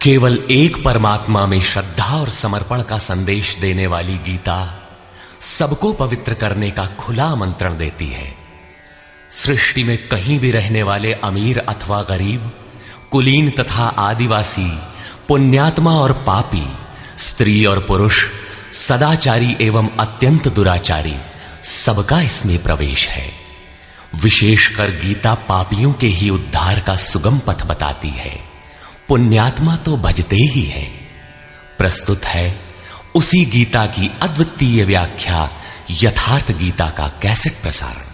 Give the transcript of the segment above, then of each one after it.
केवल एक परमात्मा में श्रद्धा और समर्पण का संदेश देने वाली गीता सबको पवित्र करने का खुला आमंत्रण देती है। सृष्टि में कहीं भी रहने वाले अमीर अथवा गरीब, कुलीन तथा आदिवासी, पुण्यात्मा और पापी, स्त्री और पुरुष, सदाचारी एवं अत्यंत दुराचारी, सबका इसमें प्रवेश है। विशेषकर गीता पापियों के ही उद्धार का सुगम पथ बताती है। पुण्यात्मा तो भजते ही है। प्रस्तुत है उसी गीता की अद्वितीय व्याख्या, यथार्थ गीता का कैसेट प्रसारण।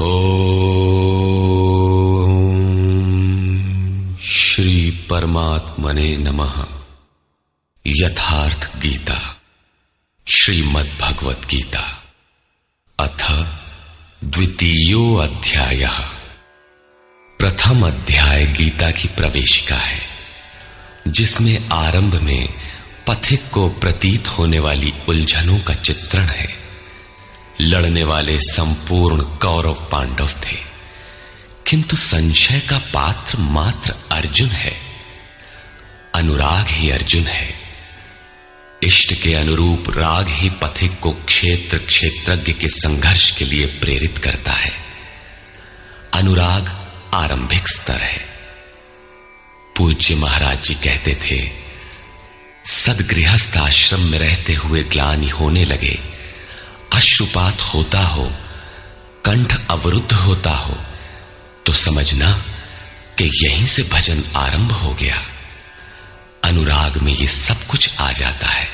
ओम श्री परमात्मने नमः। यथार्थ गीता, श्रीमद् भगवत गीता, अथ द्वितीयो अध्यायः। प्रथम अध्याय गीता की प्रवेशिका है, जिसमें आरंभ में पथिक को प्रतीत होने वाली उलझनों का चित्रण है। लड़ने वाले संपूर्ण कौरव पांडव थे, किंतु संशय का पात्र मात्र अर्जुन है। अनुराग ही अर्जुन है। इष्ट के अनुरूप राग ही पथिक को क्षेत्र क्षेत्रज्ञ के संघर्ष के लिए प्रेरित करता है। अनुराग आरंभिक स्तर है। पूज्य महाराज जी कहते थे, सदगृहस्थ आश्रम में रहते हुए ग्लानि होने लगे, अश्रुपात होता हो, कंठ अवरुद्ध होता हो, तो समझना कि यहीं से भजन आरंभ हो गया। अनुराग में ये सब कुछ आ जाता है।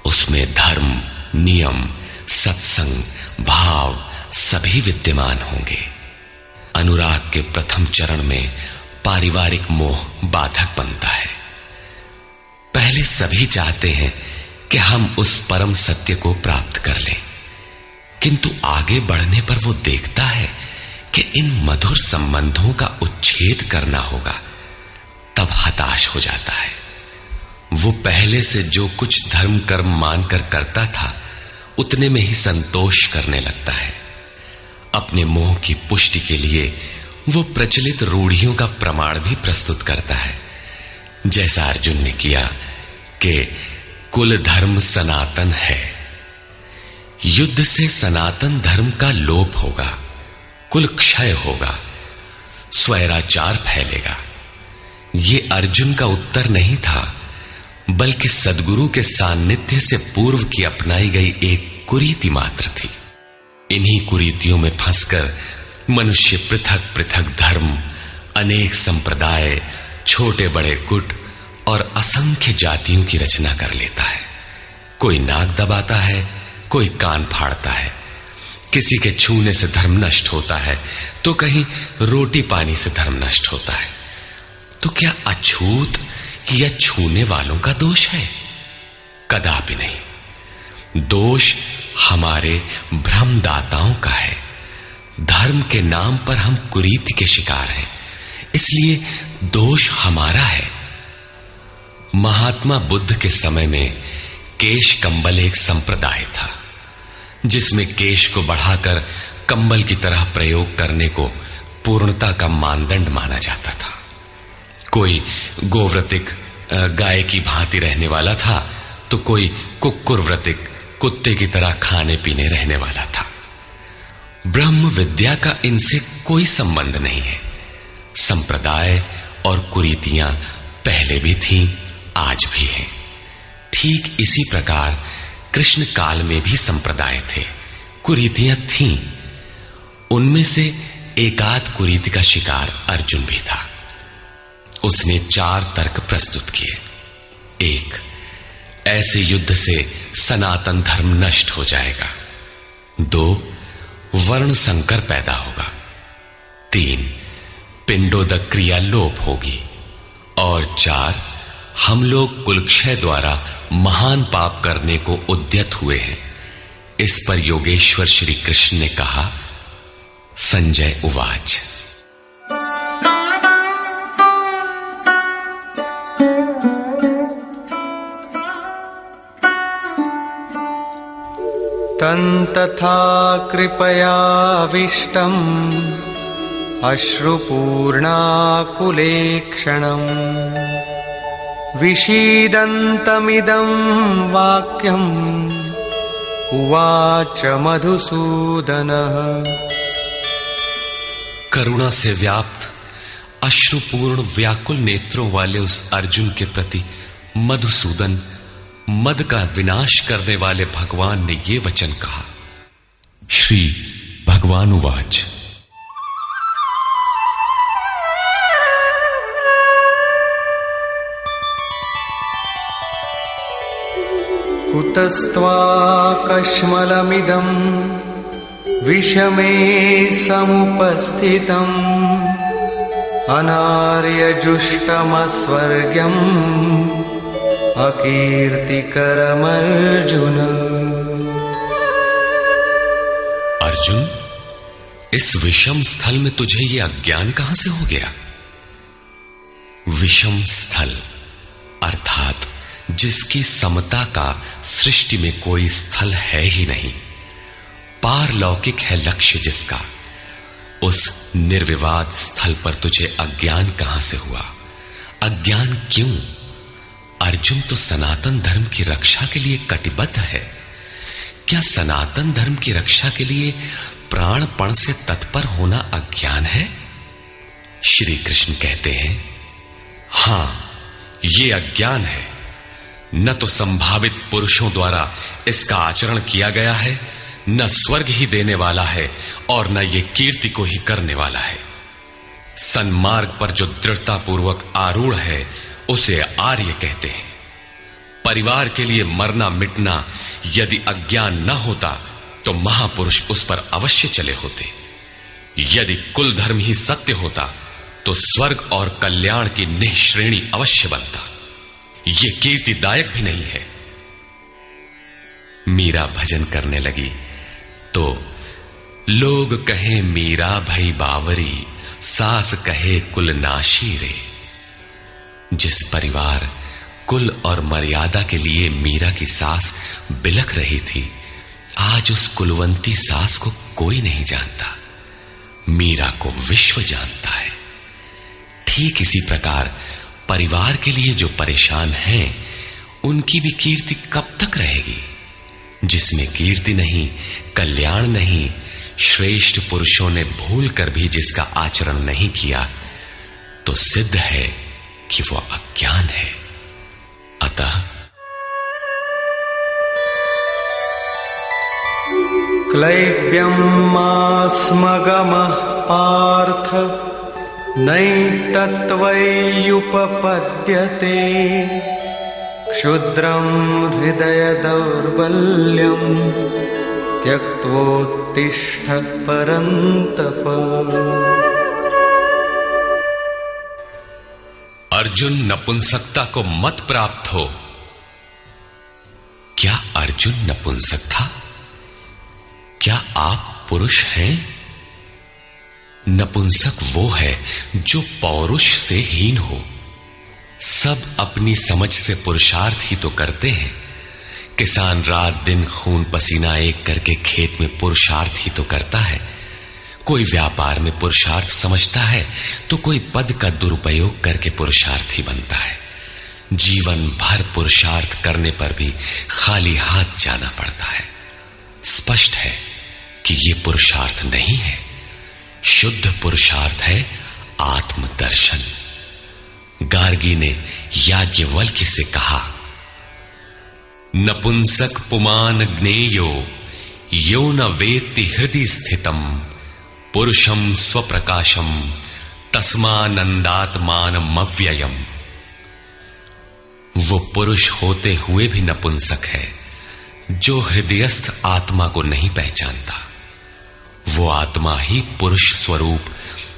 उसमें धर्म, नियम, सत्संग, भाव सभी विद्यमान होंगे। अनुराग के प्रथम चरण में पारिवारिक मोह बाधक बनता है। पहले सभी चाहते हैं कि हम उस परम सत्य को प्राप्त कर लें, किंतु आगे बढ़ने पर वो देखता है कि इन मधुर संबंधों का उच्छेद करना होगा। तब हताश हो जाता है। वो पहले से जो कुछ धर्म कर्म मानकर करता था, उतने में ही संतोष करने लगता है। अपने मोह की पुष्टि के लिए वो प्रचलित रूढ़ियों का प्रमाण भी प्रस्तुत करता है, जैसा अर्जुन ने किया कि कुल धर्म सनातन है। युद्ध से सनातन धर्म का लोप होगा, कुल क्षय होगा, स्वैराचार फैलेगा। ये अर्जुन का उत्तर नहीं था, बल्कि सद्गुरु के सान्निध्य से पूर्व की अपनाई गई एक कुरीति मात्र थी। इन्हीं कुरीतियों में फंसकर मनुष्य पृथक पृथक धर्म, अनेक संप्रदाय, छोटे बड़े गुट और असंख्य जातियों की रचना कर लेता है। कोई नाक दबाता है, कोई कान फाड़ता है। किसी के छूने से धर्म नष्ट होता है, तो कहीं रोटी पानी से धर्म नष्ट होता है। तो क्या अछूत या छूने वालों का दोष है? कदापि नहीं। दोष हमारे भ्रमदाताओं का है। धर्म के नाम पर हम कुरीति के शिकार हैं, इसलिए दोष हमारा है। महात्मा बुद्ध के समय में केश कंबल एक संप्रदाय था, जिसमें केश को बढ़ाकर कंबल की तरह प्रयोग करने को पूर्णता का मानदंड माना जाता था। कोई गोव्रतिक गाय की भांति रहने वाला था, तो कोई कुक्कुरव्रतिक कुत्ते की तरह खाने पीने रहने वाला था। ब्रह्म विद्या का इनसे कोई संबंध नहीं है। संप्रदाय और कुरीतियां पहले भी थीं, आज भी हैं। ठीक इसी प्रकार कृष्ण काल में भी संप्रदाय थे, कुरीतियां थीं। उनमें से एकाध कुरीति का शिकार अर्जुन भी था। उसने 4 तर्क प्रस्तुत किए। 1, ऐसे युद्ध से सनातन धर्म नष्ट हो जाएगा। 2, वर्ण संकर पैदा होगा। 3, पिंडोदक क्रिया लोप होगी। और 4, हम लोग कुलक्षय द्वारा महान पाप करने को उद्यत हुए हैं। इस पर योगेश्वर श्री कृष्ण ने कहा, संजय उवाच। तन्तथा कृपयाविष्टम् अश्रुपूर्णाकुलेक्षणम् विषीदन्तमिदं वाक्यम् उवाच मधुसूदनः। करुणा से व्याप्त अश्रुपूर्ण व्याकुल नेत्रों वाले उस अर्जुन के प्रति मधुसूदन, मद का विनाश करने वाले भगवान ने ये वचन कहा। श्री भगवान उवाच। कुतस्त्वाकश्मलमिदं विषमे समुपस्थितम् अनार्यजुष्टमस्वर्ग्यम् अकीर्तिकरमर्जुन। अर्जुन, इस विषम स्थल में तुझे ये अज्ञान कहां से हो गया? विषम स्थल अर्थात जिसकी समता का सृष्टि में कोई स्थल है ही नहीं, पारलौकिक है लक्ष्य जिसका, उस निर्विवाद स्थल पर तुझे अज्ञान कहां से हुआ? अज्ञान क्यों? अर्जुन तो सनातन धर्म की रक्षा के लिए कटिबद्ध है। क्या सनातन धर्म की रक्षा के लिए प्राणपण से तत्पर होना अज्ञान है? श्री कृष्ण कहते हैं, हां, ये अज्ञान है। न तो संभावित पुरुषों द्वारा इसका आचरण किया गया है, न स्वर्ग ही देने वाला है और न ये कीर्ति को ही करने वाला है। सन्मार्ग पर जो दृढ़ता पूर्वक आरूढ़ है उसे आर्य कहते हैं। परिवार के लिए मरना मिटना यदि अज्ञान न होता तो महापुरुष उस पर अवश्य चले होते। यदि कुल धर्म ही सत्य होता तो स्वर्ग और कल्याण की निःश्रेणी अवश्य बनता। ये कीर्तिदायक भी नहीं है। मीरा भजन करने लगी तो लोग कहें मीरा भई बावरी, सास कहे कुल नाशी रे। जिस परिवार, कुल और मर्यादा के लिए मीरा की सास बिलख रही थी, आज उस कुलवंती सास को कोई नहीं जानता। मीरा को विश्व जानता है। ठीक इसी प्रकार परिवार के लिए जो परेशान हैं, उनकी भी कीर्ति कब तक रहेगी? जिसमें कीर्ति नहीं, कल्याण नहीं, श्रेष्ठ पुरुषों ने भूल कर भी जिसका आचरण नहीं किया, तो सिद्ध है कि वह अज्ञान है। अतः क्लैब्यमास्मगमः पार्थ नैतत्त्वय्युपपद्यते क्षुद्रं हृदय दौर्बल्यं त्यक्त्वोत्तिष्ठ परन्तप। अर्जुन, नपुंसकता को मत प्राप्त हो। क्या अर्जुन नपुंसक था? क्या आप पुरुष हैं? नपुंसक वो है जो पौरुष से हीन हो। सब अपनी समझ से पुरुषार्थ ही तो करते हैं। किसान रात दिन खून पसीना एक करके खेत में पुरुषार्थ ही तो करता है। कोई व्यापार में पुरुषार्थ समझता है तो कोई पद का दुरुपयोग करके पुरुषार्थी बनता है। जीवन भर पुरुषार्थ करने पर भी खाली हाथ जाना पड़ता है। स्पष्ट है कि यह पुरुषार्थ नहीं है। शुद्ध पुरुषार्थ है आत्मदर्शन। गार्गी ने याज्ञवल्क्य से कहा, नपुंसक पुमान ज्ञेयो यो न वेत्ति हृदि स्थितम पुरुषम स्वप्रकाशम तस्मानंदात्मानमव्ययम्। वो पुरुष होते हुए भी नपुंसक है जो हृदयस्थ आत्मा को नहीं पहचानता। वो आत्मा ही पुरुष स्वरूप,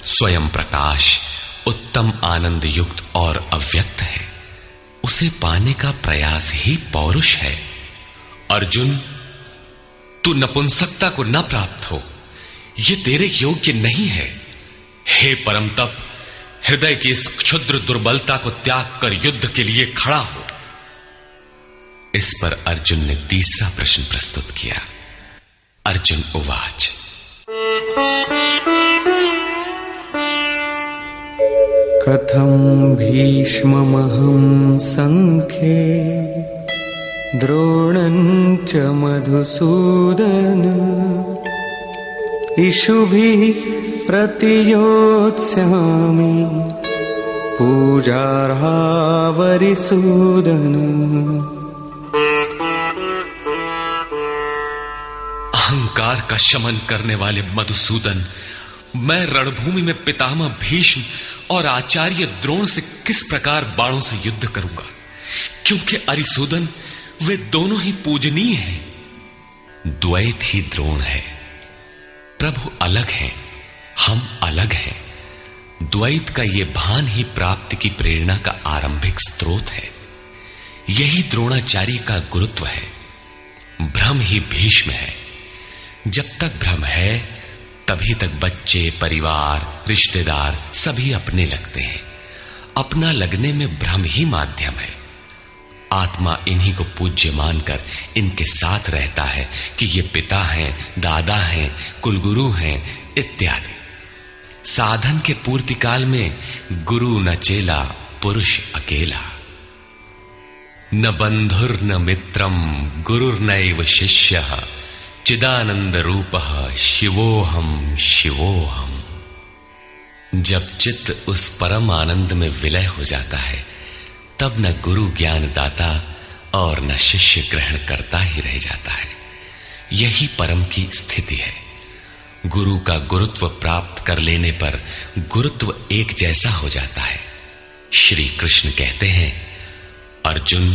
स्वयं प्रकाश, उत्तम आनंद युक्त और अव्यक्त है। उसे पाने का प्रयास ही पौरुष है। अर्जुन, तू नपुंसकता को न प्राप्त हो, यह तेरे योग्य नहीं है। हे परम तप, हृदय की इस क्षुद्र दुर्बलता को त्याग कर युद्ध के लिए खड़ा हो। इस पर अर्जुन ने तीसरा प्रश्न प्रस्तुत किया। अर्जुन उवाच। कथं भीष्ममहं संख्ये द्रोणं च मधुसूदन इषुभिः प्रतियोत्स्यामि पूजार्हावरिसूदन। अहंकार का शमन करने वाले मधुसूदन, मैं रणभूमि में पितामह भीष्म और आचार्य द्रोण से किस प्रकार बाणों से युद्ध करूंगा, क्योंकि अरिसूदन वे दोनों ही पूजनीय हैं। द्वैत ही द्रोण है। प्रभु अलग हैं, हम अलग हैं। द्वैत का ये भान ही प्राप्ति की प्रेरणा का आरंभिक स्रोत है। यही द्रोणाचार्य का गुरुत्व है। भ्रम ही भीष्म है। जब तक भ्रम है तभी तक बच्चे, परिवार, रिश्तेदार सभी अपने लगते हैं। अपना लगने में भ्रम ही माध्यम है। आत्मा इन्हीं को पूज्य मानकर इनके साथ रहता है कि ये पिता हैं, दादा हैं, कुलगुरु हैं इत्यादि। साधन के पूर्ति काल में गुरु न चेला, पुरुष अकेला। न बंधुर न मित्रम गुरुर्नैव शिष्यः चिदानंद रूपः शिवोहम शिवोहम। जब चित्त उस परम आनंद में विलय हो जाता है तब न गुरु ज्ञान दाता और न शिष्य ग्रहण करता ही रह जाता है। यही परम की स्थिति है। गुरु का गुरुत्व प्राप्त कर लेने पर गुरुत्व एक जैसा हो जाता है। श्री कृष्ण कहते हैं, अर्जुन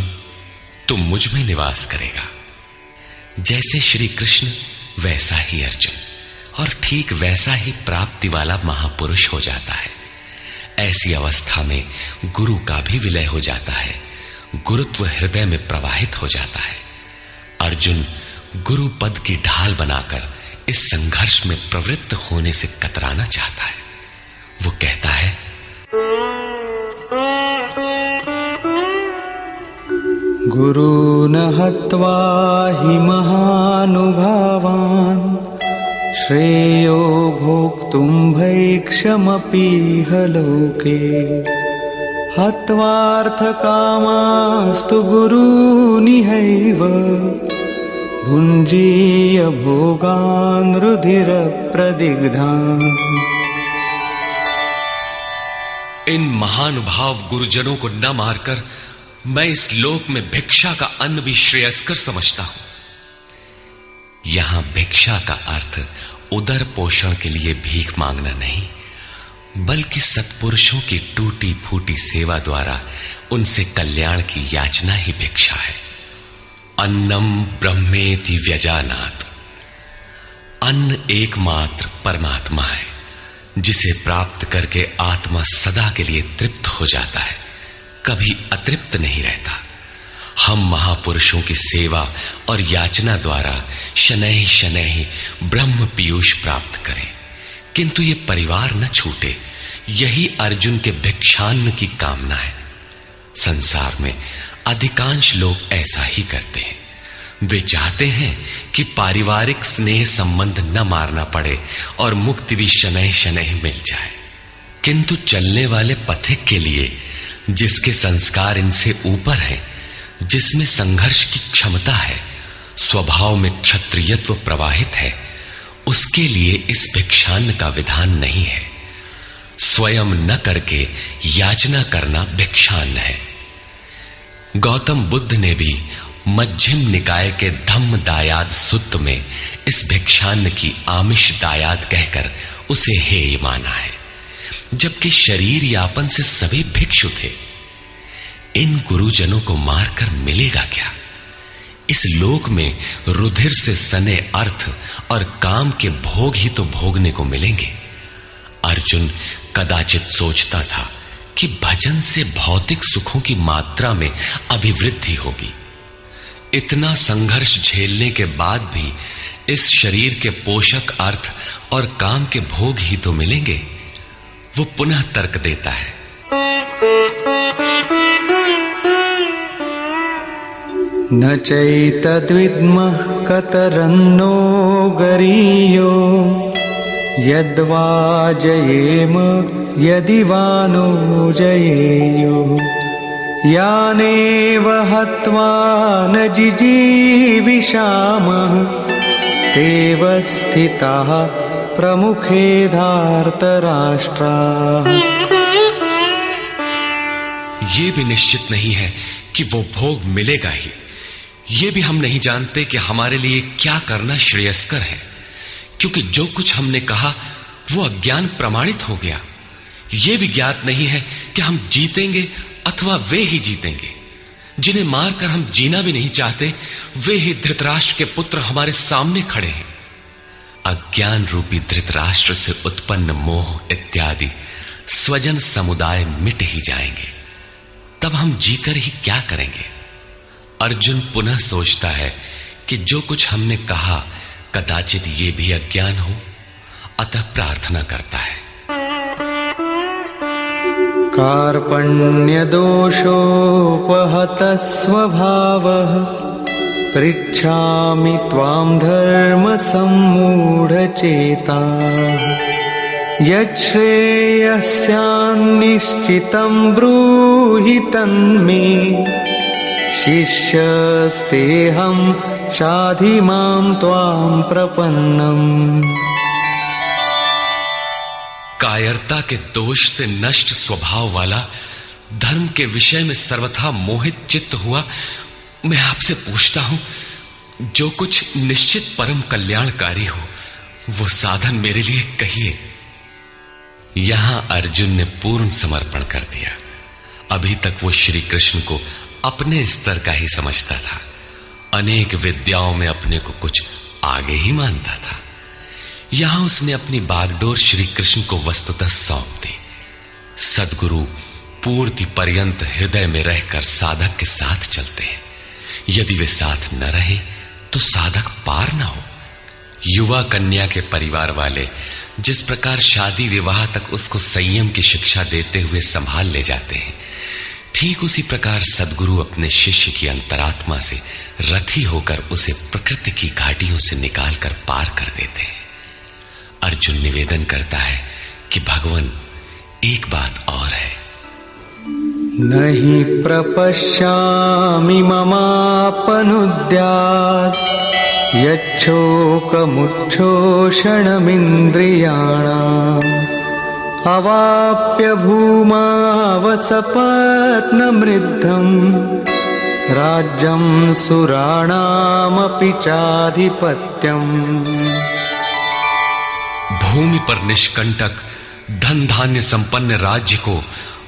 तुम मुझ में निवास करेगा। जैसे श्री कृष्ण वैसा ही अर्जुन, और ठीक वैसा ही प्राप्ति वाला महापुरुष हो जाता है। ऐसी अवस्था में गुरु का भी विलय हो जाता है। गुरुत्व हृदय में प्रवाहित हो जाता है। अर्जुन गुरु पद की ढाल बनाकर इस संघर्ष में प्रवृत्त होने से कतराना चाहता है। वो कहता है, गुरून् हत्वा हि महानुभावान् श्रेयो भोक्तुं भैक्षमपीह लोके हत्वार्थकामास्तु गुरूनिहैव भुञ्जीय भोगान् रुधिरप्रदिग्धान्। इन महानुभाव गुरुजनों को न मारकर मैं इस लोक में भिक्षा का अन्न भी श्रेयस्कर समझता हूं। यहां भिक्षा का अर्थ उदर पोषण के लिए भीख मांगना नहीं, बल्कि सत्पुरुषों की टूटी फूटी सेवा द्वारा उनसे कल्याण की याचना ही भिक्षा है। अन्नम ब्रह्मेति व्यजानात्। अन्न एकमात्र परमात्मा है, जिसे प्राप्त करके आत्मा सदा के लिए तृप्त हो जाता है, कभी अतृप्त नहीं रहता। हम महापुरुषों की सेवा और याचना द्वारा शनैः शनैः ब्रह्म पीयूष प्राप्त करें, किंतु ये परिवार न छूटे। यही अर्जुन के भिक्षान्न की कामना है। संसार में अधिकांश लोग ऐसा ही करते हैं। वे चाहते हैं कि पारिवारिक स्नेह संबंध न मारना पड़े और मुक्ति भी शनैः शनैः मिल जाए, किंतु चलने वाले पथिक के लिए, जिसके संस्कार इनसे ऊपर है, जिसमें संघर्ष की क्षमता है, स्वभाव में क्षत्रियत्व प्रवाहित है, उसके लिए इस भिक्षान्न का विधान नहीं है। स्वयं न करके याचना करना भिक्षान्न है। गौतम बुद्ध ने भी मध्यम निकाय के धम्म दायाद सुत्त में इस भिक्षान्न की आमिष दायाद कहकर उसे हेय माना है, जबकि शरीर यापन से सभी भिक्षु थे। इन गुरुजनों को मारकर मिलेगा क्या? इस लोक में रुधिर से सने अर्थ और काम के भोग ही तो भोगने को मिलेंगे। अर्जुन कदाचित सोचता था कि भजन से भौतिक सुखों की मात्रा में अभिवृद्धि होगी। इतना संघर्ष झेलने के बाद भी इस शरीर के पोषक अर्थ और काम के भोग ही तो मिलेंगे। वो पुनः तर्क देता है, न चैतद्विद्मः कतरन्नो गरीयो यद्वा जयेम यदि वा नो जयेयुः यानेव हत्वा न जिजीविषामः तेव स्थिताः प्रमुखे धार्तराष्ट्राः। ये भी निश्चित नहीं है कि वो भोग मिलेगा ही। ये भी हम नहीं जानते कि हमारे लिए क्या करना श्रेयस्कर है, क्योंकि जो कुछ हमने कहा वो अज्ञान प्रमाणित हो गया। ये भी ज्ञात नहीं है कि हम जीतेंगे अथवा वे ही जीतेंगे। जिन्हें मारकर हम जीना भी नहीं चाहते, वे ही धृतराष्ट्र के पुत्र हमारे सामने खड़े हैं। अज्ञान रूपी धृतराष्ट्र से उत्पन्न मोह इत्यादि स्वजन समुदाय मिट ही जाएंगे, तब हम जीकर ही क्या करेंगे। अर्जुन पुनः सोचता है कि जो कुछ हमने कहा कदाचित ये भी अज्ञान हो, अतः प्रार्थना करता है। कार्पण्यदोषोपहतः स्वभावः पृच्छामि त्वां धर्मसम्मूढचेताः यच्छ्रेयस्यान्निश्चितं ब्रूहि तन्मे शिष्यस्तेऽहं शाधि मां त्वां प्रपन्नम्। कायरता के दोष से नष्ट स्वभाव वाला, धर्म के विषय में सर्वथा मोहित चित्त हुआ, मैं आपसे पूछता हूं, जो कुछ निश्चित परम कल्याणकारी हो वो साधन मेरे लिए कहिए। यहां अर्जुन ने पूर्ण समर्पण कर दिया। अभी तक वो श्री कृष्ण को अपने स्तर का ही समझता था, अनेक विद्याओं में अपने को कुछ आगे ही मानता था। यहां उसने अपनी बागडोर श्री कृष्ण को वस्तुतः सौंप दी। सद्गुरु पूर्ति पर्यंत हृदय में रहकर साधक के साथ चलते हैं। यदि वे साथ न रहे तो साधक पार न हो। युवा कन्या के परिवार वाले जिस प्रकार शादी विवाह तक उसको संयम की शिक्षा देते हुए संभाल ले जाते हैं, ठीक उसी प्रकार सद्गुरु अपने शिष्य की अंतरात्मा से रथी होकर उसे प्रकृति की घाटियों से निकालकर पार कर देते हैं। अर्जुन निवेदन करता है कि भगवान, एक बात और है। नहि प्रपश्यामि ममापनुद्यात् यच्छोकमुच्छोषणमिन्द्रियाणाम् अवाप्य भूमावसपत्नमृद्धम् राज्यं सुराणामपि चाधिपत्यम्। भूमि पर निष्कंटक धन धान्य संपन्न राज्य को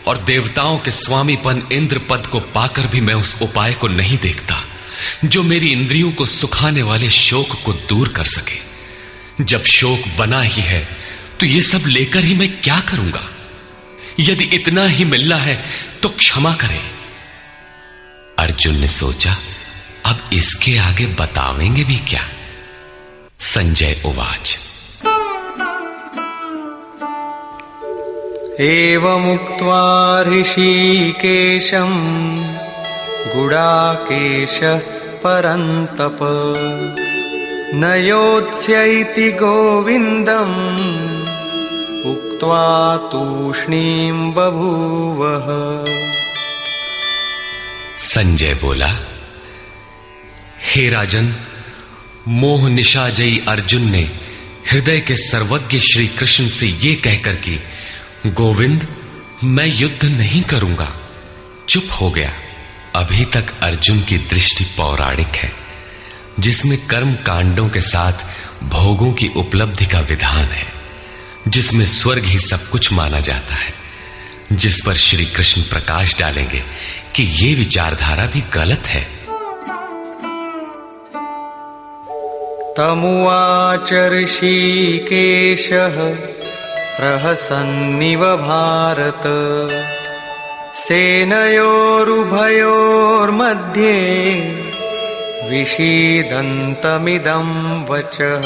और देवताओं के स्वामीपन इंद्र पद को पाकर भी मैं उस उपाय को नहीं देखता जो मेरी इंद्रियों को सुखाने वाले शोक को दूर कर सके। जब शोक बना ही है तो ये सब लेकर ही मैं क्या करूंगा। यदि इतना ही मिलना है तो क्षमा करें। अर्जुन ने सोचा, अब इसके आगे बतावेंगे भी क्या। संजय उवाच। एवमुक्त्वा ऋषिकेशं गुडाकेशः परन्तप न योत्स्यैति गोविन्दम् उक्त्वा तूष्णीं बभूवः। संजय बोला, हे राजन, मोह निशाजयी अर्जुन ने हृदय के सर्वज्ञ श्री कृष्ण से ये कहकर कि गोविंद, मैं युद्ध नहीं करूंगा, चुप हो गया। अभी तक अर्जुन की दृष्टि पौराणिक है, जिसमें कर्म कांडों के साथ भोगों की उपलब्धि का विधान है, जिसमें स्वर्ग ही सब कुछ माना जाता है, जिस पर श्री कृष्ण प्रकाश डालेंगे कि ये विचारधारा भी गलत है। तमुवाच ऋषिकेशः प्रहसन्निव भारत सेनयोरुभयोर्मध्ये विषीदन्तमिदं वचः।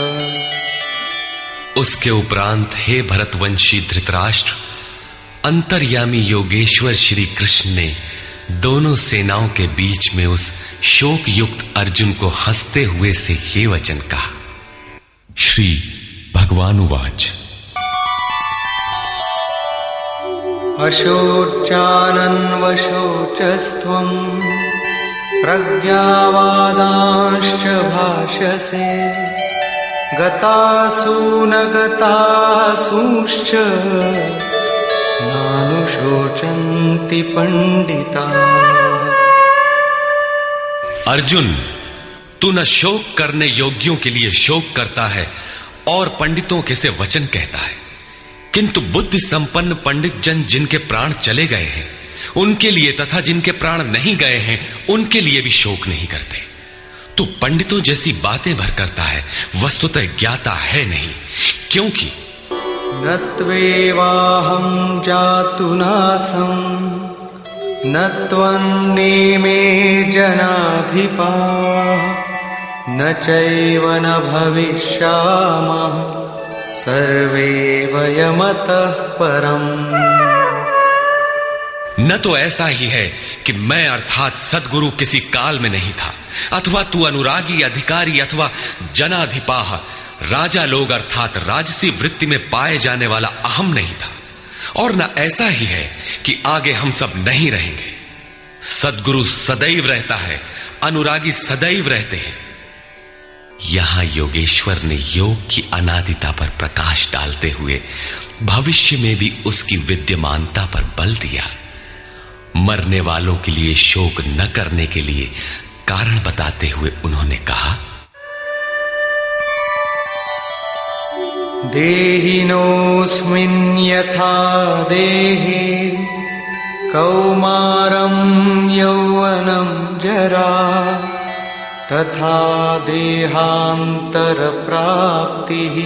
उसके उपरांत हे भरतवंशी धृतराष्ट्र, अंतर्यामी योगेश्वर श्री कृष्ण ने दोनों सेनाओं के बीच में उस शोक युक्त अर्जुन को हंसते हुए से ये वचन कहा। श्री भगवानुवाच। अशोचानन्वशोचस्त्वं प्रज्ञावादांश्च भाषसे गतासु न गतासूश्च नानुशोचन्ति पंडिताः। अर्जुन, तू न शोक करने योग्यों के लिए शोक करता है और पंडितों के से वचन कहता है, किंतु बुद्धि संपन्न पंडित जन जिनके प्राण चले गए हैं उनके लिए तथा जिनके प्राण नहीं गए हैं उनके लिए भी शोक नहीं करते। तू पंडितों जैसी बातें भर करता है, वस्तुतः ज्ञाता है नहीं, क्योंकि न त्वेवाहं जातु नासं न त्वन्नेमे जनाधिपाः न चैव न भविष्यामः सर्वे वयमतः परम्। न तो ऐसा ही है कि मैं अर्थात सद्गुरु किसी काल में नहीं था, अथवा तू अनुरागी अधिकारी अथवा जनाधिपाह राजा लोग अर्थात राजसी वृत्ति में पाए जाने वाला अहम नहीं था, और न ऐसा ही है कि आगे हम सब नहीं रहेंगे। सद्गुरु सदैव रहता है, अनुरागी सदैव रहते हैं। यहां योगेश्वर ने योग की अनादिता पर प्रकाश डालते हुए भविष्य में भी उसकी विद्यमानता पर बल दिया। मरने वालों के लिए शोक न करने के लिए कारण बताते हुए उन्होंने कहा, देहिनोऽस्मिन् यथा देहे कौमारं यौवनं जरा तथा देहान्तरप्राप्तिः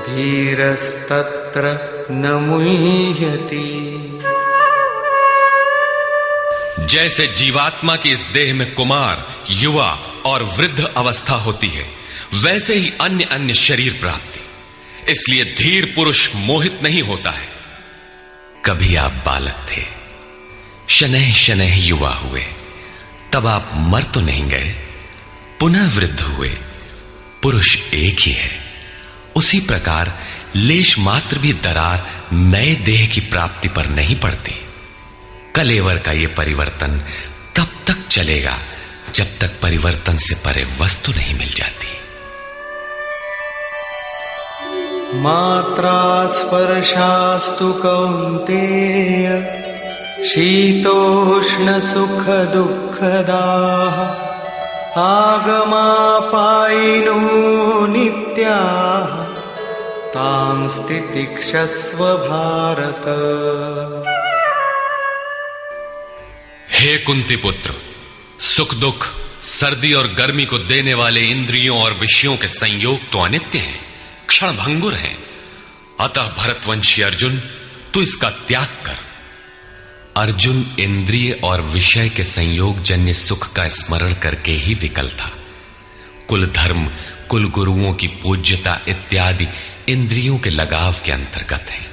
धीरस्तत्र न मुह्यति। जैसे जीवात्मा की इस देह में कुमार, युवा और वृद्ध अवस्था होती है, वैसे ही अन्य अन्य शरीर प्राप्ति। इसलिए धीर पुरुष मोहित नहीं होता है। कभी आप बालक थे, शनैः शनैः युवा हुए, तब आप मर तो नहीं गए, पुनः वृद्ध हुए, पुरुष एक ही है। उसी प्रकार लेश मात्र भी दरार नए देह की प्राप्ति पर नहीं पड़ती। कलेवर का यह परिवर्तन तब तक चलेगा जब तक परिवर्तन से परे वस्तु नहीं मिल जाती। मात्रा स्पर्शास्तु कौन्तेय शीतोष्ण सुख दुःखदाः आगमापायिनो नित्याः तां स्थितिक्षस्व भारत। हे कुंती पुत्र, सुख दुख, सर्दी और गर्मी को देने वाले इंद्रियों और विषयों के संयोग तो अनित्य हैं, क्षण भंगुर हैं। अतः भरतवंशी अर्जुन, तू इसका त्याग कर। अर्जुन इंद्रिय और विषय के संयोग जन्य सुख का स्मरण करके ही विकल था। कुल धर्म, कुल गुरुओं की पूज्यता इत्यादि इंद्रियों के लगाव के अंतर्गत है।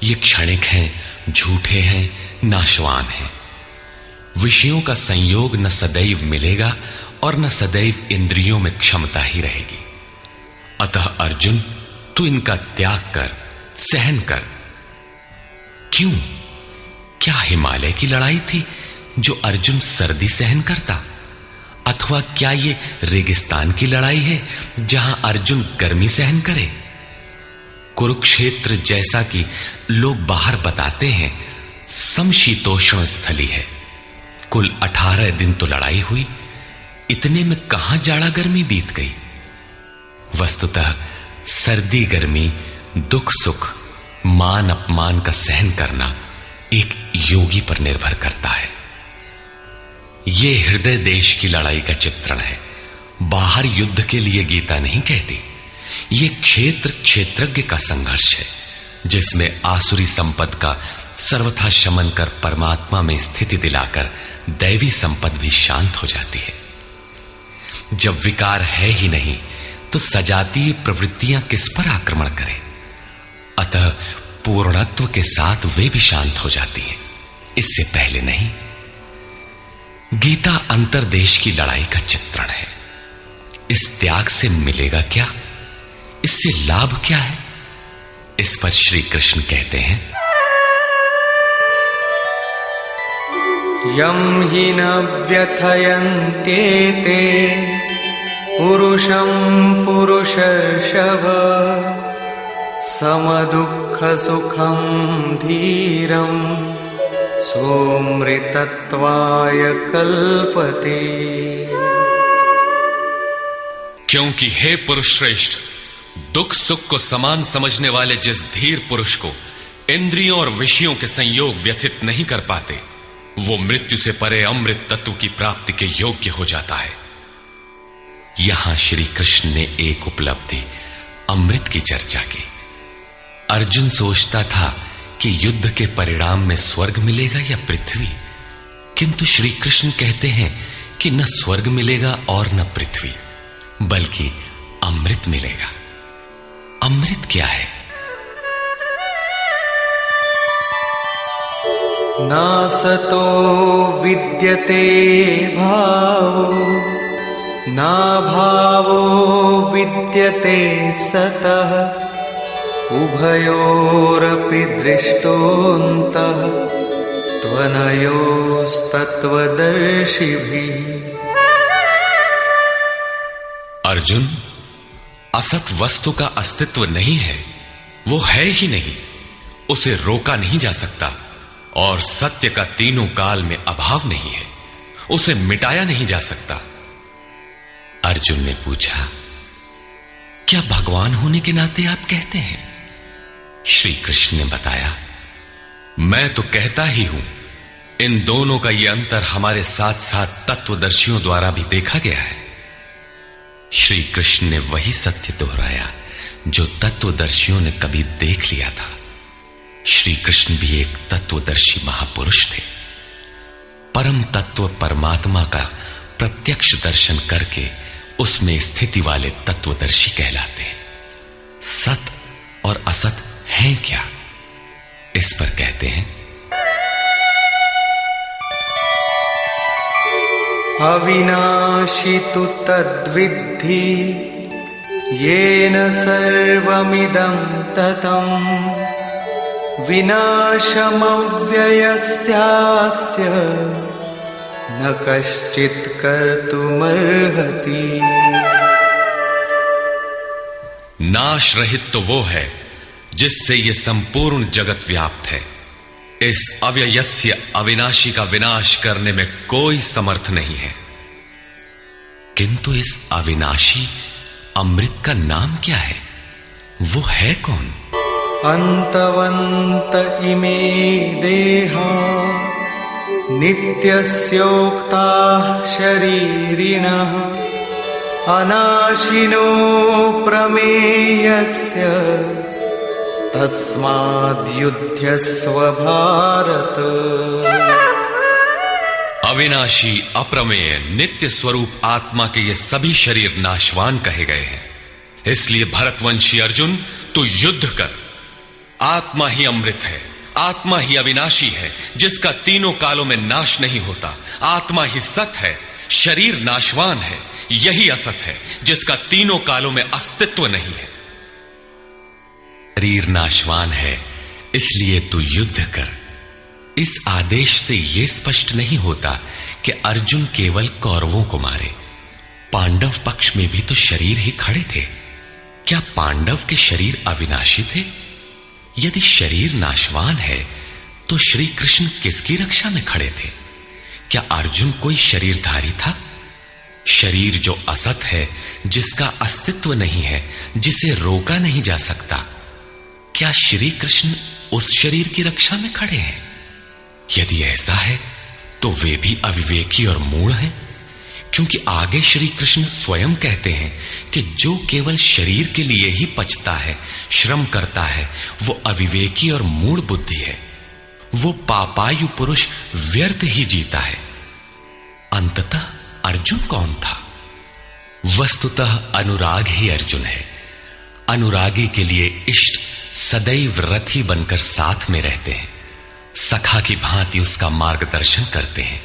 ये क्षणिक हैं, झूठे हैं, नाशवान हैं। विषयों का संयोग न सदैव मिलेगा और न सदैव इंद्रियों में क्षमता ही रहेगी। अतः अर्जुन, तू इनका त्याग कर, सहन कर। क्यों? क्या हिमालय की लड़ाई थी जो अर्जुन सर्दी सहन करता? अथवा क्या ये रेगिस्तान की लड़ाई है जहां अर्जुन गर्मी सहन करे? कुरुक्षेत्र जैसा कि लोग बाहर बताते हैं समशीतोष्ण स्थली है। कुल 18 दिन तो लड़ाई हुई, इतने में कहां जाड़ा गर्मी बीत गई। वस्तुतः सर्दी गर्मी, दुख सुख, मान अपमान का सहन करना एक योगी पर निर्भर करता है। यह हृदय देश की लड़ाई का चित्रण है। बाहर युद्ध के लिए गीता नहीं कहती। यह क्षेत्र क्षेत्रज्ञ का संघर्ष है, जिसमें आसुरी संपद का सर्वथा शमन कर परमात्मा में स्थिति दिलाकर दैवी संपद भी शांत हो जाती है। जब विकार है ही नहीं तो सजातीय प्रवृत्तियां किस पर आक्रमण करें? अतः पूर्णत्व के साथ वे भी शांत हो जाती हैं, इससे पहले नहीं। गीता अंतर्देश की लड़ाई का चित्रण है। इस त्याग से मिलेगा क्या, इससे लाभ क्या है, इस पर श्री कृष्ण कहते हैं, यम हि न व्यथयन्त्येते पुरुषं पुरुषर्षभ समदुःख सुखं धीरं सोमृतत्वाय कल्पते। क्योंकि हे पुरुष श्रेष्ठ, दुख सुख को समान समझने वाले जिस धीर पुरुष को इंद्रियों और विषयों के संयोग व्यथित नहीं कर पाते, वो मृत्यु से परे अमृत तत्व की प्राप्ति के योग्य हो जाता है। यहां श्री कृष्ण ने एक उपलब्धि अमृत की चर्चा की। अर्जुन सोचता था कि युद्ध के परिणाम में स्वर्ग मिलेगा या पृथ्वी, किंतु श्री कृष्ण कहते हैं कि न स्वर्ग मिलेगा और न पृथ्वी, बल्कि अमृत मिलेगा। अमृत क्या है? नासतो विद्यते भावो ना भावो विद्यते सतः उभयोरपि दृष्टोऽन्तः त्वनयोस्तत्त्वदर्शिभिः। अर्जुन, असत वस्तु का अस्तित्व नहीं है, वो है ही नहीं, उसे रोका नहीं जा सकता, और सत्य का तीनों काल में अभाव नहीं है, उसे मिटाया नहीं जा सकता। अर्जुन ने पूछा, क्या भगवान होने के नाते आप कहते हैं? श्री कृष्ण ने बताया, मैं तो कहता ही हूं। इन दोनों का यह अंतर हमारे साथ साथ तत्वदर्शियों द्वारा भी देखा गया है। श्री कृष्ण ने वही सत्य दोहराया जो तत्वदर्शियों ने कभी देख लिया था। श्री कृष्ण भी एक तत्वदर्शी महापुरुष थे। परम तत्व परमात्मा का प्रत्यक्ष दर्शन करके उसमें स्थिति वाले तत्वदर्शी कहलाते हैं। सत और असत हैं क्या, इस पर कहते हैं, अविनाशी तु तद्विद्धि येन सर्वमिदं ततं विनाशमव्ययस्यास्य न कश्चित् कर्तुमर्हति। नाश रहित तो वो है जिससे ये संपूर्ण जगत व्याप्त है। इस अव्ययस्य अविनाशी का विनाश करने में कोई समर्थ नहीं है। किंतु इस अविनाशी अमृत का नाम क्या है, वो है कौन? अंतवंत इमे देहा नित्यस्योक्ता शरीरिणः अनाशिनो प्रमेयस्य तस्माद्युध्यस्व भारत। अविनाशी अप्रमेय नित्य स्वरूप आत्मा के ये सभी शरीर नाशवान कहे गए हैं। इसलिए भरतवंशी अर्जुन, तू युद्ध कर। आत्मा ही अमृत है, आत्मा ही अविनाशी है जिसका तीनों कालों में नाश नहीं होता। आत्मा ही सत है, शरीर नाशवान है, यही असत है जिसका तीनों कालों में अस्तित्व नहीं है। शरीर नाशवान है, इसलिए तू युद्ध कर। इस आदेश से यह स्पष्ट नहीं होता कि अर्जुन केवल कौरवों को मारे। पांडव पक्ष में भी तो शरीर ही खड़े थे। क्या पांडव के शरीर अविनाशी थे? यदि शरीर नाशवान है तो श्री कृष्ण किसकी रक्षा में खड़े थे? क्या अर्जुन कोई शरीरधारी था? शरीर जो असत है, जिसका अस्तित्व नहीं है, जिसे रोका नहीं जा सकता, क्या श्री कृष्ण उस शरीर की रक्षा में खड़े हैं? यदि ऐसा है तो वे भी अविवेकी और मूढ़ हैं, क्योंकि आगे श्री कृष्ण स्वयं कहते हैं कि जो केवल शरीर के लिए ही पचता है, श्रम करता है, वो अविवेकी और मूढ़ बुद्धि है। वो पापायु पुरुष व्यर्थ ही जीता है। अंततः अर्जुन कौन था? वस्तुतः अनुराग ही अर्जुन है। अनुरागी के लिए इष्ट सदैव रथी बनकर साथ में रहते हैं, सखा की भांति उसका मार्गदर्शन करते हैं।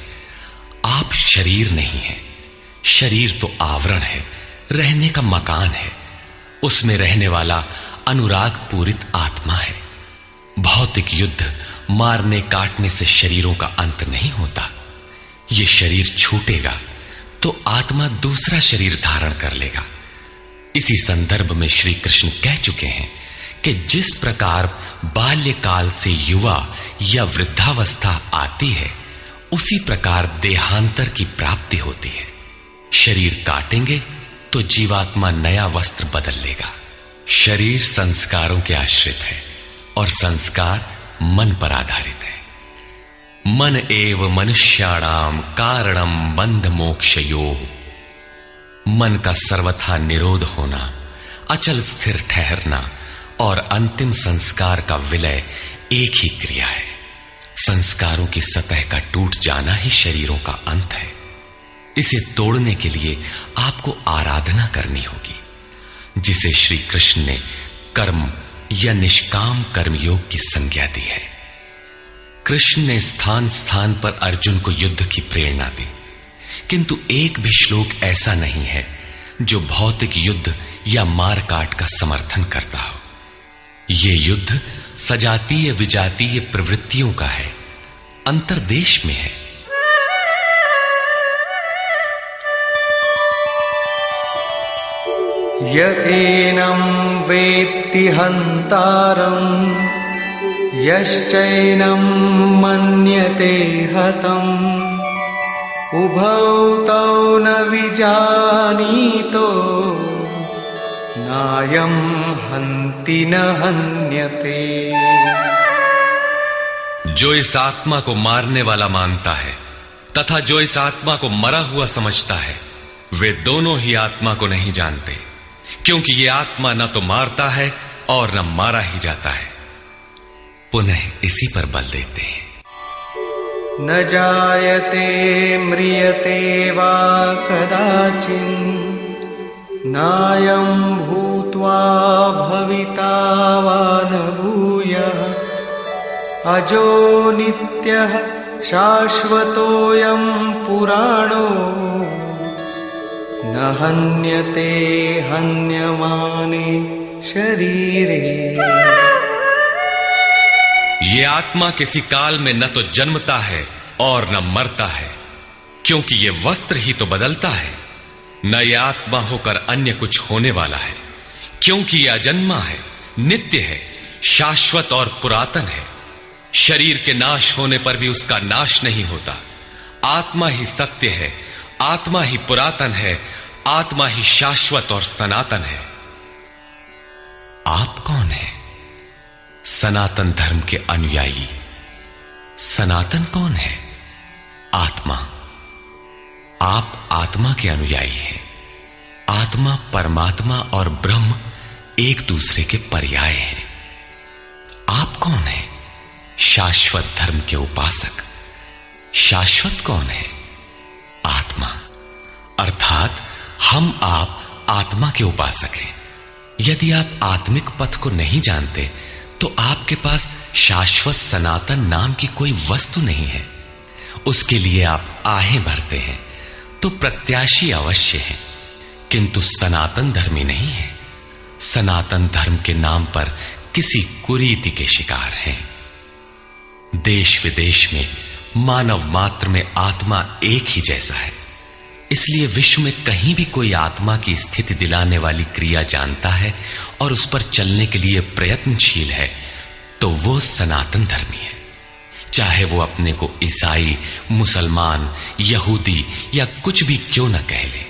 आप शरीर नहीं हैं। शरीर तो आवरण है, रहने का मकान है। उसमें रहने वाला अनुराग पूरित आत्मा है। भौतिक युद्ध, मारने काटने से शरीरों का अंत नहीं होता। यह शरीर छूटेगा तो आत्मा दूसरा शरीर धारण कर लेगा। इसी संदर्भ में श्री कृष्ण कह चुके हैं कि जिस प्रकार बाल्यकाल से युवा या वृद्धावस्था आती है, उसी प्रकार देहांतर की प्राप्ति होती है। शरीर काटेंगे तो जीवात्मा नया वस्त्र बदल लेगा। शरीर संस्कारों के आश्रित है और संस्कार मन पर आधारित है। मन एव मनुष्याणाम कारणम बंध मोक्षयोः। मन का सर्वथा निरोध होना, अचल स्थिर ठहरना और अंतिम संस्कार का विलय एक ही क्रिया है। संस्कारों की सतह का टूट जाना ही शरीरों का अंत है। इसे तोड़ने के लिए आपको आराधना करनी होगी, जिसे श्री कृष्ण ने कर्म या निष्काम कर्मयोग की संज्ञा दी है। कृष्ण ने स्थान स्थान पर अर्जुन को युद्ध की प्रेरणा दी, किंतु एक भी श्लोक ऐसा नहीं है जो भौतिक युद्ध या मारकाट का समर्थन करता हो। यह युद्ध सजातीय विजातीय प्रवृत्तियों का है, अंतर्देश में है। य एनं वेत्ति हन्तारं यश्चैनं मन्यते हतम् उभौ तौ न विजानीतो नायं हन्ति न हन्यते। जो इस आत्मा को मारने वाला मानता है तथा जो इस आत्मा को मरा हुआ समझता है, वे दोनों ही आत्मा को नहीं जानते, क्योंकि ये आत्मा न तो मारता है और न मारा ही जाता है। पुनः इसी पर बल देते हैं। न जायते म्रियते वा कदाचिन् नायं भूत्वा भविता वा न भूयः अजो नित्यः शाश्वतोऽयं पुराणो न हन्यते हन्यमाने शरीरे। ये आत्मा किसी काल में न तो जन्मता है और न मरता है, क्योंकि ये वस्त्र ही तो बदलता है। न ये आत्मा होकर अन्य कुछ होने वाला है, क्योंकि यह अजन्मा है, नित्य है, शाश्वत और पुरातन है। शरीर के नाश होने पर भी उसका नाश नहीं होता। आत्मा ही सत्य है, आत्मा ही पुरातन है, आत्मा ही शाश्वत और सनातन है। आप कौन है? सनातन धर्म के अनुयायी। सनातन कौन है? आत्मा। आप आत्मा के अनुयायी हैं। आत्मा, परमात्मा और ब्रह्म एक दूसरे के पर्याय हैं। आप कौन है? शाश्वत धर्म के उपासक। शाश्वत कौन है? आत्मा। अर्थात हम आप आत्मा के उपासक हैं। यदि आप आत्मिक पथ को नहीं जानते तो आपके पास शाश्वत सनातन नाम की कोई वस्तु नहीं है। उसके लिए आप आहें भरते हैं तो प्रत्याशी अवश्य है, किंतु सनातन धर्मी नहीं है। सनातन धर्म के नाम पर किसी कुरीति के शिकार हैं। देश विदेश में मानव मात्र में आत्मा एक ही जैसा है। इसलिए विश्व में कहीं भी कोई आत्मा की स्थिति दिलाने वाली क्रिया जानता है और उस पर चलने के लिए प्रयत्नशील है, तो वो सनातन धर्मी है। चाहे वो अपने को ईसाई, मुसलमान, यहूदी या कुछ भी क्यों न कह ले।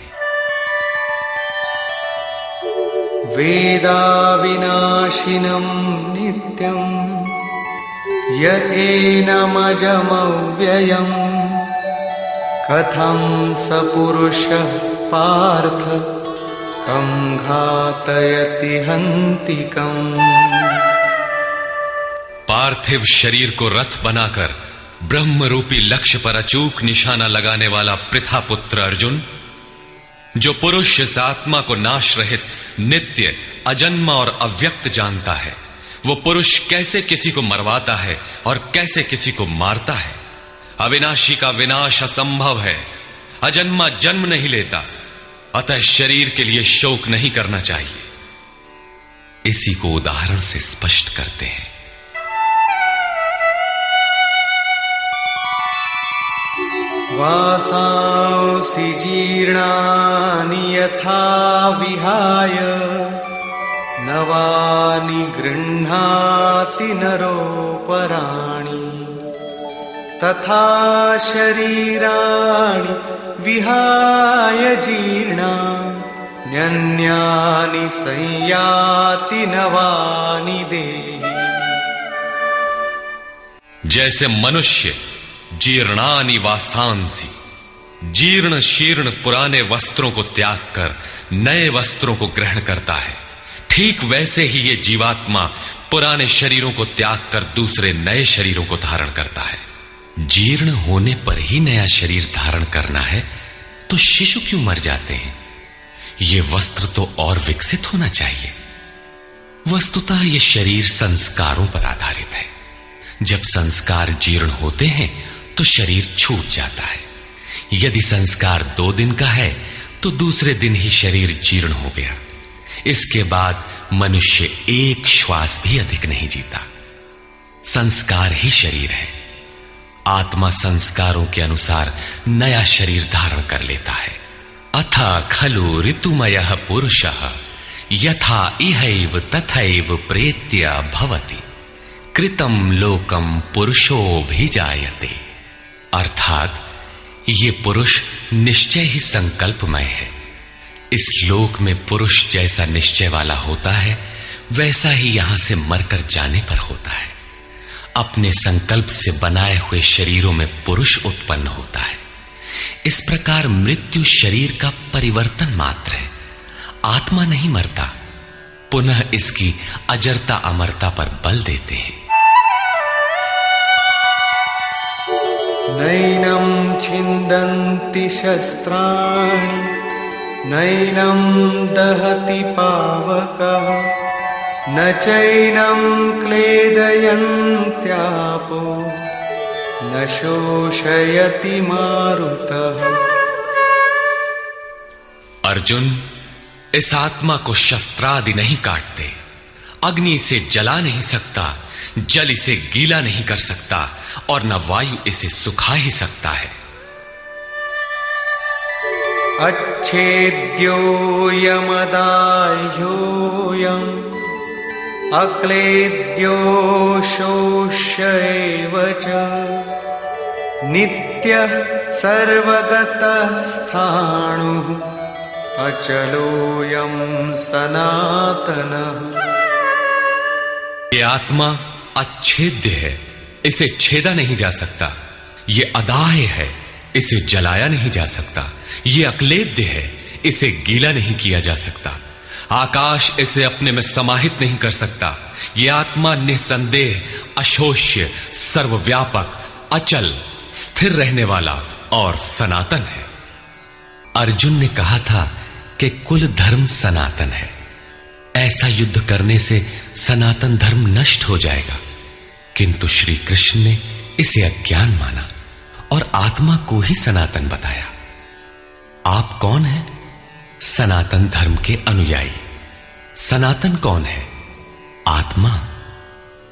वेदा विनाशिनं नित्यं य एनमजमव्ययम् कथं स पुरुषः पार्थ कं घातयति हन्तिकम्। पार्थिव शरीर को रथ बनाकर ब्रह्म रूपी लक्ष्य पर अचूक निशाना लगाने वाला पृथा पुत्र अर्जुन, जो पुरुष इस आत्मा को नाश रहित, नित्य, अजन्मा और अव्यक्त जानता है, वो पुरुष कैसे किसी को मरवाता है और कैसे किसी को मारता है। अविनाशी का विनाश असंभव है, अजन्मा जन्म नहीं लेता, अतः शरीर के लिए शोक नहीं करना चाहिए। इसी को उदाहरण से स्पष्ट करते हैं। वासांसि जीर्णानि यथा विहाय नवानि गृह्णाति नरोपराणि तथा शरीराणि विहाय जीर्णानि न्यन्यानि संयाति नवानि देहि। जैसे मनुष्य जीर्णानि वासांसि, जीर्ण शीर्ण पुराने वस्त्रों को त्याग कर नए वस्त्रों को ग्रहण करता है, ठीक वैसे ही ये जीवात्मा पुराने शरीरों को त्याग कर दूसरे नए शरीरों को धारण करता है। जीर्ण होने पर ही नया शरीर धारण करना है तो शिशु क्यों मर जाते हैं? ये वस्त्र तो और विकसित होना चाहिए। वस्तुतः ये शरीर संस्कारों पर आधारित है। जब संस्कार जीर्ण होते हैं तो शरीर छूट जाता है। यदि संस्कार 2 दिन का है तो दूसरे दिन ही शरीर जीर्ण हो गया। इसके बाद मनुष्य एक श्वास भी अधिक नहीं जीता। संस्कार ही शरीर है। आत्मा संस्कारों के अनुसार नया शरीर धारण कर लेता है। अथा खलु ऋतुमयः पुरुषः यथा इहैव तथैव प्रेत्य भवति कृतं लोकम पुरुषोऽभिजायते। अर्थात ये पुरुष निश्चय ही संकल्पमय है। इस लोक में पुरुष जैसा निश्चय वाला होता है वैसा ही यहां से मरकर जाने पर होता है। अपने संकल्प से बनाए हुए शरीरों में पुरुष उत्पन्न होता है। इस प्रकार मृत्यु शरीर का परिवर्तन मात्र है, आत्मा नहीं मरता। पुनः इसकी अजरता अमरता पर बल देते हैं। नैनं छिन्दन्ति शस्त्राणि नैनं दहति पावकः न चैनं क्लेदयन्त्यापो न शोषयति मारुतः। अर्जुन, इस आत्मा को शस्त्रादि नहीं काटते, अग्नि इसे जला नहीं सकता, जल इसे गीला नहीं कर सकता और न वायु इसे सुखा ही सकता है। अच्छेद्यो यमदाह्योऽयम् अक्लेद्यो शोष्यैव च नित्यः सर्वगतः स्थाणुः अचलोऽयं सनातनः। ये आत्मा अच्छेद्य है, इसे छेदा नहीं जा सकता। ये अदाह्य है, इसे जलाया नहीं जा सकता। ये अक्लेद्य है, इसे गीला नहीं किया जा सकता। आकाश इसे अपने में समाहित नहीं कर सकता। ये आत्मा निसंदेह, अशोष्य, सर्वव्यापक, अचल, स्थिर रहने वाला और सनातन है। अर्जुन ने कहा था कि कुल धर्म सनातन है। ऐसा युद्ध करने से सनातन धर्म नष्ट हो जाएगा, किंतु श्री कृष्ण ने इसे अज्ञान माना और आत्मा को ही सनातन बताया। आप कौन हैं? सनातन धर्म के अनुयायी। सनातन कौन है? आत्मा।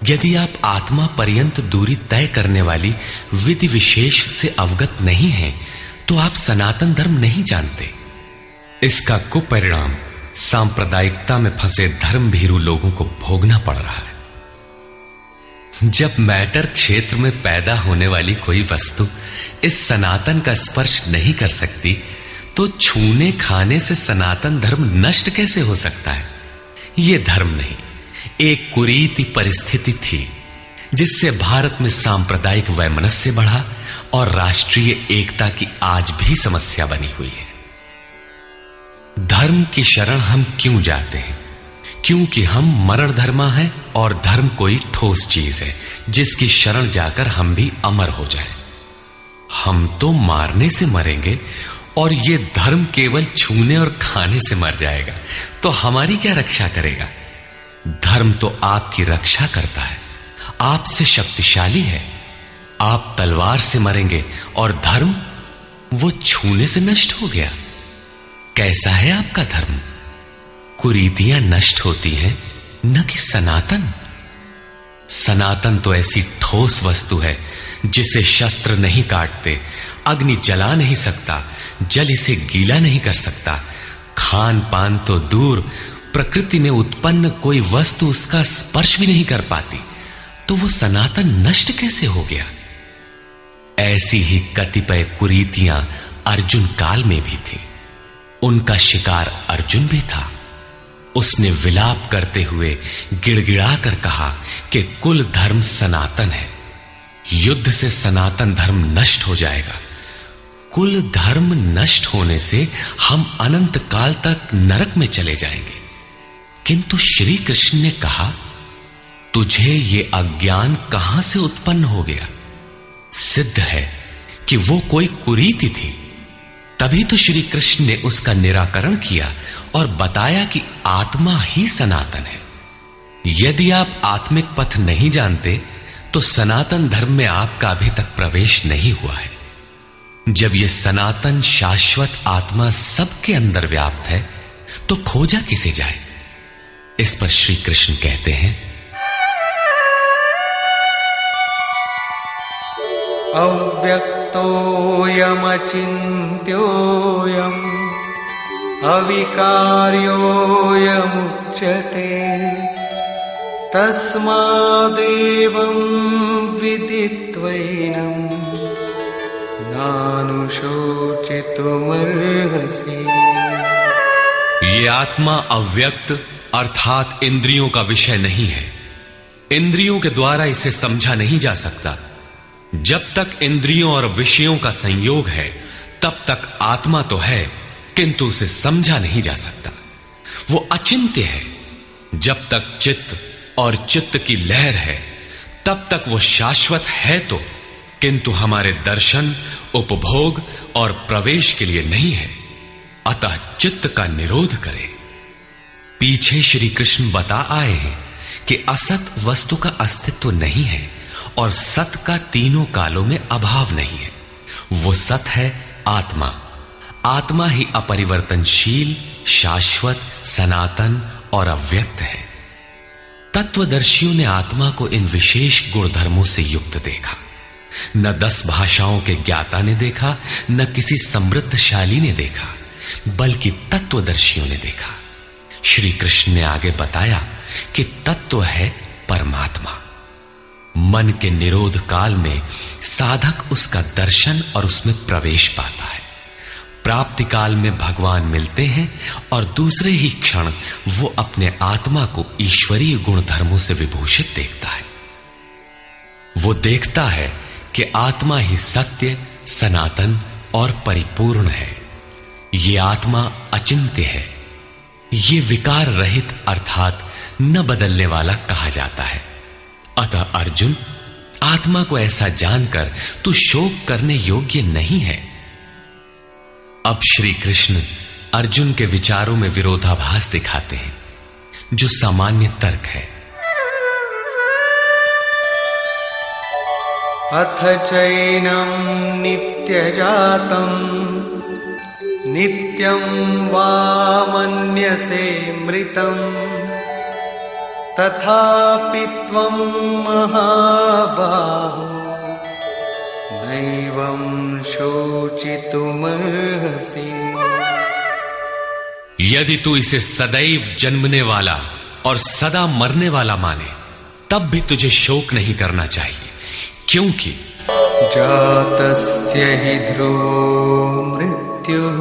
यदि आप आत्मा पर्यंत दूरी तय करने वाली विधि विशेष से अवगत नहीं हैं, तो आप सनातन धर्म नहीं जानते। इसका कुपरिणाम सांप्रदायिकता में फंसे धर्म भीरू लोगों को भोगना पड़ रहा है। जब मैटर क्षेत्र में पैदा होने वाली कोई वस्तु इस सनातन का स्पर्श नहीं कर सकती, तो छूने खाने से सनातन धर्म नष्ट कैसे हो सकता है? यह धर्म नहीं, एक कुरीति परिस्थिति थी जिससे भारत में सांप्रदायिक वैमनस्य बढ़ा और राष्ट्रीय एकता की आज भी समस्या बनी हुई है। धर्म की शरण हम क्यों जाते हैं? क्योंकि हम मरण धर्मा हैं और धर्म कोई ठोस चीज है जिसकी शरण जाकर हम भी अमर हो जाएं। हम तो मारने से मरेंगे और ये धर्म केवल छूने और खाने से मर जाएगा, तो हमारी क्या रक्षा करेगा? धर्म तो आपकी रक्षा करता है, आपसे शक्तिशाली है। आप तलवार से मरेंगे और धर्म वो छूने से नष्ट हो गया। कैसा है आपका धर्म? कुरीतियां नष्ट होती हैं, न कि सनातन। सनातन तो ऐसी ठोस वस्तु है जिसे शस्त्र नहीं काटते, अग्नि जला नहीं सकता, जल इसे गीला नहीं कर सकता। खान पान तो दूर, प्रकृति में उत्पन्न कोई वस्तु उसका स्पर्श भी नहीं कर पाती, तो वो सनातन नष्ट कैसे हो गया? ऐसी ही कतिपय कुरीतियां अर्जुन काल में भी थी। उनका शिकार अर्जुन भी था। उसने विलाप करते हुए गिड़गिड़ा कर कहा कि कुल धर्म सनातन है, युद्ध से सनातन धर्म नष्ट हो जाएगा। कुल धर्म नष्ट होने से हम अनंत काल तक नरक में चले जाएंगे। किंतु श्री कृष्ण ने कहा, तुझे ये अज्ञान कहां से उत्पन्न हो गया? सिद्ध है कि वो कोई कुरीति थी। तभी तो श्री कृष्ण ने उसका निराकरण किया और बताया कि आत्मा ही सनातन है। यदि आप आत्मिक पथ नहीं जानते तो सनातन धर्म में आपका अभी तक प्रवेश नहीं हुआ है। जब यह सनातन शाश्वत आत्मा सबके अंदर व्याप्त है तो खोजा किसे जाए? इस पर श्री कृष्ण कहते हैं, अव्यक्तोऽयमचिन्त्योऽयम् अविकार्योऽयमुच्यते तस्मादेवं विदित्वैनं नानुशोचितुमर्हसि। ये आत्मा अव्यक्त अर्थात इंद्रियों का विषय नहीं है। इंद्रियों के द्वारा इसे समझा नहीं जा सकता। जब तक इंद्रियों और विषयों का संयोग है तब तक आत्मा तो है, किंतु उसे समझा नहीं जा सकता। वो अचिंत्य है। जब तक चित्त और चित्त की लहर है तब तक वो शाश्वत है तो, किंतु हमारे दर्शन, उपभोग और प्रवेश के लिए नहीं है। अतः चित्त का निरोध करें। पीछे श्री कृष्ण बता आए हैं कि असत वस्तु का अस्तित्व नहीं है और सत का तीनों कालों में अभाव नहीं है। वो सत है आत्मा। आत्मा ही अपरिवर्तनशील, शाश्वत, सनातन और अव्यक्त है। तत्वदर्शियों ने आत्मा को इन विशेष गुणधर्मों से युक्त देखा। न 10 भाषाओं के ज्ञाता ने देखा, न किसी समृद्धशाली ने देखा, बल्कि तत्वदर्शियों ने देखा। श्री कृष्ण ने आगे बताया कि तत्व है परमात्मा। मन के निरोध काल में साधक उसका दर्शन और उसमें प्रवेश पाता है। प्राप्ति काल में भगवान मिलते हैं और दूसरे ही क्षण वो अपने आत्मा को ईश्वरीय गुण धर्मों से विभूषित देखता है। वो देखता है कि आत्मा ही सत्य, सनातन और परिपूर्ण है। ये आत्मा अचिंत्य है। ये विकार रहित अर्थात न बदलने वाला कहा जाता है। अतः अर्जुन, आत्मा को ऐसा जानकर तू शोक करने योग्य नहीं है। अब श्री कृष्ण अर्जुन के विचारों में विरोधाभास दिखाते हैं, जो सामान्य तर्क है। अथ चैनं नित्यजातं नित्यं वा मन्यसे मृतं तथापि त्वं महाबाहो नैवं शोचितुमर्हसि। यदि तू इसे सदैव जन्मने वाला और सदा मरने वाला माने तब भी तुझे शोक नहीं करना चाहिए, क्योंकि जातस्य हि ध्रुवो मृत्युः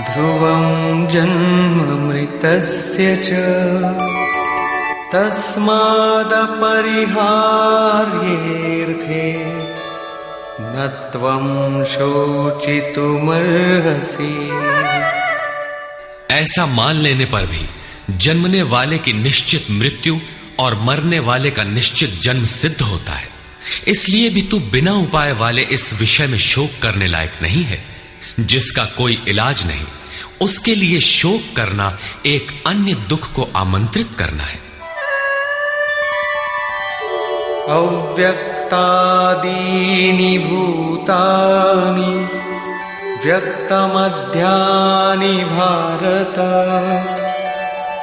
ध्रुवं जन्म मृतस्य च तस्मादपरिहार्येऽर्थे न त्वं शोचितुमर्हसि। ऐसा मान लेने पर भी जन्मने वाले की निश्चित मृत्यु और मरने वाले का निश्चित जन्म सिद्ध होता है। इसलिए भी तू बिना उपाय वाले इस विषय में शोक करने लायक नहीं है। जिसका कोई इलाज नहीं, उसके लिए शोक करना एक अन्य दुख को आमंत्रित करना है। अव्यक्तादीनि व्यक्तादीनि भूतानि व्यक्तमध्यानि भारत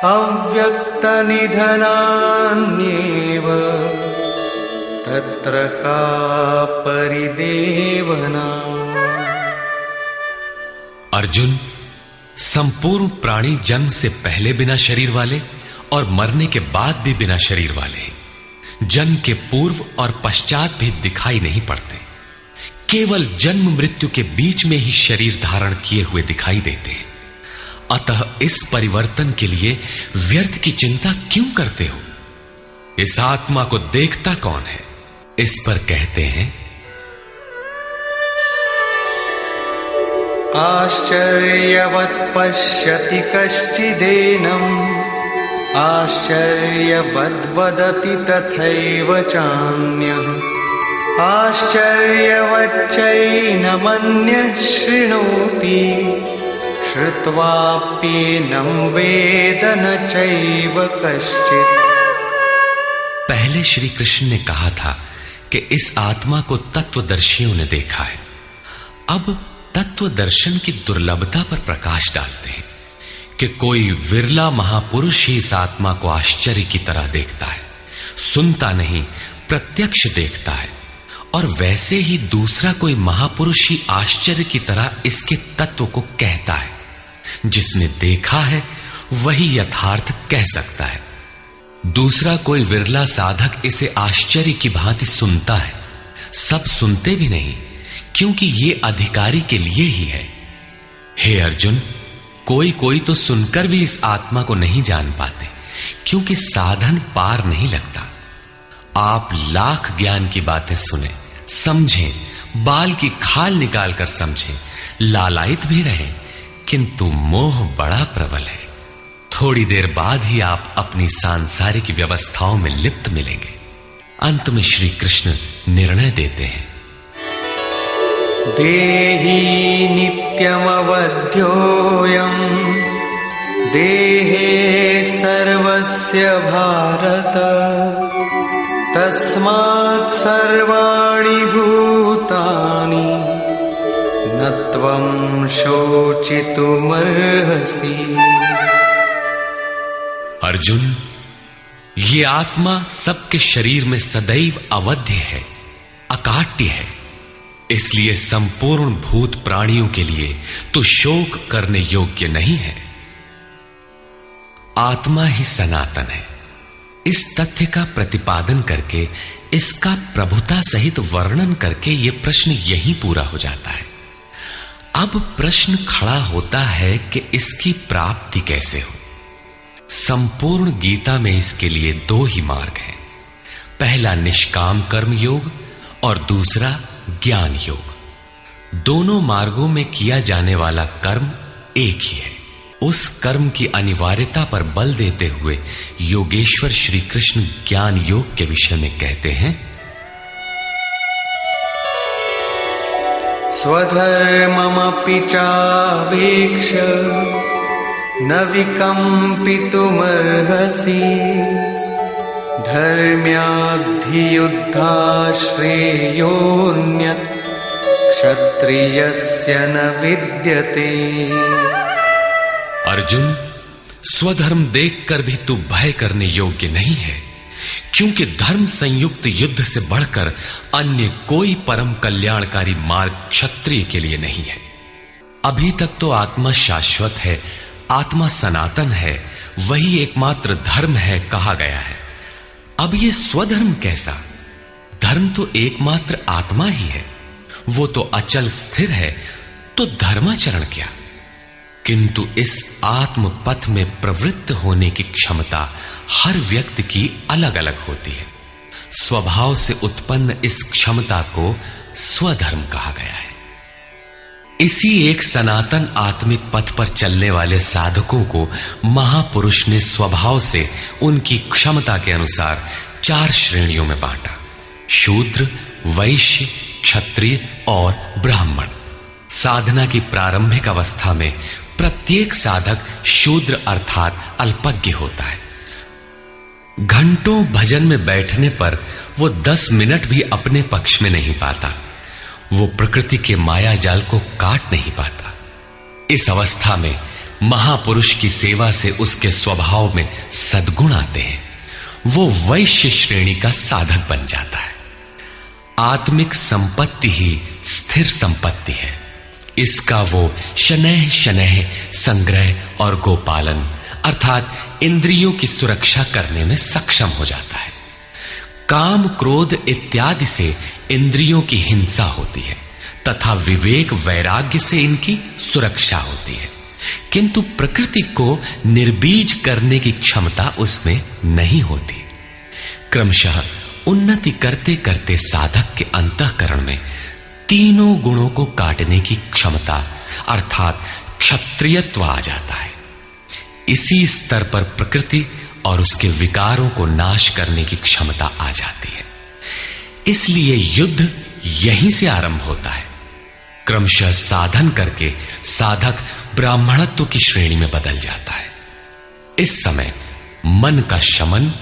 अव्यक्तनिधनान्येव तत्र का परिदेवना। अर्जुन, संपूर्ण प्राणी जन्म से पहले बिना शरीर वाले और मरने के बाद भी बिना शरीर वाले हैं। जन्म के पूर्व और पश्चात भी दिखाई नहीं पड़ते, केवल जन्म मृत्यु के बीच में ही शरीर धारण किए हुए दिखाई देते हैं। अतः इस परिवर्तन के लिए व्यर्थ की चिंता क्यों करते हो? इस आत्मा को देखता कौन है? इस पर कहते हैं, आश्चर्यवत् पश्यति कश्चिदेनम् आश्चर्यवद् वदति तथैव चान्यः आश्चर्यवच्चैनमन्यः शृणोति श्रुत्वाप्येनं वेद न चैव कश्चित्। पहले श्री कृष्ण ने कहा था कि इस आत्मा को तत्वदर्शियों ने देखा है। अब तत्व दर्शन की दुर्लभता पर प्रकाश डालते हैं कि कोई विरला महापुरुष ही इस आत्मा को आश्चर्य की तरह देखता है, सुनता नहीं प्रत्यक्ष देखता है। और वैसे ही दूसरा कोई महापुरुष ही आश्चर्य की तरह इसके तत्व को कहता है। जिसने देखा है वही यथार्थ कह सकता है। दूसरा कोई विरला साधक इसे आश्चर्य की भांति सुनता है। सब सुनते भी नहीं, क्योंकि ये अधिकारी के लिए ही है। हे अर्जुन, कोई कोई तो सुनकर भी इस आत्मा को नहीं जान पाते, क्योंकि साधन पार नहीं लगता। आप लाख ज्ञान की बातें सुने, समझें, बाल की खाल निकाल कर समझें, लालायित भी रहें, किंतु मोह बड़ा प्रबल है। थोड़ी देर बाद ही आप अपनी सांसारिक व्यवस्थाओं में लिप्त मिलेंगे। अंत में श्री कृष्ण निर्णय देते हैं, देहि नित्यमवध्योऽयं देहे सर्वस्य भारत तस्मात् सर्वाणि भूतानि न त्वं शोचितुमर्हसि। अर्जुन, ये आत्मा सबके शरीर में सदैव अवध्य है, अकाट्य है। इसलिए संपूर्ण भूत प्राणियों के लिए तो शोक करने योग्य नहीं है। आत्मा ही सनातन है। इस तथ्य का प्रतिपादन करके, इसका प्रभुता सहित वर्णन करके यह प्रश्न यहीं पूरा हो जाता है। अब प्रश्न खड़ा होता है कि इसकी प्राप्ति कैसे हो। संपूर्ण गीता में इसके लिए दो ही मार्ग हैं। पहला निष्काम कर्म योग और दूसरा ज्ञान योग। दोनों मार्गों में किया जाने वाला कर्म एक ही है। उस कर्म की अनिवार्यता पर बल देते हुए योगेश्वर श्री कृष्ण ज्ञान योग के विषय में कहते हैं, स्वधर्ममपि चावेक्ष्य न विकम्पितुमर्हसि धर्म्याद्धियुद्धात् श्रेयोऽन्यत् क्षत्रियस्य न विद्यते। अर्जुन, स्वधर्म देखकर भी तू भय करने योग्य नहीं है, क्योंकि धर्म संयुक्त युद्ध से बढ़कर अन्य कोई परम कल्याणकारी मार्ग क्षत्रिय के लिए नहीं है। अभी तक तो आत्मा शाश्वत है, आत्मा सनातन है, वही एकमात्र धर्म है कहा गया है। अब ये स्वधर्म कैसा? धर्म तो एकमात्र आत्मा ही है, वो तो अचल स्थिर है, तो धर्माचरण क्या? किंतु इस आत्म पथ में प्रवृत्त होने की क्षमता हर व्यक्ति की अलग अलग होती है। स्वभाव से उत्पन्न इस क्षमता को स्वधर्म कहा गया है। इसी एक सनातन आत्मिक पथ पर चलने वाले साधकों को महापुरुष ने स्वभाव से उनकी क्षमता के अनुसार 4 श्रेणियों में बांटा: शूद्र, वैश्य, क्षत्रिय और ब्राह्मण। साधना की प्रारंभिक अवस्था में प्रत्येक साधक शूद्र अर्थात अल्पज्ञ होता है। घंटों भजन में बैठने पर वो 10 मिनट भी अपने पक्ष में नहीं पाता। वो प्रकृति के माया जाल को काट नहीं पाता। इस अवस्था में महापुरुष की सेवा से उसके स्वभाव में सद्गुण आते हैं। वो वैश्य श्रेणी का साधक बन जाता है। आत्मिक संपत्ति ही स्थिर संपत्ति है। इसका वो शनैः शनैः संग्रह और गोपालन अर्थात इंद्रियों की सुरक्षा करने में सक्षम हो जाता है। काम, क्रोध इत्यादि से इंद्रियों की हिंसा होती है तथा विवेक, वैराग्य से इनकी सुरक्षा होती है, किंतु प्रकृति को निर्बीज करने की क्षमता उसमें नहीं होती। क्रमशः उन्नति करते करते साधक के अंतःकरण में तीनों गुणों को काटने की क्षमता अर्थात क्षत्रियत्व आ जाता है। इसी स्तर पर प्रकृति और उसके विकारों को नाश करने की क्षमता आ जाती है। इसलिए युद्ध यहीं से आरंभ होता है। क्रमशः साधन करके साधक ब्राह्मणत्व की श्रेणी में बदल जाता है। इस समय मन का शमन,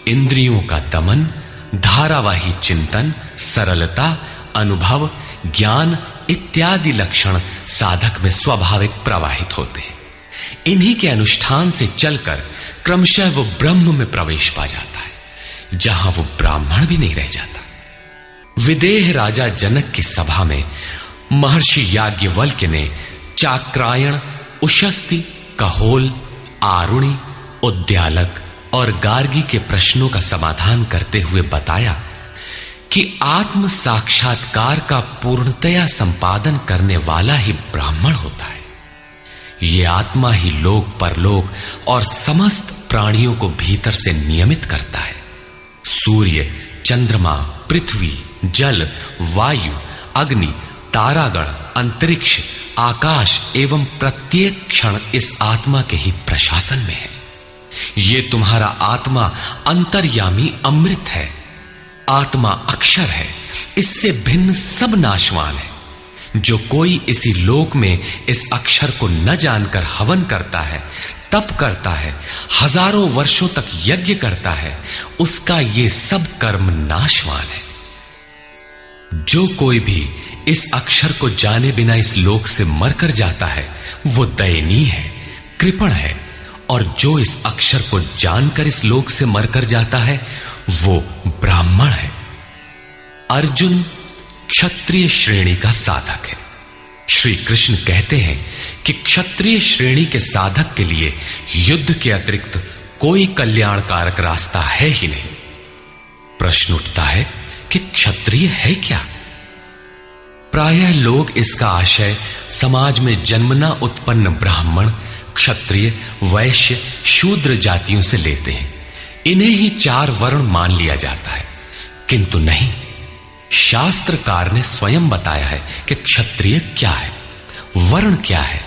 इंद्रियों का दमन, धारावाही चिंतन, सरलता, अनुभव, ज्ञान इत्यादि लक्षण साधक में स्वाभाविक प्रवाहित होते हैं। इन्हीं के अनुष्ठान से चलकर क्रमशः वो ब्रह्म में प्रवेश पा जाता है, जहां वो ब्राह्मण भी नहीं रह जाता। विदेह राजा जनक की सभा में महर्षि याज्ञवल्क्य ने चाक्रायण, उशस्ति, कहोल, आरुणि, उद्यालक और गार्गी के प्रश्नों का समाधान करते हुए बताया कि आत्म साक्षात्कार का पूर्णतया संपादन करने वाला ही ब्राह्मण होता है। ये आत्मा ही लोक परलोक और समस्त प्राणियों को भीतर से नियमित करता है। सूर्य, चंद्रमा, पृथ्वी, जल, वायु, अग्नि, तारागण, अंतरिक्ष, आकाश एवं प्रत्येक क्षण इस आत्मा के ही प्रशासन में है। ये तुम्हारा आत्मा अंतर्यामी अमृत है। आत्मा अक्षर है, इससे भिन्न सब नाशवान है। जो कोई इसी लोक में इस अक्षर को न जानकर हवन करता है, तप करता है, हजारों वर्षों तक यज्ञ करता है, उसका ये सब कर्म नाशवान है। जो कोई भी इस अक्षर को जाने बिना इस लोक से मरकर जाता है, वो दयनीय है, कृपण है, और जो इस अक्षर को जानकर इस लोक से मरकर जाता है, वो ब्राह्मण है। अर्जुन क्षत्रिय श्रेणी का साधक है। श्री कृष्ण कहते हैं कि क्षत्रिय श्रेणी के साधक के लिए युद्ध के अतिरिक्त कोई कल्याणकारक रास्ता है ही नहीं। प्रश्न उठता है कि क्षत्रिय है क्या? प्रायः लोग इसका आशय समाज में जन्मना उत्पन्न ब्राह्मण, क्षत्रिय, वैश्य, शूद्र जातियों से लेते हैं। इन्हें ही 4 वर्ण मान लिया जाता है, किंतु नहीं। शास्त्रकार ने स्वयं बताया है कि क्षत्रिय क्या है, वर्ण क्या है।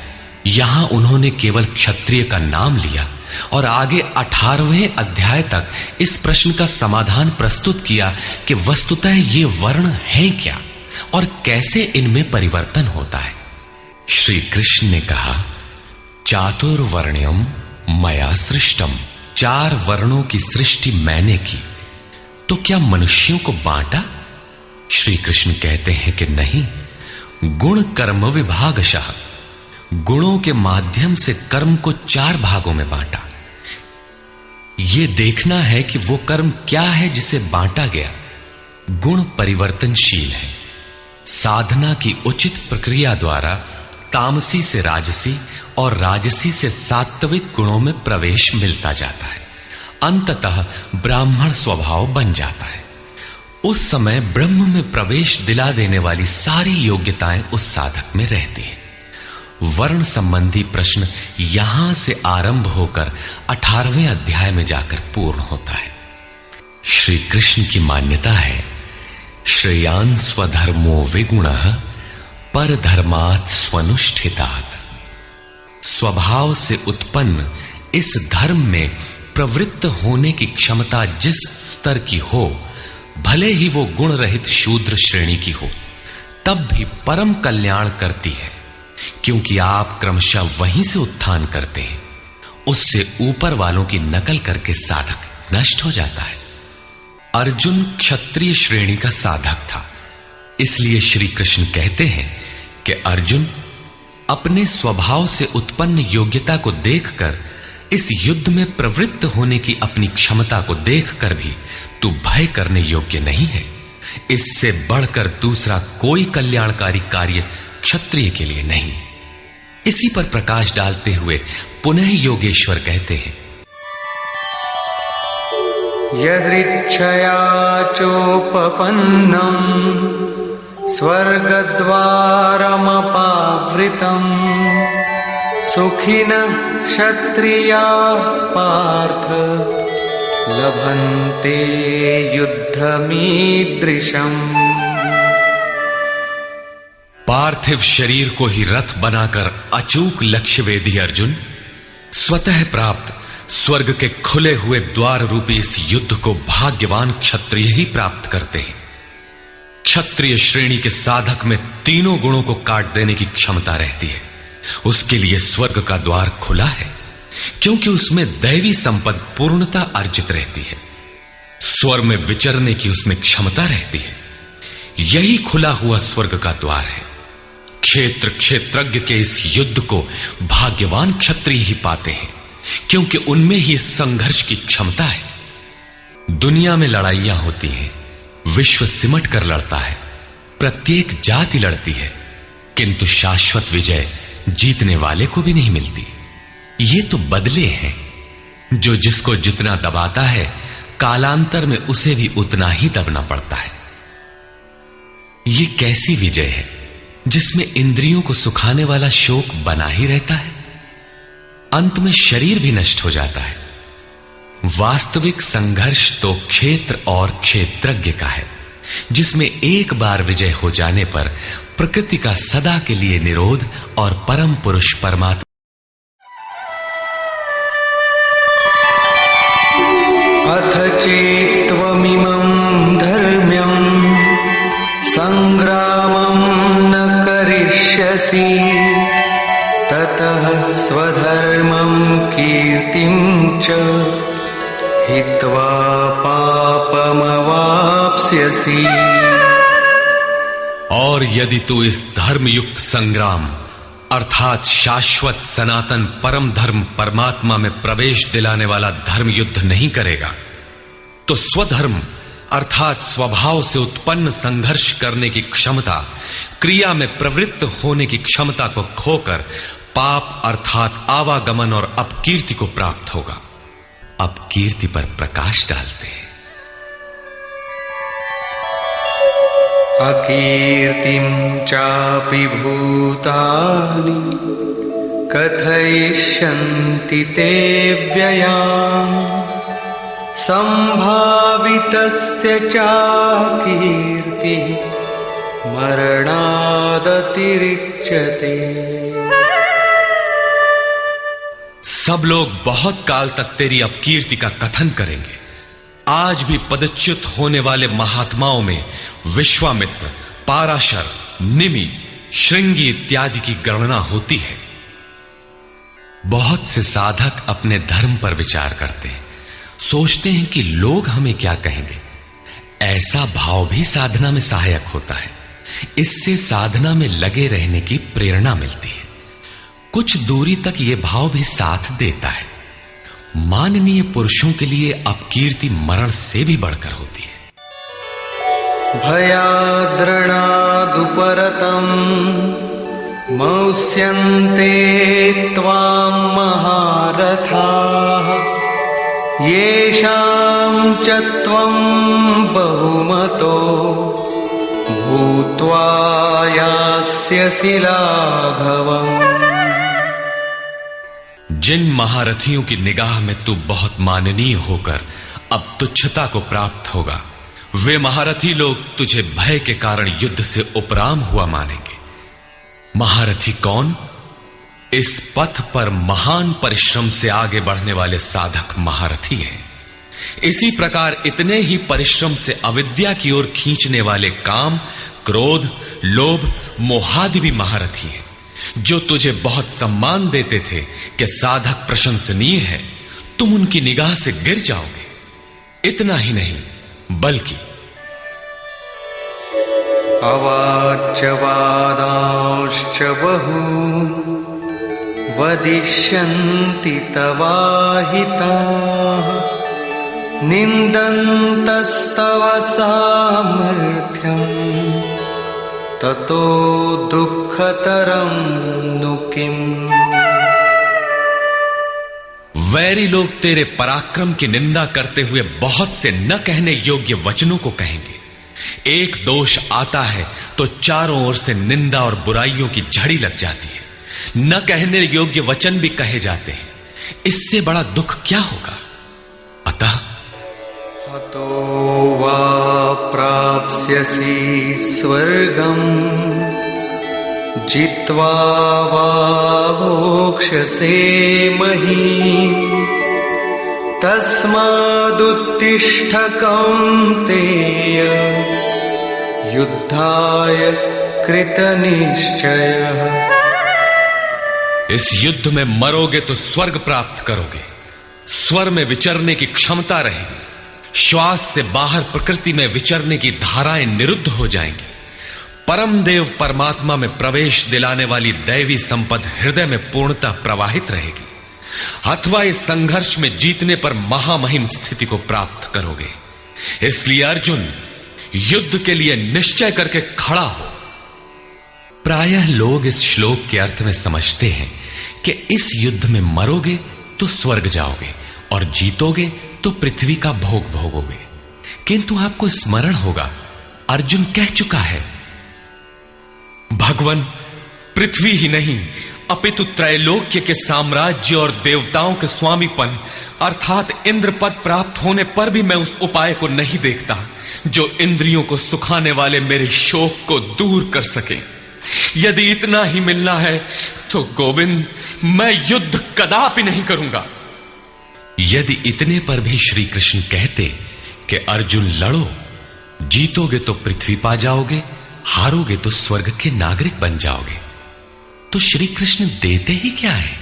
यहां उन्होंने केवल क्षत्रिय का नाम लिया और आगे 18वें अध्याय तक इस प्रश्न का समाधान प्रस्तुत किया कि वस्तुतः ये वर्ण हैं क्या और कैसे इनमें परिवर्तन होता है। श्री कृष्ण ने कहा, चातुर्वर्ण्यम मया सृष्टम। 4 वर्णों की सृष्टि मैंने की, तो क्या मनुष्यों को बांटा? श्री कृष्ण कहते हैं कि नहीं, गुण कर्म विभागशः, गुणों के माध्यम से कर्म को 4 भागों में बांटा। यह देखना है कि वो कर्म क्या है जिसे बांटा गया। गुण परिवर्तनशील है। साधना की उचित प्रक्रिया द्वारा तामसी से राजसी और राजसी से सात्विक गुणों में प्रवेश मिलता जाता है। अंततः ब्राह्मण स्वभाव बन जाता है। उस समय ब्रह्म में प्रवेश दिला देने वाली सारी योग्यताएं उस साधक में रहती हैं। वर्ण संबंधी प्रश्न यहां से आरंभ होकर 18वें अध्याय में जाकर पूर्ण होता है। श्री कृष्ण की मान्यता है, श्रेयान् स्वधर्मो विगुणः परधर्मात् स्वनुष्ठितात्। स्वभाव से उत्पन्न इस धर्म में प्रवृत्त होने की क्षमता जिस स्तर की हो, भले ही वो गुण रहित शूद्र श्रेणी की हो, तब भी परम कल्याण करती है, क्योंकि आप क्रमशः वहीं से उत्थान करते हैं। उससे ऊपर वालों की नकल करके साधक नष्ट हो जाता है। अर्जुन क्षत्रिय श्रेणी का साधक था, इसलिए श्री कृष्ण कहते हैं कि अर्जुन, अपने स्वभाव से उत्पन्न योग्यता को देखकर, इस युद्ध में प्रवृत्त होने की अपनी क्षमता को देखकर भी तू भय करने योग्य नहीं है। इससे बढ़कर दूसरा कोई कल्याणकारी कार्य क्षत्रिय के लिए नहीं। इसी पर प्रकाश डालते हुए पुनः योगेश्वर कहते हैं, यदृच्छया चोपपन्नम स्वर्गद्वारमपावृतम सुखिनः क्षत्रियाः पार्थ लभन्ते युद्धमीदृशम्। पार्थिव शरीर को ही रथ बनाकर अचूक लक्ष्यवेदी अर्जुन, स्वतः प्राप्त स्वर्ग के खुले हुए द्वार रूपी इस युद्ध को भाग्यवान क्षत्रिय ही प्राप्त करते हैं। क्षत्रिय श्रेणी के साधक में तीनों गुणों को काट देने की क्षमता रहती है। उसके लिए स्वर्ग का द्वार खुला है, क्योंकि उसमें दैवी संपद पूर्णता अर्जित रहती है। स्वर्ग में विचरने की उसमें क्षमता रहती है। यही खुला हुआ स्वर्ग का द्वार है। क्षेत्रज्ञ के इस युद्ध को भाग्यवान क्षत्रिय ही पाते हैं, क्योंकि उनमें ही इस संघर्ष की क्षमता है। दुनिया में लड़ाइयां होती हैं, विश्व सिमट कर लड़ता है, प्रत्येक जाति लड़ती है, किंतु शाश्वत विजय जीतने वाले को भी नहीं मिलती। ये तो बदले हैं। जो जिसको जितना दबाता है, कालांतर में उसे भी उतना ही दबना पड़ता है। ये कैसी विजय है जिसमें इंद्रियों को सुखाने वाला शोक बना ही रहता है, अंत में शरीर भी नष्ट हो जाता है। वास्तविक संघर्ष तो क्षेत्र और क्षेत्रज्ञ का है, जिसमें एक बार विजय हो जाने पर प्रकृति का सदा के लिए निरोध और परम पुरुष परमात्मा अथ चेत्त्वमिमं धर्म्यं संग्रामं न करिष्यसि ततः स्वधर्मं कीर्तिं च हित्वा पापमवाप्स्यसि। और यदि तू इस धर्मयुक्त संग्राम अर्थात शाश्वत सनातन परम धर्म परमात्मा में प्रवेश दिलाने वाला धर्म युद्ध नहीं करेगा, तो स्वधर्म अर्थात स्वभाव से उत्पन्न संघर्ष करने की क्षमता, क्रिया में प्रवृत्त होने की क्षमता को खोकर पाप अर्थात आवागमन और अपकीर्ति को प्राप्त होगा। अपकीर्ति पर प्रकाश डालते हैं। अकीर्तिं चापि भूतानि कथयिष्यन्ति ते व्ययाम् संभावितस्य चाकीर्तिः मरणादतिरिच्यते। सब लोग बहुत काल तक तेरी अपकीर्ति का कथन करेंगे। आज भी पदच्युत होने वाले महात्माओं में विश्वामित्र, पाराशर, निमि, श्रृंगी इत्यादि की गणना होती है। बहुत से साधक अपने धर्म पर विचार करते हैं, सोचते हैं कि लोग हमें क्या कहेंगे। ऐसा भाव भी साधना में सहायक होता है। इससे साधना में लगे रहने की प्रेरणा मिलती है। कुछ दूरी तक यह भाव भी साथ देता है। माननीय पुरुषों के लिए अपकीर्ति मरण से भी बढ़कर होती है। भयाद्रणादुपरतम् मौस्यन्ते त्वां महारथाः येषां च त्वं बहुमतो भूत्वा यास्यसि लाघवम्। जिन महारथियों की निगाह में तू बहुत माननीय होकर अब तुच्छता को प्राप्त होगा, वे महारथी लोग तुझे भय के कारण युद्ध से उपराम हुआ मानेंगे। महारथी कौन? इस पथ पर महान परिश्रम से आगे बढ़ने वाले साधक महारथी हैं। इसी प्रकार इतने ही परिश्रम से अविद्या की ओर खींचने वाले काम, क्रोध, लोभ, मोहादि भी महारथी हैं। जो तुझे बहुत सम्मान देते थे कि साधक प्रशंसनीय है, तुम उनकी निगाह से गिर जाओगे। इतना ही नहीं बल्कि अवाच्यवादांश्च बहून् वदिष्यन्ति तवाहिताः निन्दन्तस्तव सामर्थ्यम् ततो दुःखतरं नु किम्। वैरी लोग तेरे पराक्रम की निंदा करते हुए बहुत से न कहने योग्य वचनों को कहेंगे। एक दोष आता है तो चारों ओर से निंदा और बुराइयों की झड़ी लग जाती है। न कहने योग्य वचन भी कहे जाते हैं। इससे बड़ा दुख क्या होगा? अतः हतो वा प्राप्स्यसि स्वर्गम् जित्वा वा भोक्ष्यसे महीम् तस्मादुत्तिष्ठ कौन्तेय युद्धाय कृतनिश्चयः। इस युद्ध में मरोगे तो स्वर्ग प्राप्त करोगे। स्वर में विचरने की क्षमता रहेगी। श्वास से बाहर प्रकृति में विचरने की धाराएं निरुद्ध हो जाएंगी। परम देव परमात्मा में प्रवेश दिलाने वाली दैवी संपद हृदय में पूर्णतः प्रवाहित रहेगी। अथवा इस संघर्ष में जीतने पर महामहिम स्थिति को प्राप्त करोगे। इसलिए अर्जुन, युद्ध के लिए निश्चय करके खड़ा हो। प्रायः लोग इस श्लोक के अर्थ में समझते हैं कि इस युद्ध में मरोगे तो स्वर्ग जाओगे और जीतोगे तो पृथ्वी का भोग भोगोगे। किंतु आपको स्मरण होगा, अर्जुन कह चुका है, भगवान पृथ्वी ही नहीं अपितु त्रैलोक्य के साम्राज्य और देवताओं के स्वामीपन अर्थात इंद्र पद प्राप्त होने पर भी मैं उस उपाय को नहीं देखता जो इंद्रियों को सुखाने वाले मेरे शोक को दूर कर सके। यदि इतना ही मिलना है तो गोविंद, मैं युद्ध कदापि नहीं करूंगा। यदि इतने पर भी श्री कृष्ण कहते कि अर्जुन लड़ो, जीतोगे तो पृथ्वी पा जाओगे, हारोगे तो स्वर्ग के नागरिक बन जाओगे, तो श्री कृष्ण देते ही क्या है?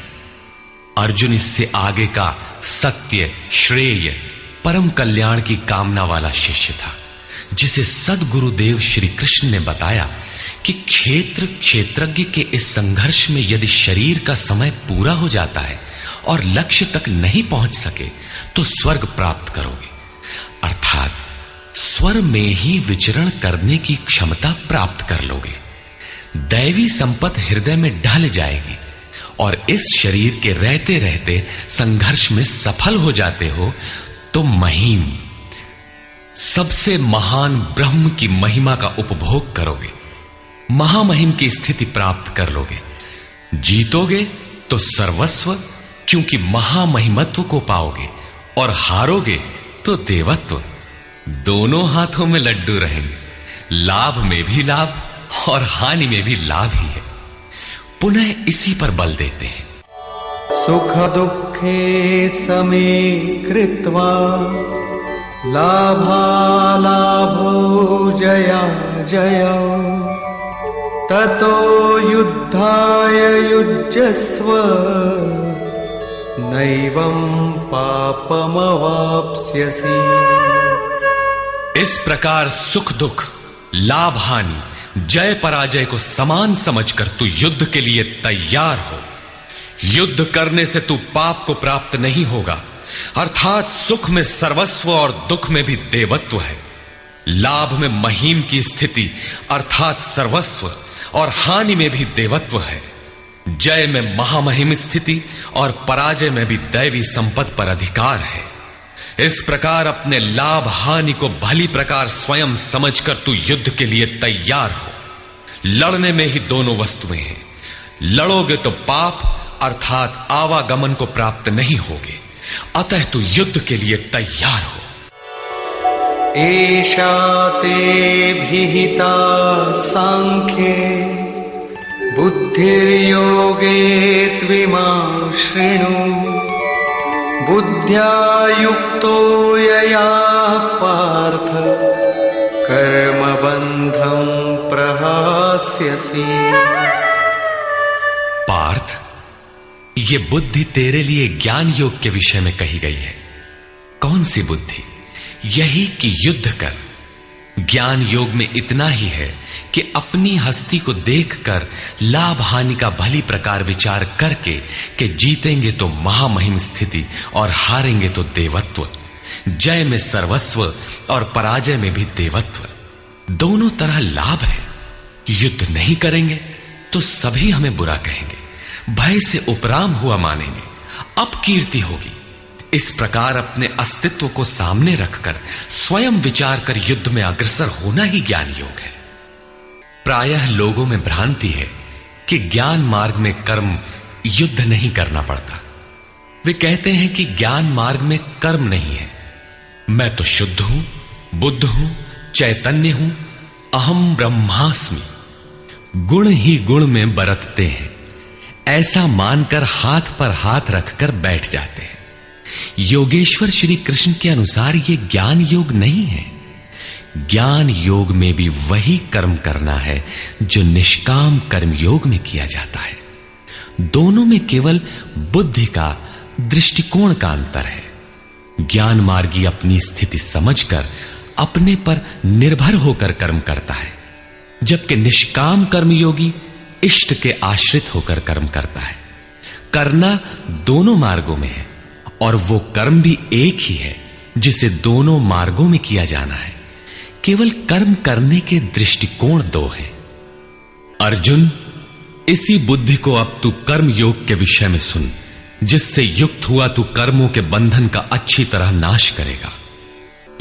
अर्जुन इससे आगे का सत्य, श्रेय, परम कल्याण की कामना वाला शिष्य था, जिसे सद्गुरुदेव श्री कृष्ण ने बताया कि क्षेत्रज्ञ के इस संघर्ष में यदि शरीर का समय पूरा हो जाता है और लक्ष्य तक नहीं पहुंच सके तो स्वर्ग प्राप्त करोगे, अर्थात स्वर में ही विचरण करने की क्षमता प्राप्त कर लोगे। दैवी संपत्ति हृदय में ढल जाएगी और इस शरीर के रहते रहते संघर्ष में सफल हो जाते हो तो महिम, सबसे महान ब्रह्म की महिमा का उपभोग करोगे, महामहिम की स्थिति प्राप्त कर लोगे। जीतोगे तो सर्वस्व, क्योंकि महामहिमत्व को पाओगे, और हारोगे तो देवत्व। दोनों हाथों में लड्डू रहेंगे, लाभ में भी लाभ और हानि में भी लाभ ही है। पुनः इसी पर बल देते हैं, सुख दुखे समे कृत्वा लाभालाभो जया जयो ततो युद्धाय युज्यस्व नैवं पापमवाप्स्यसि। इस प्रकार सुख दुख, लाभ हानि, जय पराजय को समान समझकर तू युद्ध के लिए तैयार हो। युद्ध करने से तू पाप को प्राप्त नहीं होगा, अर्थात सुख में सर्वस्व और दुख में भी देवत्व है। लाभ में महिम की स्थिति अर्थात सर्वस्व और हानि में भी देवत्व है। जय में महामहिम स्थिति और पराजय में भी दैवी संपत्ति पर अधिकार है। इस प्रकार अपने लाभ हानि को भली प्रकार स्वयं समझकर तू युद्ध के लिए तैयार हो। लड़ने में ही दोनों वस्तुएं हैं। लड़ोगे तो पाप अर्थात आवागमन को प्राप्त नहीं होगे, अतः तू युद्ध के लिए तैयार हो। एषा ते विहिता सांख्ये बुद्धिर्योगे त्विमां शृणु बुद्ध्या युक्तो यया पार्थ कर्मबन्धं प्रहास्यसि। पार्थ, ये बुद्धि तेरे लिए ज्ञान योग के विषय में कही गई है। कौन सी बुद्धि? यही कि युद्ध कर। ज्ञान योग में इतना ही है कि अपनी हस्ती को देखकर लाभ हानि का भली प्रकार विचार करके कि जीतेंगे तो महामहिम स्थिति और हारेंगे तो देवत्व, जय में सर्वस्व और पराजय में भी देवत्व, दोनों तरह लाभ है। युद्ध नहीं करेंगे तो सभी हमें बुरा कहेंगे, भय से उपराम हुआ मानेंगे, अपकीर्ति होगी। इस प्रकार अपने अस्तित्व को सामने रखकर स्वयं विचार कर युद्ध में अग्रसर होना ही ज्ञान योग है। प्रायः लोगों में भ्रांति है कि ज्ञान मार्ग में कर्म युद्ध नहीं करना पड़ता। वे कहते हैं कि ज्ञान मार्ग में कर्म नहीं है, मैं तो शुद्ध हूं, बुद्ध हूं, चैतन्य हूं, अहम ब्रह्मास्मि। गुण ही गुण में बरतते हैं, ऐसा मानकर हाथ पर हाथ रखकर बैठ जाते हैं। योगेश्वर श्री कृष्ण के अनुसार यह ज्ञान योग नहीं है। ज्ञान योग में भी वही कर्म करना है जो निष्काम कर्म योग में किया जाता है। दोनों में केवल बुद्धि का, दृष्टिकोण का अंतर है। ज्ञान मार्गी अपनी स्थिति समझकर अपने पर निर्भर होकर कर्म करता है, जबकि निष्काम कर्मयोगी इष्ट के आश्रित होकर कर्म करता है। करना दोनों मार्गों में है और वो कर्म भी एक ही है जिसे दोनों मार्गों में किया जाना है। केवल कर्म करने के दृष्टिकोण दो हैं। अर्जुन, इसी बुद्धि को अब तू कर्म योग के विषय में सुन, जिससे युक्त हुआ तू कर्मों के बंधन का अच्छी तरह नाश करेगा।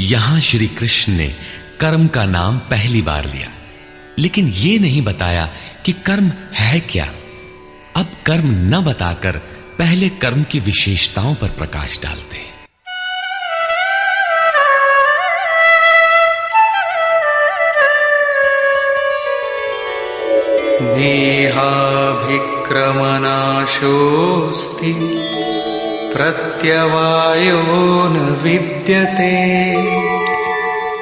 यहां श्री कृष्ण ने कर्म का नाम पहली बार लिया, लेकिन यह नहीं बताया कि कर्म है क्या। अब कर्म न बताकर पहले कर्म की विशेषताओं पर प्रकाश डालते हैं। नेहाभिक्रमनाशोऽस्ति प्रत्यवायो न विद्यते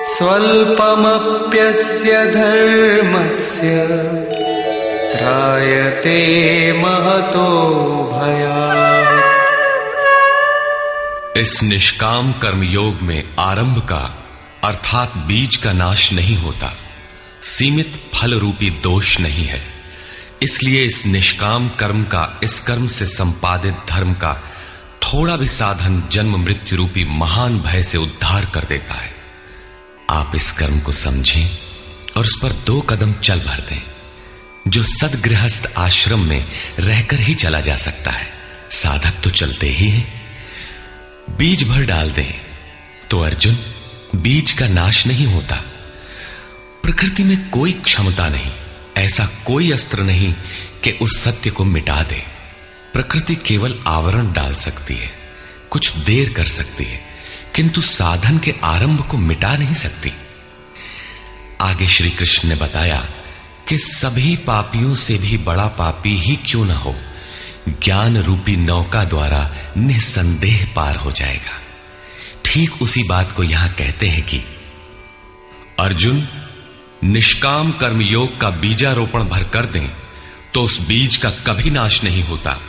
स्वल्पमप्यस्य धर्मस्य त्रायते महतो भयात्। इस निष्काम कर्म योग में आरंभ का अर्थात बीज का नाश नहीं होता, सीमित फल रूपी दोष नहीं है। इसलिए इस निष्काम कर्म का, इस कर्म से संपादित धर्म का थोड़ा भी साधन जन्म मृत्यु रूपी महान भय से उद्धार कर देता है। आप इस कर्म को समझें और उस पर 2 कदम चल भर दें, जो सदगृहस्थ आश्रम में रहकर ही चला जा सकता है। साधक तो चलते ही हैं। बीज भर डाल दें तो अर्जुन, बीज का नाश नहीं होता। प्रकृति में कोई क्षमता नहीं, ऐसा कोई अस्त्र नहीं कि उस सत्य को मिटा दे। प्रकृति केवल आवरण डाल सकती है, कुछ देर कर सकती है, किंतु साधन के आरंभ को मिटा नहीं सकती। आगे श्री कृष्ण ने बताया कि सभी पापियों से भी बड़ा पापी ही क्यों न हो, ज्ञान रूपी नौका द्वारा निसंदेह पार हो जाएगा। ठीक उसी बात को यहां कहते हैं कि अर्जुन, निष्काम कर्म योग का बीजारोपण भर कर दें तो उस बीज का कभी नाश नहीं होता।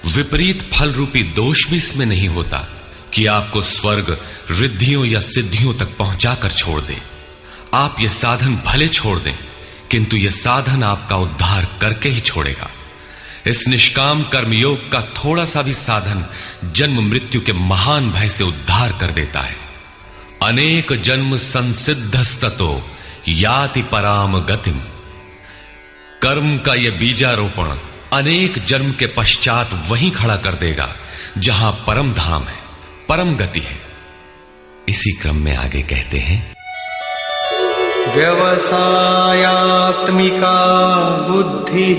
विपरीत फल रूपी दोष भी इसमें नहीं होता कि आपको स्वर्ग, रिद्धियों या सिद्धियों तक पहुंचाकर छोड़ दे। आप ये साधन भले छोड़ दें, किंतु यह साधन आपका उद्धार करके ही छोड़ेगा। इस निष्काम कर्मयोग का थोड़ा सा भी साधन जन्म मृत्यु के महान भय से उद्धार कर देता है। अनेक जन्म संसिद्धस्ततो याति पराम गतिम। कर्म का यह बीजारोपण अनेक जन्म के पश्चात वहीं खड़ा कर देगा जहां परम धाम है, परम गति है। इसी क्रम में आगे कहते हैं, व्यवसायात्मिका बुद्धि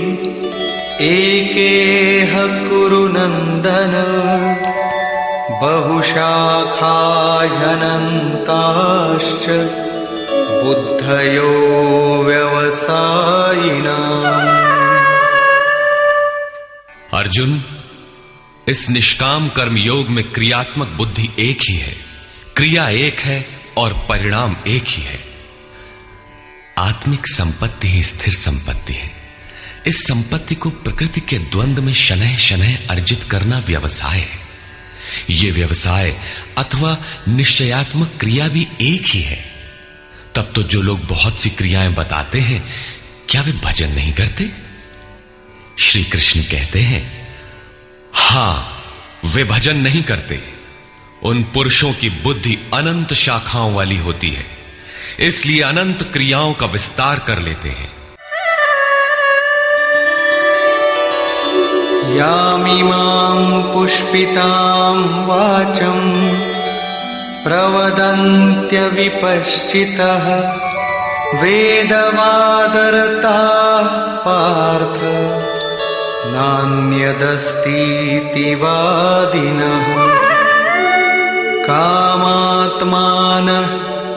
एकेह कुरु नंदन बहुशाखा ह्यनन्ताश्च बुद्धयो व्यवसायिनाम्। अर्जुन, इस निष्काम कर्म योग में क्रियात्मक बुद्धि एक ही है, क्रिया एक है और परिणाम एक ही है। आत्मिक संपत्ति ही स्थिर संपत्ति है। इस संपत्ति को प्रकृति के द्वंद्व में शनैः शनैः अर्जित करना व्यवसाय है। ये व्यवसाय अथवा निश्चयात्मक क्रिया भी एक ही है। तब तो जो लोग बहुत सी क्रियाएं बताते हैं, क्या वे भजन नहीं करते? श्री कृष्ण कहते हैं, हां, वे भजन नहीं करते। उन पुरुषों की बुद्धि अनंत शाखाओं वाली होती है, इसलिए अनंत क्रियाओं का विस्तार कर लेते हैं। यामिमां पुष्पितां वाचं प्रवदन्त्य विपश्चितः वेदवादरता पार्थ नान्यदस्तीति वादिनः कामात्मानः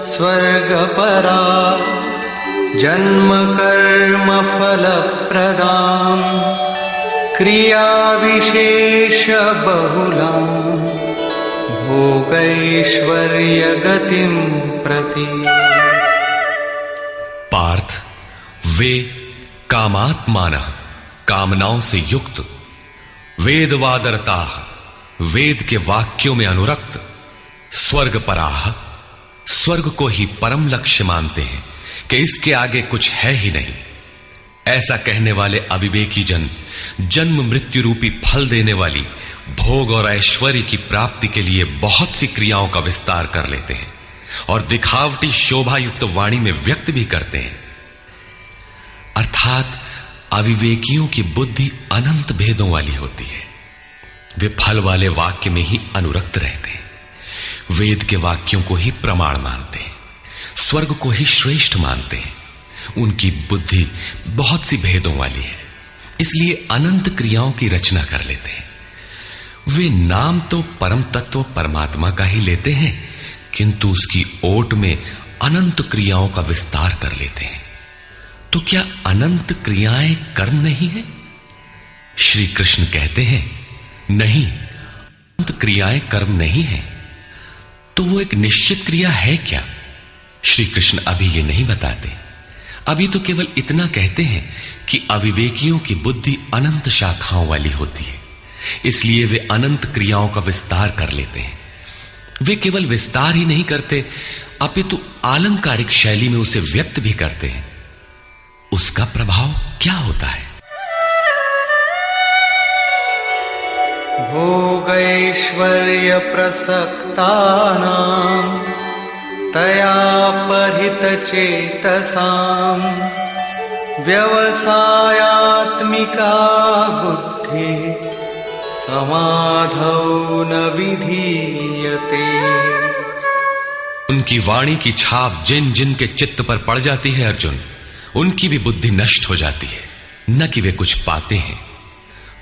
स्वर्गपरा जन्म कर्म फलप्रदां क्रिया विशेष बहुलां भोगैश्वर्य गतिं प्रति। पार्थ, वे कामात्मानः, कामनाओं से युक्त, वेदवादरता, वेद के वाक्यों में अनुरक्त, स्वर्गपराः, स्वर्ग को ही परम लक्ष्य मानते हैं कि इसके आगे कुछ है ही नहीं। ऐसा कहने वाले अविवेकी जन जन्म मृत्यु रूपी फल देने वाली भोग और ऐश्वर्य की प्राप्ति के लिए बहुत सी क्रियाओं का विस्तार कर लेते हैं और दिखावटी शोभा युक्त वाणी में व्यक्त भी करते हैं। अर्थात अविवेकियों की बुद्धि अनंत भेदों वाली होती है। वे फल वाले वाक्य में ही अनुरक्त रहते हैं, वेद के वाक्यों को ही प्रमाण मानते हैं, स्वर्ग को ही श्रेष्ठ मानते हैं। उनकी बुद्धि बहुत सी भेदों वाली है, इसलिए अनंत क्रियाओं की रचना कर लेते हैं। वे नाम तो परम तत्व परमात्मा का ही लेते हैं, किंतु उसकी ओट में अनंत क्रियाओं का विस्तार कर लेते हैं। तो क्या अनंत क्रियाएं कर्म नहीं है? श्री कृष्ण कहते हैं, नहीं, अनंत क्रियाएं कर्म नहीं है। तो वो एक निश्चित क्रिया है क्या? श्री कृष्ण अभी ये नहीं बताते। अभी तो केवल इतना कहते हैं कि अविवेकियों की बुद्धि अनंत शाखाओं वाली होती है, इसलिए वे अनंत क्रियाओं का विस्तार कर लेते हैं। वे केवल विस्तार ही नहीं करते, अपितु आलंकारिक शैली में उसे व्यक्त भी करते हैं। उसका प्रभाव क्या होता है? भोगैश्वर्य प्रसक्तानां तया परितचेतसां व्यवसायात्मिका बुद्धि समाधौ न विधीयते। उनकी वाणी की छाप जिन जिन के चित्त पर पड़ जाती है अर्जुन, उनकी भी बुद्धि नष्ट हो जाती है, न कि वे कुछ पाते हैं।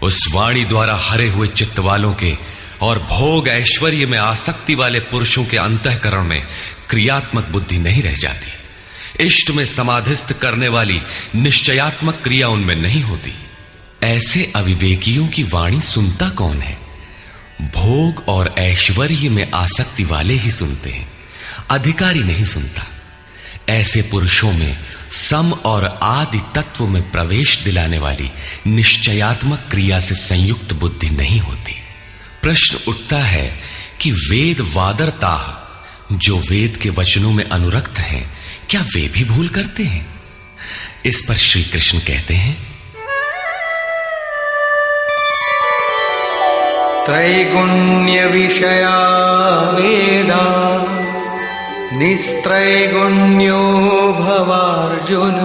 उस वाणी द्वारा हरे हुए चित्त वालों के और भोग ऐश्वर्य में आसक्ति वाले पुरुषों के अंतःकरण में क्रियात्मक बुद्धि नहीं रह जाती। इष्ट में समाधिस्थ करने वाली निश्चयात्मक क्रिया उनमें नहीं होती। ऐसे अविवेकियों की वाणी सुनता कौन है? भोग और ऐश्वर्य में आसक्ति वाले ही सुनते हैं, अधिकारी नहीं सुनता। ऐसे पुरुषों में सम और आदि तत्व में प्रवेश दिलाने वाली निश्चयात्मक क्रिया से संयुक्त बुद्धि नहीं होती। प्रश्न उठता है कि वेद वादरता, जो वेद के वचनों में अनुरक्त हैं, क्या वे भी भूल करते हैं? इस पर श्री कृष्ण कहते हैं, त्रैगुण्य विषया वेदा निस्त्रैगुण्यो भवार्जुन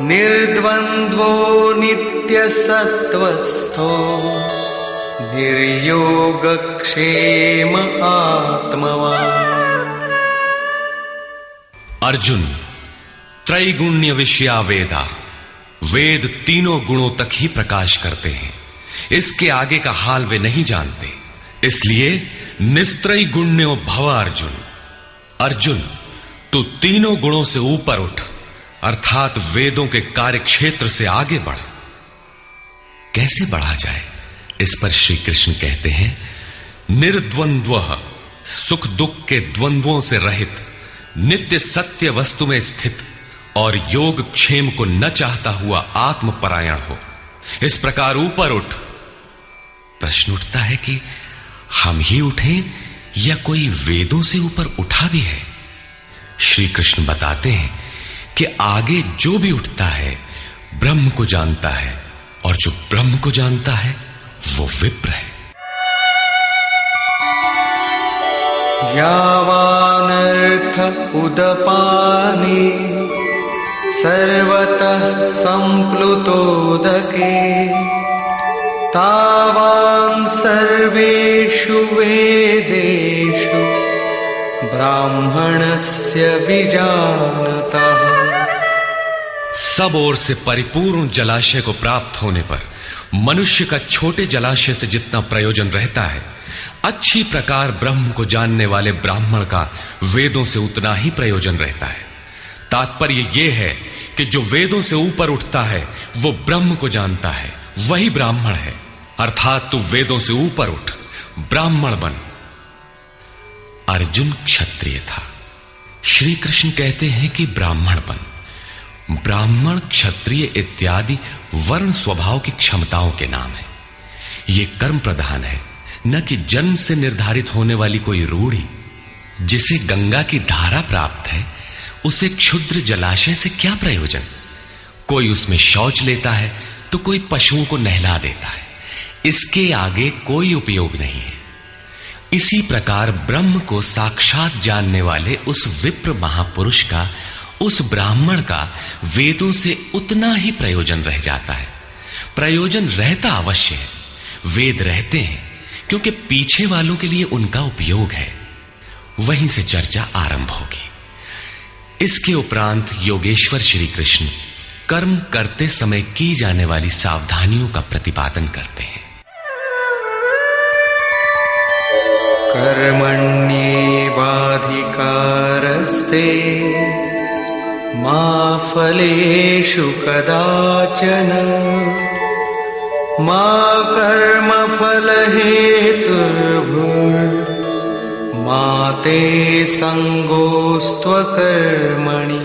निर्द्वन्द्वो नित्यसत्त्वस्थो निर्योगक्षेम आत्मवान्। अर्जुन, त्रैगुण्य विषया वेदा, वेद तीनों गुणों तक ही प्रकाश करते हैं, इसके आगे का हाल वे नहीं जानते। इसलिए निस्त्रय गुण्यो भव अर्जुन, अर्जुन तू तीनों गुणों से ऊपर उठ, अर्थात वेदों के कार्य क्षेत्र से आगे बढ़। कैसे बढ़ा जाए? इस पर श्री कृष्ण कहते हैं, निर्द्वंद्वः, सुख दुख के द्वंद्वों से रहित, नित्य सत्य वस्तु में स्थित और योग क्षेम को न चाहता हुआ आत्मपरायण हो। इस प्रकार ऊपर उठ। प्रश्न उठता है कि हम ही उठें या कोई वेदों से ऊपर उठा भी है? श्री कृष्ण बताते हैं कि आगे जो भी उठता है ब्रह्म को जानता है, और जो ब्रह्म को जानता है वो विप्र है। यावानर्थ उदपाने सर्वतः संप्लुतोदके तावान् सर्वेषु वेदेषु ब्राह्मणस्य विजानतः। सब ओर से परिपूर्ण जलाशय को प्राप्त होने पर मनुष्य का छोटे जलाशय से जितना प्रयोजन रहता है, अच्छी प्रकार ब्रह्म को जानने वाले ब्राह्मण का वेदों से उतना ही प्रयोजन रहता है। तात्पर्य यह है कि जो वेदों से ऊपर उठता है वो ब्रह्म को जानता है, वही ब्राह्मण है। अर्थात तू वेदों से ऊपर उठ, ब्राह्मण बन। अर्जुन क्षत्रिय था। श्री कृष्ण कहते हैं कि ब्राह्मण बन। ब्राह्मण, क्षत्रिय इत्यादि वर्ण स्वभाव की क्षमताओं के नाम है। ये कर्म प्रधान है, न कि जन्म से निर्धारित होने वाली कोई रूढ़ी। जिसे गंगा की धारा प्राप्त है उसे क्षुद्र जलाशय से क्या प्रयोजन? कोई उसमें शौच लेता है तो कोई पशुओं को नहला देता है, इसके आगे कोई उपयोग नहीं है। इसी प्रकार ब्रह्म को साक्षात जानने वाले उस विप्र महापुरुष का, उस ब्राह्मण का वेदों से उतना ही प्रयोजन रह जाता है। प्रयोजन रहता अवश्य है, वेद रहते हैं क्योंकि पीछे वालों के लिए उनका उपयोग है। वहीं से चर्चा आरंभ होगी। इसके उपरांत योगेश्वर श्री कृष्ण कर्म करते समय की जाने वाली सावधानियों का प्रतिपादन करते हैं। कर्मण्येवाधिकारस्ते मा फलेषु कदाचन मा कर्मफलहेतुर्भुर्मा ते संगोस्त्वकर्मणि।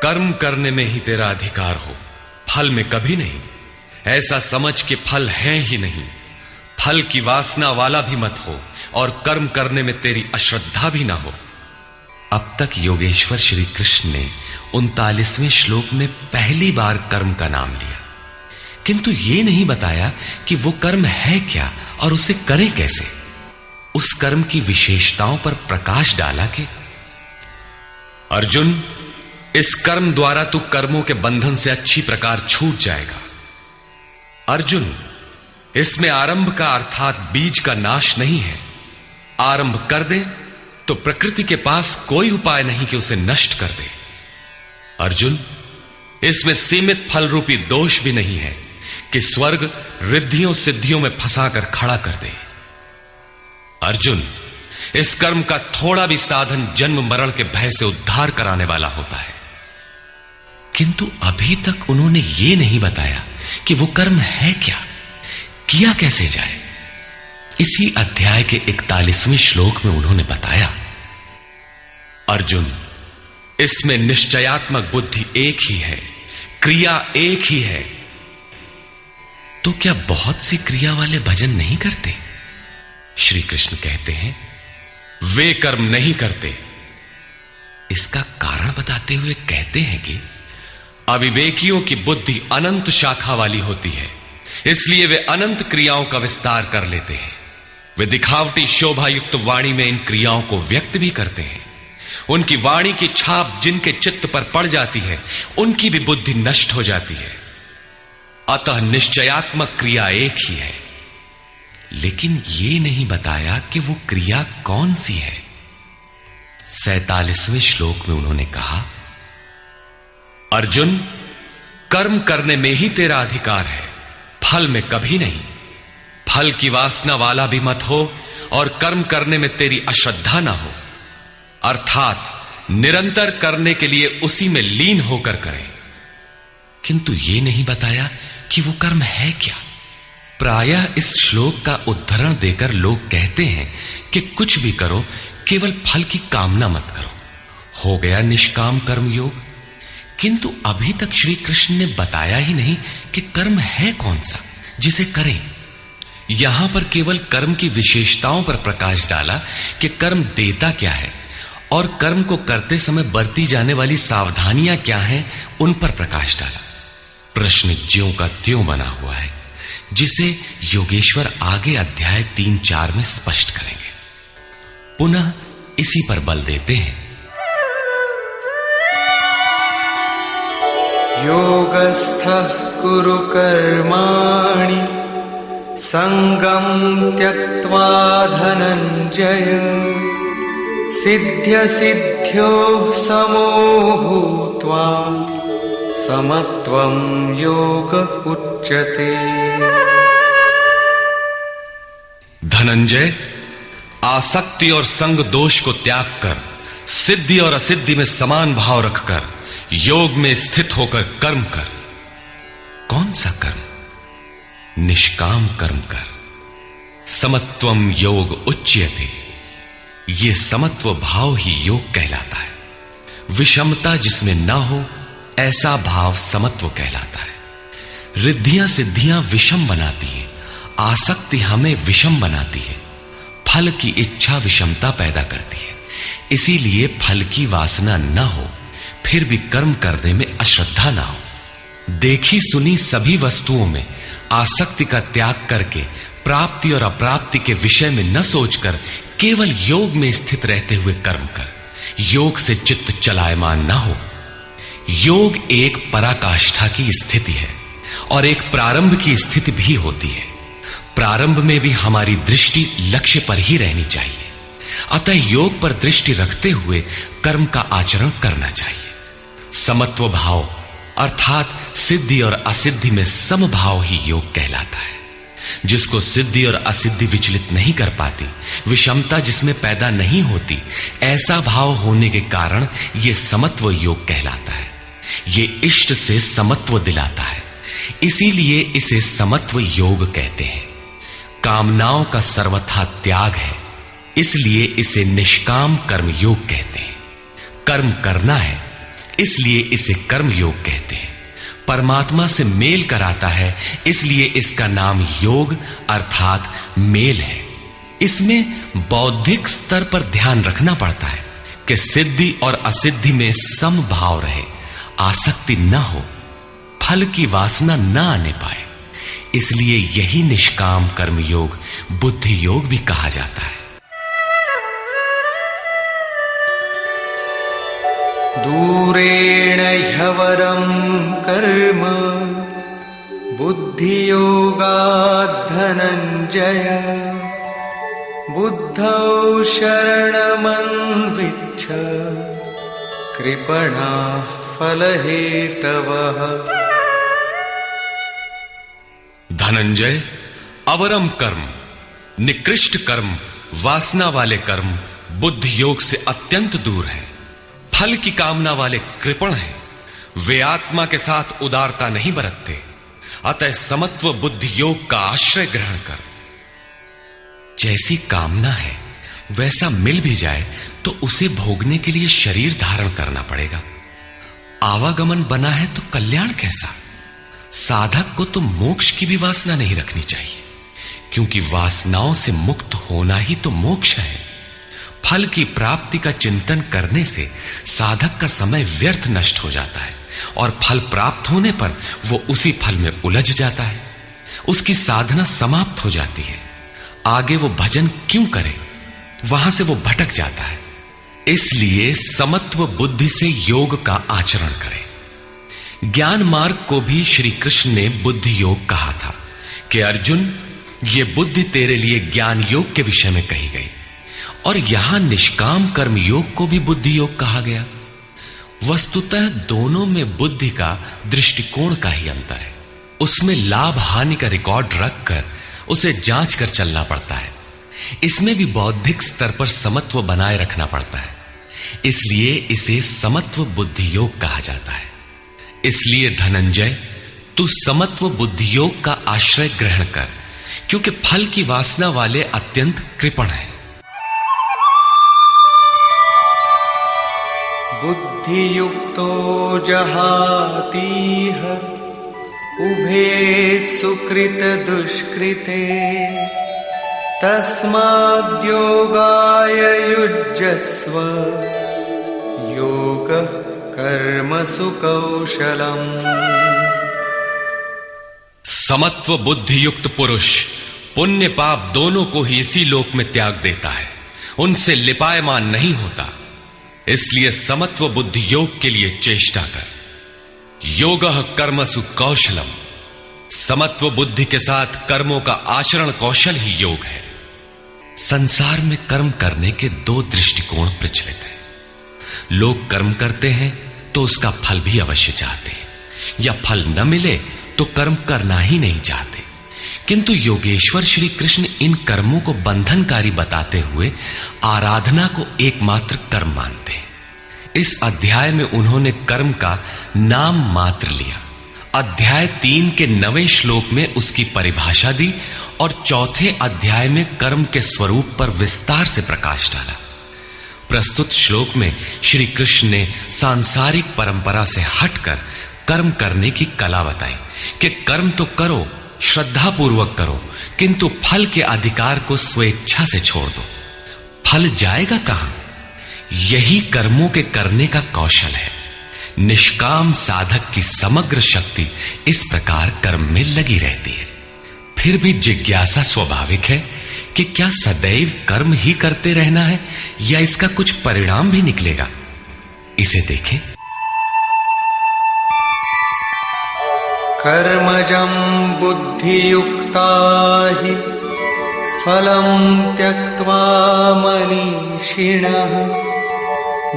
कर्म करने में ही तेरा अधिकार हो, फल में कभी नहीं। ऐसा समझ के फल है ही नहीं। फल की वासना वाला भी मत हो और कर्म करने में तेरी अश्रद्धा भी ना हो। अब तक योगेश्वर श्री कृष्ण ने 39वें श्लोक में पहली बार कर्म का नाम लिया, किंतु यह नहीं बताया कि वो कर्म है क्या और उसे करें कैसे। उस कर्म की विशेषताओं पर प्रकाश डाला कि अर्जुन, इस कर्म द्वारा तू कर्मों के बंधन से अच्छी प्रकार छूट जाएगा। अर्जुन, इसमें आरंभ का अर्थात बीज का नाश नहीं है। आरंभ कर दे तो प्रकृति के पास कोई उपाय नहीं कि उसे नष्ट कर दे। अर्जुन, इसमें सीमित फल रूपी दोष भी नहीं है कि स्वर्ग रिद्धियों सिद्धियों में फंसाकर खड़ा कर दे। अर्जुन, इस कर्म का थोड़ा भी साधन जन्म मरण के भय से उद्धार कराने वाला होता है। किंतु अभी तक उन्होंने यह नहीं बताया कि वो कर्म है क्या, किया कैसे जाए। इसी अध्याय के 41वें श्लोक में उन्होंने बताया, अर्जुन, इसमें निश्चयात्मक बुद्धि एक ही है, क्रिया एक ही है। तो क्या बहुत सी क्रिया वाले भजन नहीं करते? श्री कृष्ण कहते हैं, वे कर्म नहीं करते। इसका कारण बताते हुए कहते हैं कि अविवेकियों की बुद्धि अनंत शाखा वाली होती है, इसलिए वे अनंत क्रियाओं का विस्तार कर लेते हैं। वे दिखावटी शोभा युक्त वाणी में इन क्रियाओं को व्यक्त भी करते हैं। उनकी वाणी की छाप जिनके चित्त पर पड़ जाती है, उनकी भी बुद्धि नष्ट हो जाती है। अतः निश्चयात्मक क्रिया एक ही है, लेकिन यह नहीं बताया कि वो क्रिया कौन सी है। 47वें श्लोक में उन्होंने कहा, अर्जुन, कर्म करने में ही तेरा अधिकार है, फल में कभी नहीं। फल की वासना वाला भी मत हो और कर्म करने में तेरी अश्रद्धा ना हो। अर्थात निरंतर करने के लिए उसी में लीन होकर करें। किंतु यह नहीं बताया कि वो कर्म है क्या। प्रायः इस श्लोक का उद्धरण देकर लोग कहते हैं कि कुछ भी करो, केवल फल की कामना मत करो, हो गया निष्काम कर्म योग। किंतु अभी तक श्री कृष्ण ने बताया ही नहीं कि कर्म है कौन सा जिसे करें। यहां पर केवल कर्म की विशेषताओं पर प्रकाश डाला कि कर्म देता क्या है और कर्म को करते समय बरती जाने वाली सावधानियां क्या हैं, उन पर प्रकाश डाला। प्रश्न ज्यों का त्यों बना हुआ है, जिसे योगेश्वर आगे अध्याय 3-4 में स्पष्ट करेंगे। पुनः इसी पर बल देते हैं। योगस्थः कुरु कर्माणि संगं त्यक्त्वा धनंजय सिद्ध्य सिद्ध्योः समो भूत्वा समत्वं योग उच्यते। धनंजय, आसक्ति और संग दोष को त्याग कर सिद्धि और असिद्धि में समान भाव रखकर योग में स्थित होकर कर्म कर। कौन सा कर्म? निष्काम कर्म कर। समत्वम योग उच्यते। ये समत्व भाव ही योग कहलाता है। विषमता जिसमें ना हो ऐसा भाव समत्व कहलाता है। रिद्धियां सिद्धियां विषम बनाती हैं, आसक्ति हमें विषम बनाती है, फल की इच्छा विषमता पैदा करती है। इसीलिए फल की वासना न हो, फिर भी कर्म करने में अश्रद्धा ना हो। देखी सुनी सभी वस्तुओं में आसक्ति का त्याग करके प्राप्ति और अप्राप्ति के विषय में न सोचकर केवल योग में स्थित रहते हुए कर्म कर। योग से चित्त चलायमान ना हो। योग एक पराकाष्ठा की स्थिति है और एक प्रारंभ की स्थिति भी होती है। प्रारंभ में भी हमारी दृष्टि लक्ष्य पर ही रहनी चाहिए। अतः योग पर दृष्टि रखते हुए कर्म का आचरण करना चाहिए। समत्व भाव अर्थात सिद्धि और असिद्धि में समभाव ही योग कहलाता है। जिसको सिद्धि और असिद्धि विचलित नहीं कर पाती, विषमता जिसमें पैदा नहीं होती, ऐसा भाव होने के कारण यह समत्व योग कहलाता है। यह इष्ट से समत्व दिलाता है, इसीलिए इसे समत्व योग कहते हैं। कामनाओं का सर्वथा त्याग है, इसलिए इसे निष्काम कर्म योग कहते हैं। कर्म करना है, इसलिए इसे कर्म योग कहते हैं। परमात्मा से मेल कराता है, इसलिए इसका नाम योग अर्थात मेल है। इसमें बौद्धिक स्तर पर ध्यान रखना पड़ता है कि सिद्धि और असिद्धि में समभाव रहे, आसक्ति न हो, फल की वासना न आने पाए। इसलिए यही निष्काम कर्म योग बुद्धि योग भी कहा जाता है। दूरेण ह्यवरं कर्म बुद्धियोगात् धनंजय बुद्धौ शरणमन्विच्छ कृपणाः फलहेतवः। धनंजय, अवरम कर्म, निकृष्ट कर्म, वासना वाले कर्म बुद्धि योग से अत्यंत दूर है। फल की कामना वाले कृपण हैं। वे आत्मा के साथ उदारता नहीं बरतते। अतः समत्व बुद्धि योग का आश्रय ग्रहण कर। जैसी कामना है वैसा मिल भी जाए तो उसे भोगने के लिए शरीर धारण करना पड़ेगा। आवागमन बना है तो कल्याण कैसा? साधक को तो मोक्ष की भी वासना नहीं रखनी चाहिए, क्योंकि वासनाओं से मुक्त होना ही तो मोक्ष है। फल की प्राप्ति का चिंतन करने से साधक का समय व्यर्थ नष्ट हो जाता है और फल प्राप्त होने पर वो उसी फल में उलझ जाता है। उसकी साधना समाप्त हो जाती है। आगे वो भजन क्यों करे? वहां से वो भटक जाता है। इसलिए समत्व बुद्धि से योग का आचरण करें। ज्ञान मार्ग को भी श्री कृष्ण ने बुद्धि योग कहा था कि अर्जुन, ये बुद्धि तेरे लिए ज्ञान योग के विषय में कही गई। और यहां निष्काम कर्म योग को भी बुद्धि योग कहा गया। वस्तुतः दोनों में बुद्धि का दृष्टिकोण का ही अंतर है। उसमें लाभ हानि का रिकॉर्ड रखकर उसे जांच कर चलना पड़ता है। इसमें भी बौद्धिक स्तर पर समत्व बनाए रखना पड़ता है। इसलिए इसे समत्व बुद्धि योग कहा जाता है। इसलिए धनंजय, तू समत्व बुद्धि योग का आश्रय ग्रहण कर, क्योंकि फल की वासना वाले अत्यंत कृपण हैं। बुद्धियुक्तो जहातीह उभे सुकृत दुष्कृते तस्माद्योगाय युज्यस्व योगः कर्मसु कौशलम्। समत्व बुद्धि युक्त पुरुष पुण्य पाप दोनों को ही इसी लोक में त्याग देता है, उनसे लिपायमान नहीं होता। इसलिए समत्व बुद्धि योग के लिए चेष्टा कर। योगः कर्मसु कौशलम, समत्व बुद्धि के साथ कर्मों का आचरण कौशल ही योग है। संसार में कर्म करने के दो दृष्टिकोण प्रचलित हैं। लोग कर्म करते हैं तो उसका फल भी अवश्य चाहते हैं, या फल न मिले तो कर्म करना ही नहीं चाहते। किंतु योगेश्वर श्री कृष्ण इन कर्मों को बंधनकारी बताते हुए आराधना को एकमात्र कर्म मानते हैं। इस अध्याय में उन्होंने कर्म का नाम मात्र लिया। अध्याय 3 के 9वें श्लोक में उसकी परिभाषा दी और चौथे अध्याय में कर्म के स्वरूप पर विस्तार से प्रकाश डाला। प्रस्तुत श्लोक में श्री कृष्ण ने सांसारिक परंपरा से हटकर कर्म करने की कला बताई कि कर्म तो करो, श्रद्धा पूर्वक करो, किंतु फल के अधिकार को स्वेच्छा से छोड़ दो। फल जाएगा कहां? यही कर्मों के करने का कौशल है। निष्काम साधक की समग्र शक्ति इस प्रकार कर्म में लगी रहती है। फिर भी जिज्ञासा स्वाभाविक है कि क्या सदैव कर्म ही करते रहना है या इसका कुछ परिणाम भी निकलेगा? इसे देखें। कर्मजं बुद्धियुक्ता हि फलं त्यक्त्वा मनीषिणः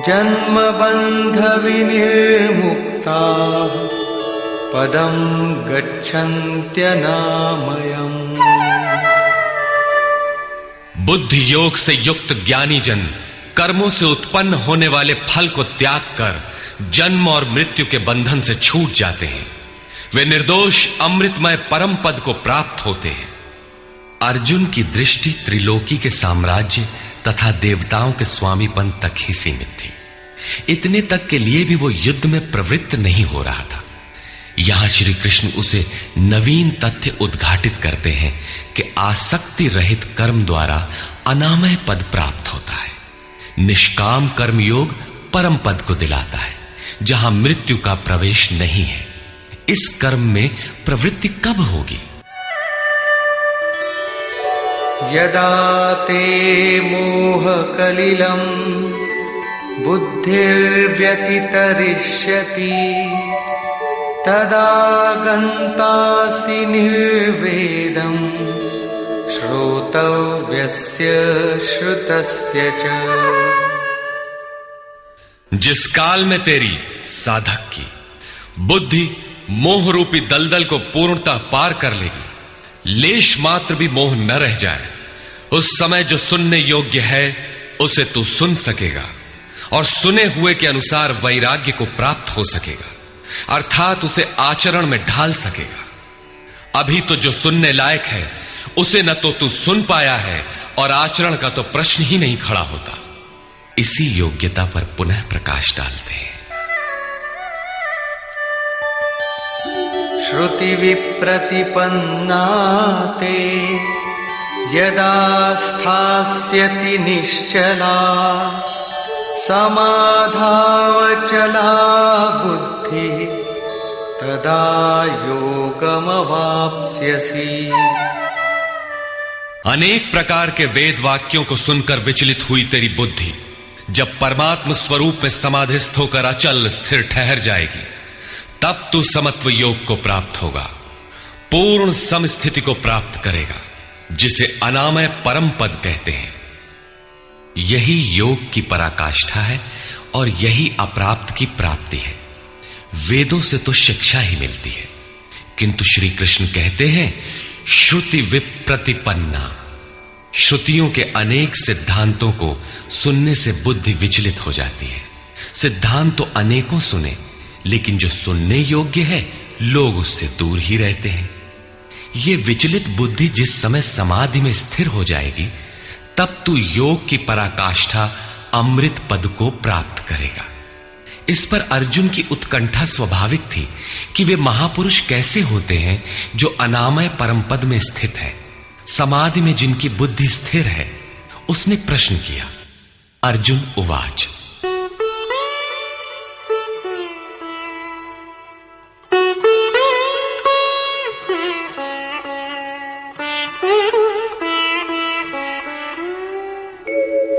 जन्मबन्धविनिर्मुक्ताः पदं गच्छन्त्यनामयम्। बुद्धि योग से युक्त ज्ञानी जन कर्मों से उत्पन्न होने वाले फल को त्याग कर जन्म और मृत्यु के बंधन से छूट जाते हैं। वे निर्दोष अमृतमय परम पद को प्राप्त होते हैं। अर्जुन की दृष्टि त्रिलोकी के साम्राज्य तथा देवताओं के स्वामीपन तक ही सीमित थी। इतने तक के लिए भी वो युद्ध में प्रवृत्त नहीं हो रहा था। यहां श्री कृष्ण उसे नवीन तथ्य उद्घाटित करते हैं कि आसक्ति रहित कर्म द्वारा अनामय पद प्राप्त होता है। निष्काम कर्म योग परम पद को दिलाता है, जहां मृत्यु का प्रवेश नहीं है। इस कर्म में प्रवृत्ति कब होगी? यदा ते मोह कलिलं बुद्धिर्व्यतितरिष्यति तदा गन्तासि निर्वेदं श्रोतव्यस्य श्रुतस्य च। जिस काल में तेरी साधक की बुद्धि मोह रूपी दलदल को पूर्णतः पार कर लेगी, लेश मात्र भी मोह न रह जाए, उस समय जो सुनने योग्य है उसे तू सुन सकेगा और सुने हुए के अनुसार वैराग्य को प्राप्त हो सकेगा, अर्थात उसे आचरण में ढाल सकेगा। अभी तो जो सुनने लायक है उसे न तो तू सुन पाया है और आचरण का तो प्रश्न ही नहीं खड़ा होता। इसी योग्यता पर पुनः प्रकाश डालते हैं। श्रुति विप्रतिपन्ना ते यदा स्थास्यति निश्चला समाधावचला बुद्धि तदा योगमवाप्स्यसि। अनेक प्रकार के वेद वाक्यों को सुनकर विचलित हुई तेरी बुद्धि जब परमात्म स्वरूप में समाधिस्थ होकर अचल स्थिर ठहर जाएगी, तब तू समत्व योग को प्राप्त होगा, पूर्ण समस्थिति को प्राप्त करेगा, जिसे अनामय परम पद कहते हैं। यही योग की पराकाष्ठा है और यही अप्राप्त की प्राप्ति है। वेदों से तो शिक्षा ही मिलती है, किंतु श्री कृष्ण कहते हैं श्रुति विप्रतिपन्ना। श्रुतियों के अनेक सिद्धांतों को सुनने से बुद्धि विचलित हो जाती है। सिद्धांत तो अनेकों सुने, लेकिन जो सुनने योग्य है लोग उससे दूर ही रहते हैं। ये विचलित बुद्धि जिस समय समाधि में स्थिर हो जाएगी, तब तू योग की पराकाष्ठा अमृत पद को प्राप्त करेगा। इस पर अर्जुन की उत्कंठा स्वाभाविक थी कि वे महापुरुष कैसे होते हैं जो अनामय परम पद में स्थित है, समाधि में जिनकी बुद्धि स्थिर है। उसने प्रश्न किया। अर्जुन उवाच।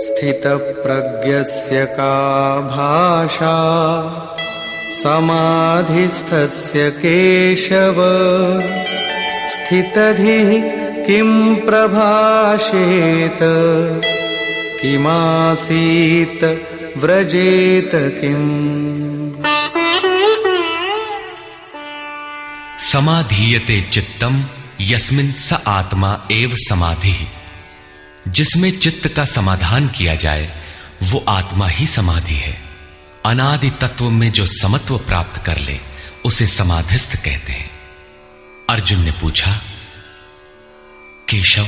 स्थितप्रज्ञस्य का भाषा समाधिस्थस्य केशव स्थितधिः किं प्रभाषेत किमासीत व्रजेत किम्। समाधीयते चित्तम यस्मिन् स आत्मा एव समाधिः। जिसमें चित्त का समाधान किया जाए वो आत्मा ही समाधि है। अनादि तत्व में जो समत्व प्राप्त कर ले उसे समाधिस्थ कहते हैं। अर्जुन ने पूछा, केशव,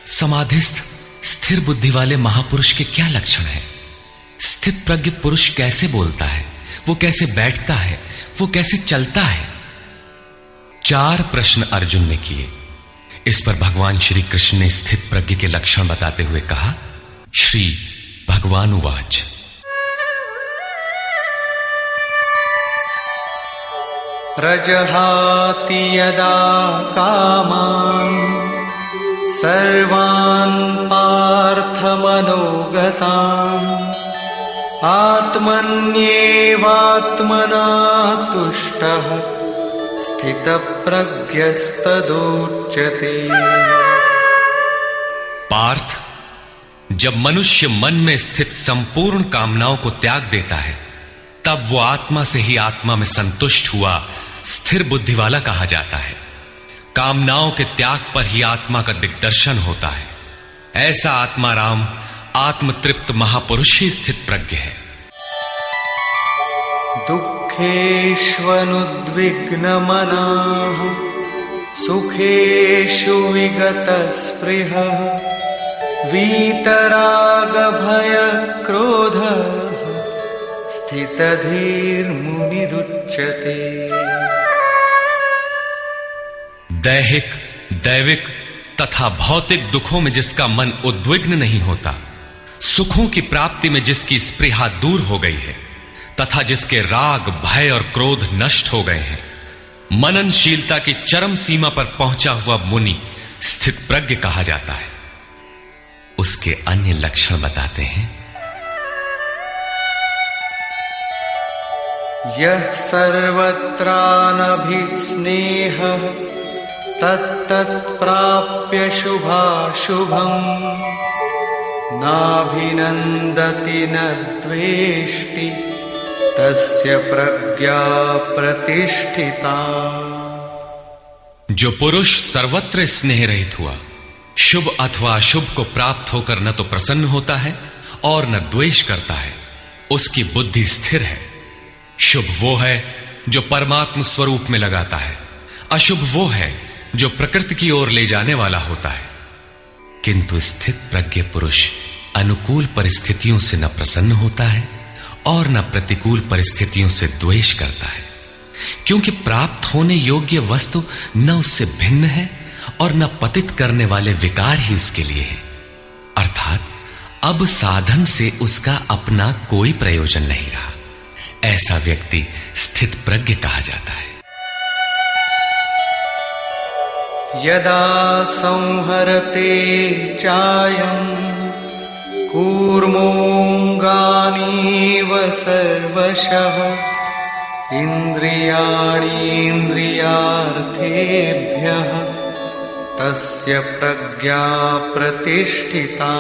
समाधिस्थ स्थिर बुद्धि वाले महापुरुष के क्या लक्षण हैं? स्थित प्रज्ञ पुरुष कैसे बोलता है, वो कैसे बैठता है, वो कैसे चलता है? 4 प्रश्न अर्जुन ने किए। इस पर भगवान श्री कृष्ण ने स्थित प्रज्ञ के लक्षण बताते हुए कहा। श्री भगवान उवाच। प्रजहाति यदा कामान् सर्वान् पार्थमनोगतान् आत्मन्येवात्मना तुष्टः स्थितप्रज्ञस्तदुच्यते। पार्थ, जब मनुष्य मन में स्थित संपूर्ण कामनाओं को त्याग देता है तब वो आत्मा से ही आत्मा में संतुष्ट हुआ स्थिर बुद्धि वाला कहा जाता है। कामनाओं के त्याग पर ही आत्मा का दिग्दर्शन होता है। ऐसा आत्माराम आत्मतृप्त महापुरुष ही स्थित प्रज्ञ है। दुःखेष्वनुद्विग्नमनाः सुखेषु विगतस्पृहः वीतरागभयक्रोधः स्थितधीर्मुनिरुच्यते। दैहिक, दैविक तथा भौतिक दुखों में जिसका मन उद्विग्न नहीं होता, सुखों की प्राप्ति में जिसकी स्पृहा दूर हो गई है तथा जिसके राग, भय और क्रोध नष्ट हो गए हैं, मननशीलता की चरम सीमा पर पहुंचा हुआ मुनि स्थित प्रज्ञ कहा जाता है। उसके अन्य लक्षण बताते हैं। यः सर्वत्रानभिस्नेहः तत्तत्प्राप्य शुभाशुभम् नाभिनन्दति न द्वेष्टि तस्य प्रज्ञा प्रतिष्ठिता। जो पुरुष सर्वत्र स्नेह रहित हुआ, शुभ अथवा अशुभ को प्राप्त होकर न तो प्रसन्न होता है और न द्वेष करता है, उसकी बुद्धि स्थिर है। शुभ वो है जो परमात्म स्वरूप में लगाता है, अशुभ वो है जो प्रकृति की ओर ले जाने वाला होता है। किंतु स्थित प्रज्ञ पुरुष अनुकूल परिस्थितियों से न प्रसन्न होता है और न प्रतिकूल परिस्थितियों से द्वेष करता है, क्योंकि प्राप्त होने योग्य वस्तु न उससे भिन्न है और न पतित करने वाले विकार ही उसके लिए है। अर्थात अब साधन से उसका अपना कोई प्रयोजन नहीं रहा। ऐसा व्यक्ति स्थित प्रज्ञ कहा जाता है। यदा संहरते चायं कूर्मोऽङ्गानीव सर्वशः इन्द्रियाणीन्द्रियार्थेभ्यः तस्य प्रज्ञा प्रतिष्ठिता।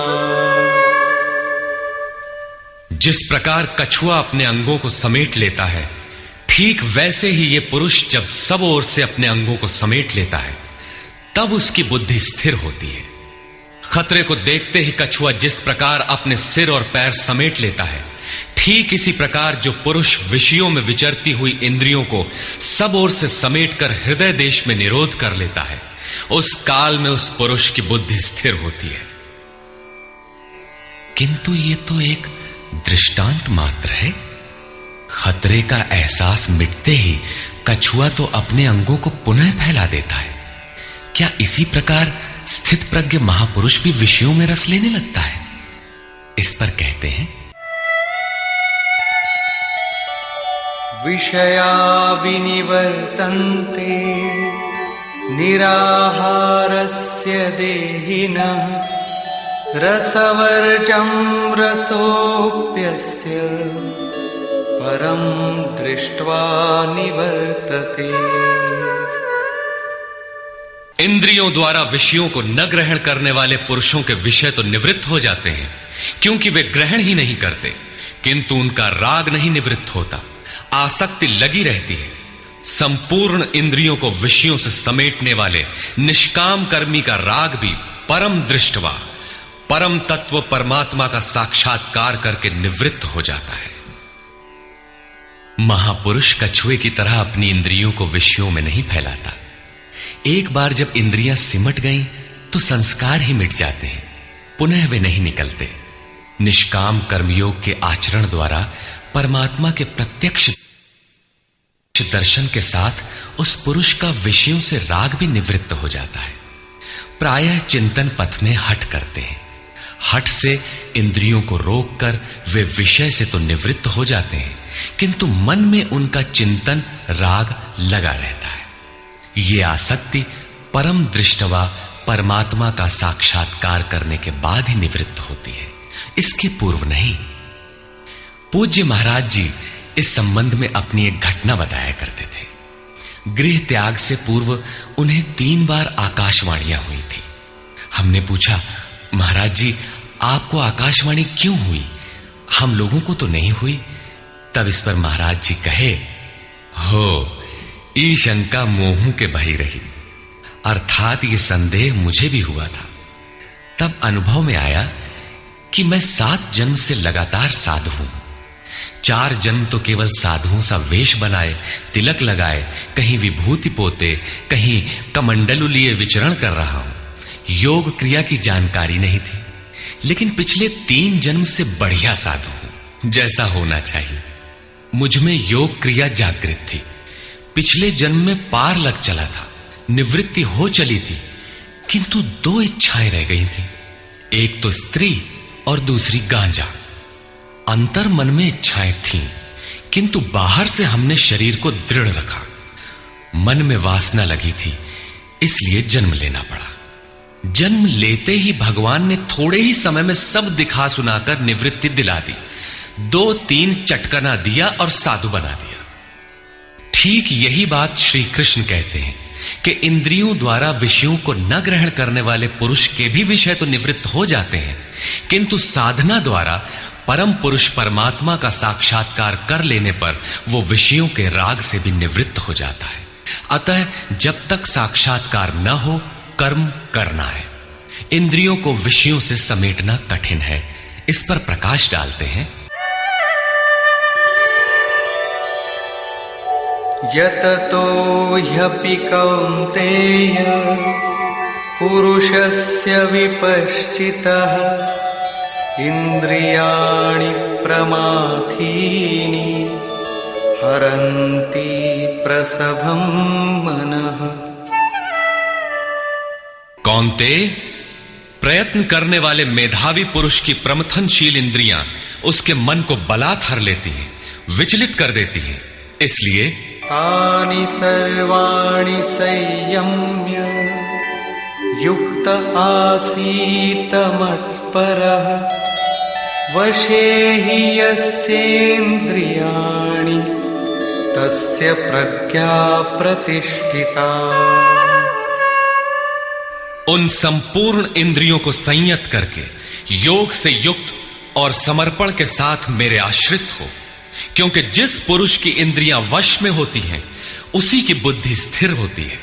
जिस प्रकार कछुआ अपने अंगों को समेट लेता है, ठीक वैसे ही ये पुरुष जब सब ओर से अपने अंगों को समेट लेता है तब उसकी बुद्धि स्थिर होती है। खतरे को देखते ही कछुआ जिस प्रकार अपने सिर और पैर समेट लेता है, ठीक इसी प्रकार जो पुरुष विषयों में विचरती हुई इंद्रियों को सब ओर से समेटकर हृदय देश में निरोध कर लेता है, उस काल में उस पुरुष की बुद्धि स्थिर होती है। किंतु ये तो एक दृष्टांत मात्र है। खतरे का एहसास मिटते ही कछुआ तो अपने अंगों को पुनः फैला देता है। क्या इसी प्रकार स्थित प्रज्ञ महापुरुष भी विषयों में रस लेने लगता है? इस पर कहते हैं, विषया विनिवर्तन्ते निराहारस्य देहिनः रसवर्जं रसोऽप्यस्य परं दृष्ट्वा निवर्तते। इंद्रियों द्वारा विषयों को न ग्रहण करने वाले पुरुषों के विषय तो निवृत्त हो जाते हैं, क्योंकि वे ग्रहण ही नहीं करते, किंतु उनका राग नहीं निवृत्त होता, आसक्ति लगी रहती है। संपूर्ण इंद्रियों को विषयों से समेटने वाले निष्काम कर्मी का राग भी परम दृष्टवा, परम तत्व परमात्मा का साक्षात्कार करके निवृत्त हो जाता है। महापुरुष कछुए की तरह अपनी इंद्रियों को विषयों में नहीं फैलाता। एक बार जब इंद्रियां सिमट गईं तो संस्कार ही मिट जाते हैं, पुनः वे नहीं निकलते। निष्काम कर्मयोग के आचरण द्वारा परमात्मा के प्रत्यक्ष दर्शन के साथ उस पुरुष का विषयों से राग भी निवृत्त हो जाता है। प्रायः चिंतन पथ में हठ करते हैं। हठ से इंद्रियों को रोककर वे विषय से तो निवृत्त हो जाते हैं, किंतु मन में उनका चिंतन राग लगा रहता है। ये आसक्ति परम दृष्टवा परमात्मा का साक्षात्कार करने के बाद ही निवृत्त होती है, इसके पूर्व नहीं। पूज्य महाराज जी इस संबंध में अपनी एक घटना बताया करते थे। गृह त्याग से पूर्व उन्हें 3 बार आकाशवाणियां हुई थी। हमने पूछा, महाराज जी आपको आकाशवाणी क्यों हुई, हम लोगों को तो नहीं हुई? तब इस पर महाराज जी कहे, हो ई शंका मोहू के बही रही, अर्थात ये संदेह मुझे भी हुआ था। तब अनुभव में आया कि मैं 7 जन्म से लगातार साधु हूं। 4 जन्म तो केवल साधुओं सा वेश बनाए, तिलक लगाए, कहीं विभूति पोते, कहीं कमंडलु लिए विचरण कर रहा हूं। योग क्रिया की जानकारी नहीं थी, लेकिन पिछले 3 जन्म से बढ़िया साधु हूं, जैसा होना चाहिए। मुझ में योग क्रिया जागृत थी। पिछले जन्म में पार लग चला था, निवृत्ति हो चली थी, किंतु 2 इच्छाएं रह गई थी, एक तो स्त्री और दूसरी गांजा। अंतर मन में इच्छाएं थीं, किंतु बाहर से हमने शरीर को दृढ़ रखा। मन में वासना लगी थी, इसलिए जन्म लेना पड़ा। जन्म लेते ही भगवान ने थोड़े ही समय में सब दिखा सुनाकर निवृत्ति दिला दी। 2-3 चटकना दिया और साधु बना दिया। ठीक यही बात श्री कृष्ण कहते हैं कि इंद्रियों द्वारा विषयों को न ग्रहण करने वाले पुरुष के भी विषय तो निवृत्त हो जाते हैं, किंतु साधना द्वारा परम पुरुष परमात्मा का साक्षात्कार कर लेने पर वो विषयों के राग से भी निवृत्त हो जाता है। अतः जब तक साक्षात्कार न हो कर्म करना है। इंद्रियों को विषयों से समेटना कठिन है। इस पर प्रकाश डालते हैं, यततो ह्यपि कौन्तेय पुरुषस्य विपश्चितः इंद्रियाणि प्रमाथीनि हरन्ति प्रसभं मनः। कौन्तेय, प्रयत्न करने वाले मेधावी पुरुष की प्रमथनशील इंद्रियां उसके मन को बलात् हर लेती हैं, विचलित कर देती हैं। इसलिए तानि सर्वाणि संयम्य युक्त आसीत मत्परः वशे हि यस्येन्द्रियाणि तस्य प्रज्ञा प्रतिष्ठिता। उन संपूर्ण इंद्रियों को संयत करके योग से युक्त और समर्पण के साथ मेरे आश्रित हो, क्योंकि जिस पुरुष की इंद्रियां वश में होती हैं उसी की बुद्धि स्थिर होती है।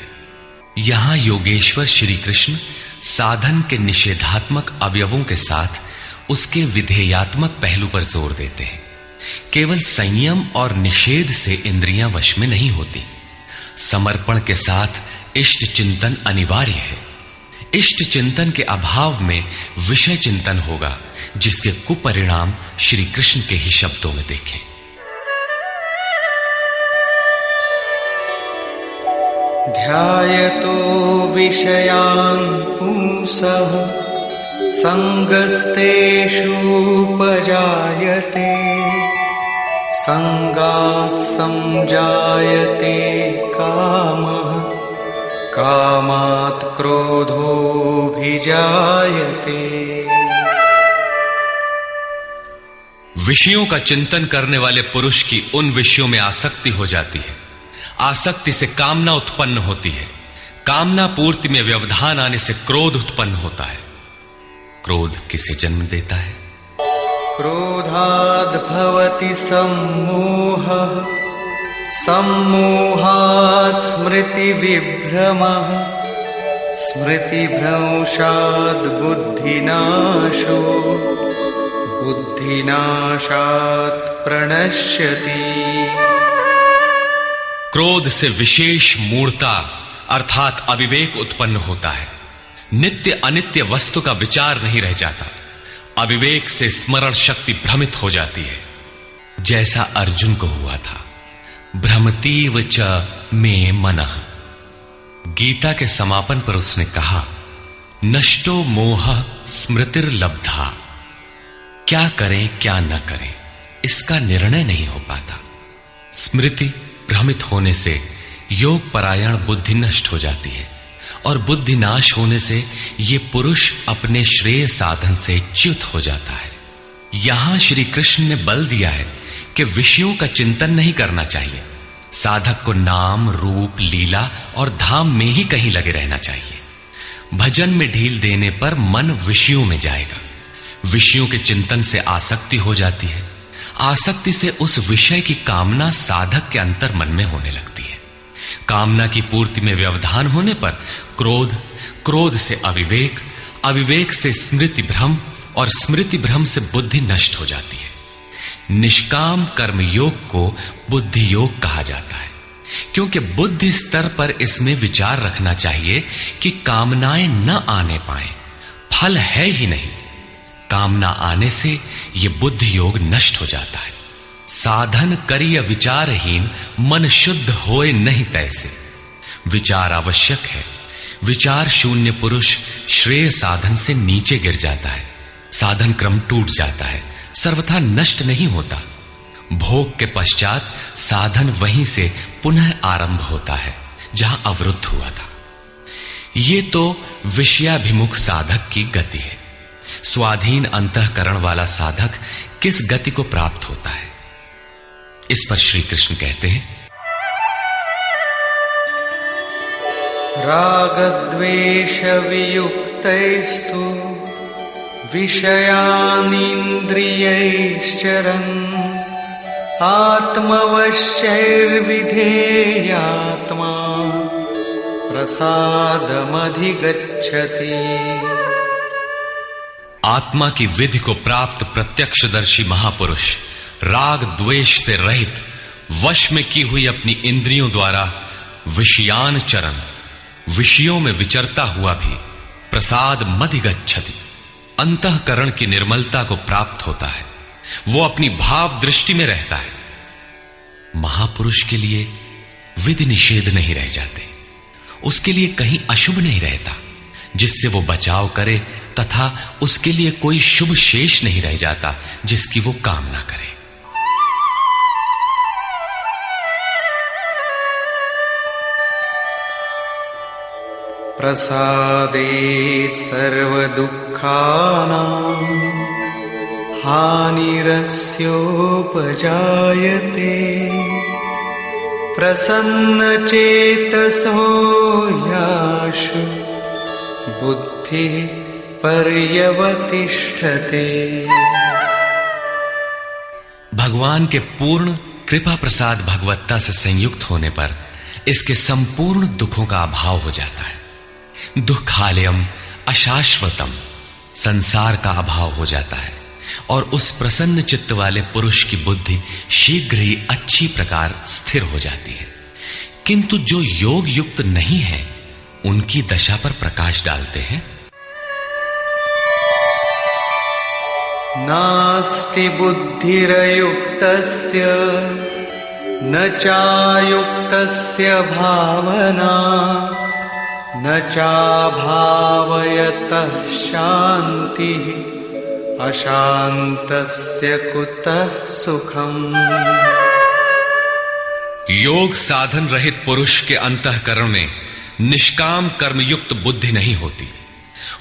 यहां योगेश्वर श्री कृष्ण साधन के निषेधात्मक अवयवों के साथ उसके विधेयात्मक पहलू पर जोर देते हैं। केवल संयम और निषेध से इंद्रियां वश में नहीं होती। समर्पण के साथ इष्ट चिंतन अनिवार्य है। इष्ट चिंतन के अभाव में विषय चिंतन होगा, जिसके कुपरिणाम श्री कृष्ण के ही शब्दों में देखें। ध्यायतो विषयान् पुंसः संगस्तेषूपजायते संगात् संजायते कामः कामात् क्रोधोऽभिजायते। विषयों का चिंतन करने वाले पुरुष की उन विषयों में आसक्ति हो जाती है। आसक्ति से कामना उत्पन्न होती है। कामना पूर्ति में व्यवधान आने से क्रोध उत्पन्न होता है। क्रोध किसे जन्म देता है? क्रोधाद् भवति सम्मोहः सम्मोहात् स्मृतिविभ्रमः स्मृतिभ्रंशात् बुद्धिनाशो बुद्धिनाशात् प्रणश्यति। क्रोध से विशेष मूढ़ता अर्थात अविवेक उत्पन्न होता है। नित्य अनित्य वस्तु का विचार नहीं रह जाता। अविवेक से स्मरण शक्ति भ्रमित हो जाती है, जैसा अर्जुन को हुआ था। भ्रमतीव च मे मनः। गीता के समापन पर उसने कहा, नष्टो मोह स्मृतिर्लब्धा। क्या करें क्या न करें इसका निर्णय नहीं हो पाता। स्मृति भ्रमित होने से योग परायण बुद्धि नष्ट हो जाती है और बुद्धि नाश होने से ये पुरुष अपने श्रेय साधन से च्युत हो जाता है। यहां श्री कृष्ण ने बल दिया है कि विषयों का चिंतन नहीं करना चाहिए। साधक को नाम रूप लीला और धाम में ही कहीं लगे रहना चाहिए। भजन में ढील देने पर मन विषयों में जाएगा। विषयों के चिंतन से आसक्ति हो जाती है। आसक्ति से उस विषय की कामना साधक के अंतर मन में होने लगती है। कामना की पूर्ति में व्यवधान होने पर क्रोध, क्रोध से अविवेक, अविवेक से स्मृति भ्रम और स्मृति भ्रम से बुद्धि नष्ट हो जाती है। निष्काम कर्म योग को बुद्धि योग कहा जाता है, क्योंकि बुद्धि स्तर पर इसमें विचार रखना चाहिए कि कामनाएं न आने पाए। फल है ही नहीं। कामना आने से यह बुद्धि योग नष्ट हो जाता है। साधन करिय विचारहीन मन शुद्ध होए नहीं तैसे। विचार आवश्यक है। विचार शून्य पुरुष श्रेय साधन से नीचे गिर जाता है। साधन क्रम टूट जाता है, सर्वथा नष्ट नहीं होता। भोग के पश्चात साधन वहीं से पुनः आरंभ होता है जहां अवरुद्ध हुआ था। ये तो विषयाभिमुख साधक की गति है। स्वाधीन अंतःकरण वाला साधक किस गति को प्राप्त होता है? इस पर श्री कृष्ण कहते हैं, रागद्वेष वियुक्तैस्तु विषयानीन्द्रियैश्चरन् आत्मवश्यैर्विधेयात्मा प्रसादमधिगच्छति। आत्मा की विधि को प्राप्त प्रत्यक्षदर्शी महापुरुष राग द्वेष से रहित वश में की हुई अपनी इंद्रियों द्वारा विषयान चरण, विषयों में विचरता हुआ भी प्रसाद मधिगच्छति, अंतःकरण की निर्मलता को प्राप्त होता है। वो अपनी भाव दृष्टि में रहता है। महापुरुष के लिए विधि निषेध नहीं रह जाते। उसके लिए कहीं अशुभ नहीं रहता जिससे वो बचाव करे, तथा उसके लिए कोई शुभ शेष नहीं रह जाता जिसकी वो कामना करे। प्रसादे सर्वदुःखानां हानिरस्योपजायते प्रसन्नचेतसो याशु बुद्धिः पर्यवतिष्ठते। भगवान के पूर्ण कृपा प्रसाद भगवत्ता से संयुक्त होने पर इसके संपूर्ण दुखों का अभाव हो जाता है। दुखालयम अशाश्वतम, संसार का अभाव हो जाता है और उस प्रसन्न चित्त वाले पुरुष की बुद्धि शीघ्र ही अच्छी प्रकार स्थिर हो जाती है। किंतु जो योग युक्त नहीं है उनकी दशा पर प्रकाश डालते हैं। नास्ति बुद्धिरयुक्तस्य न चायुक्तस्य भावना न चाभावयतः शान्तिः अशान्तस्य कुतः सुखम्। योग साधन रहित पुरुष के अंतःकरण में निष्काम कर्मयुक्त बुद्धि नहीं होती।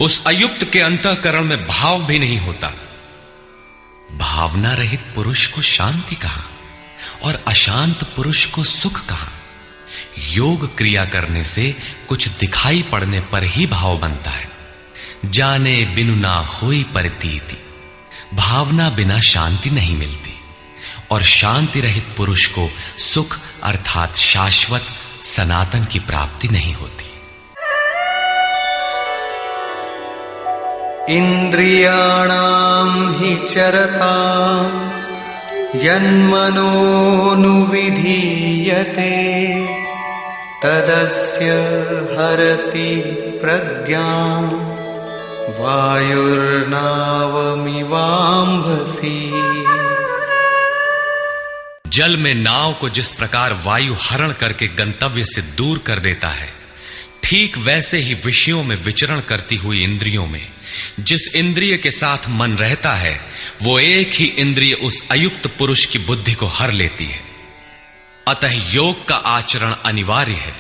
उस अयुक्त के अंतःकरण में भाव भी नहीं होता। भावना रहित पुरुष को शांति कहां और अशांत पुरुष को सुख कहां। योग क्रिया करने से कुछ दिखाई पड़ने पर ही भाव बनता है। जाने बिनु ना होई प्रतीति, भावना बिना शांति नहीं मिलती। और शांति रहित पुरुष को सुख अर्थात शाश्वत सनातन की प्राप्ति नहीं होती। इंद्रियाणां हि चरतां यन्मनोनुविधीयते तदस्य हरति प्रज्ञां वायुर्नावमिवाम्भसि। जल में नाव को जिस प्रकार वायु हरण करके गंतव्य से दूर कर देता है, ठीक वैसे ही विषयों में विचरण करती हुई इंद्रियों में जिस इंद्रिय के साथ मन रहता है, वो एक ही इंद्रिय उस अयुक्त पुरुष की बुद्धि को हर लेती है। अतः योग का आचरण अनिवार्य है।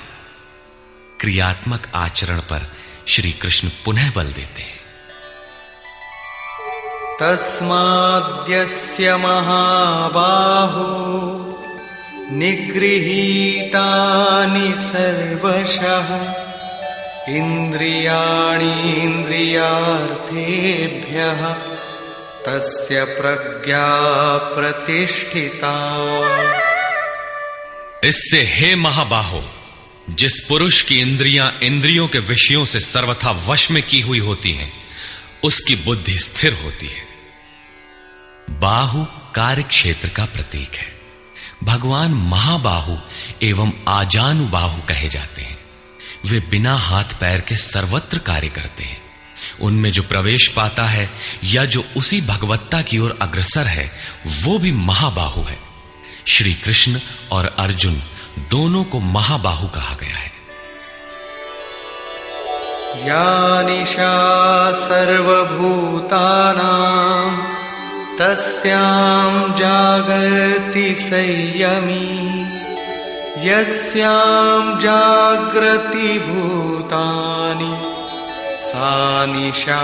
क्रियात्मक आचरण पर श्री कृष्ण पुनः बल देते हैं। तस्माद्यस्य महाबाहो निगृहीतानि सर्वशः इंद्रियाणीन्द्रियार्थेभ्यः तस्य प्रज्ञा प्रतिष्ठिता। इससे हे महाबाहो, जिस पुरुष की इंद्रियां इंद्रियों के विषयों से सर्वथा वश में की हुई होती हैं, उसकी बुद्धि स्थिर होती है। बाहु कार्य क्षेत्र का प्रतीक है। भगवान महाबाहु एवं आजानुबाहु कहे जाते हैं। वे बिना हाथ पैर के सर्वत्र कार्य करते हैं। उनमें जो प्रवेश पाता है या जो उसी भगवत्ता की ओर अग्रसर है, वो भी महाबाहु है। श्री कृष्ण और अर्जुन दोनों को महाबाहु कहा गया है। या निशा सर्वभूतानां तस्यां जागर्ति संयमी यस्यां जागृति भूतानि सा निशा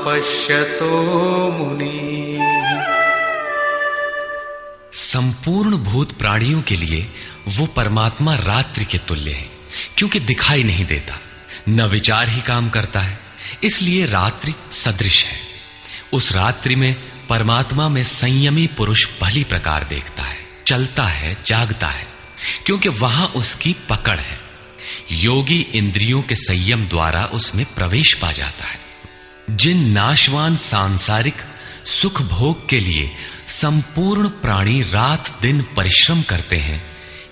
पश्यतो मुनि। संपूर्ण भूत प्राणियों के लिए वो परमात्मा रात्रि के तुल्य है, क्योंकि दिखाई नहीं देता, न विचार ही काम करता है, इसलिए रात्रि सदृश है। उस रात्रि में परमात्मा में संयमी पुरुष भली प्रकार देखता है, चलता है, जागता है, क्योंकि वहां उसकी पकड़ है। योगी इंद्रियों के संयम द्वारा उसमें प्रवेश पा जाता है। जिन नाशवान सांसारिक सुख भोग के लिए संपूर्ण प्राणी रात दिन परिश्रम करते हैं,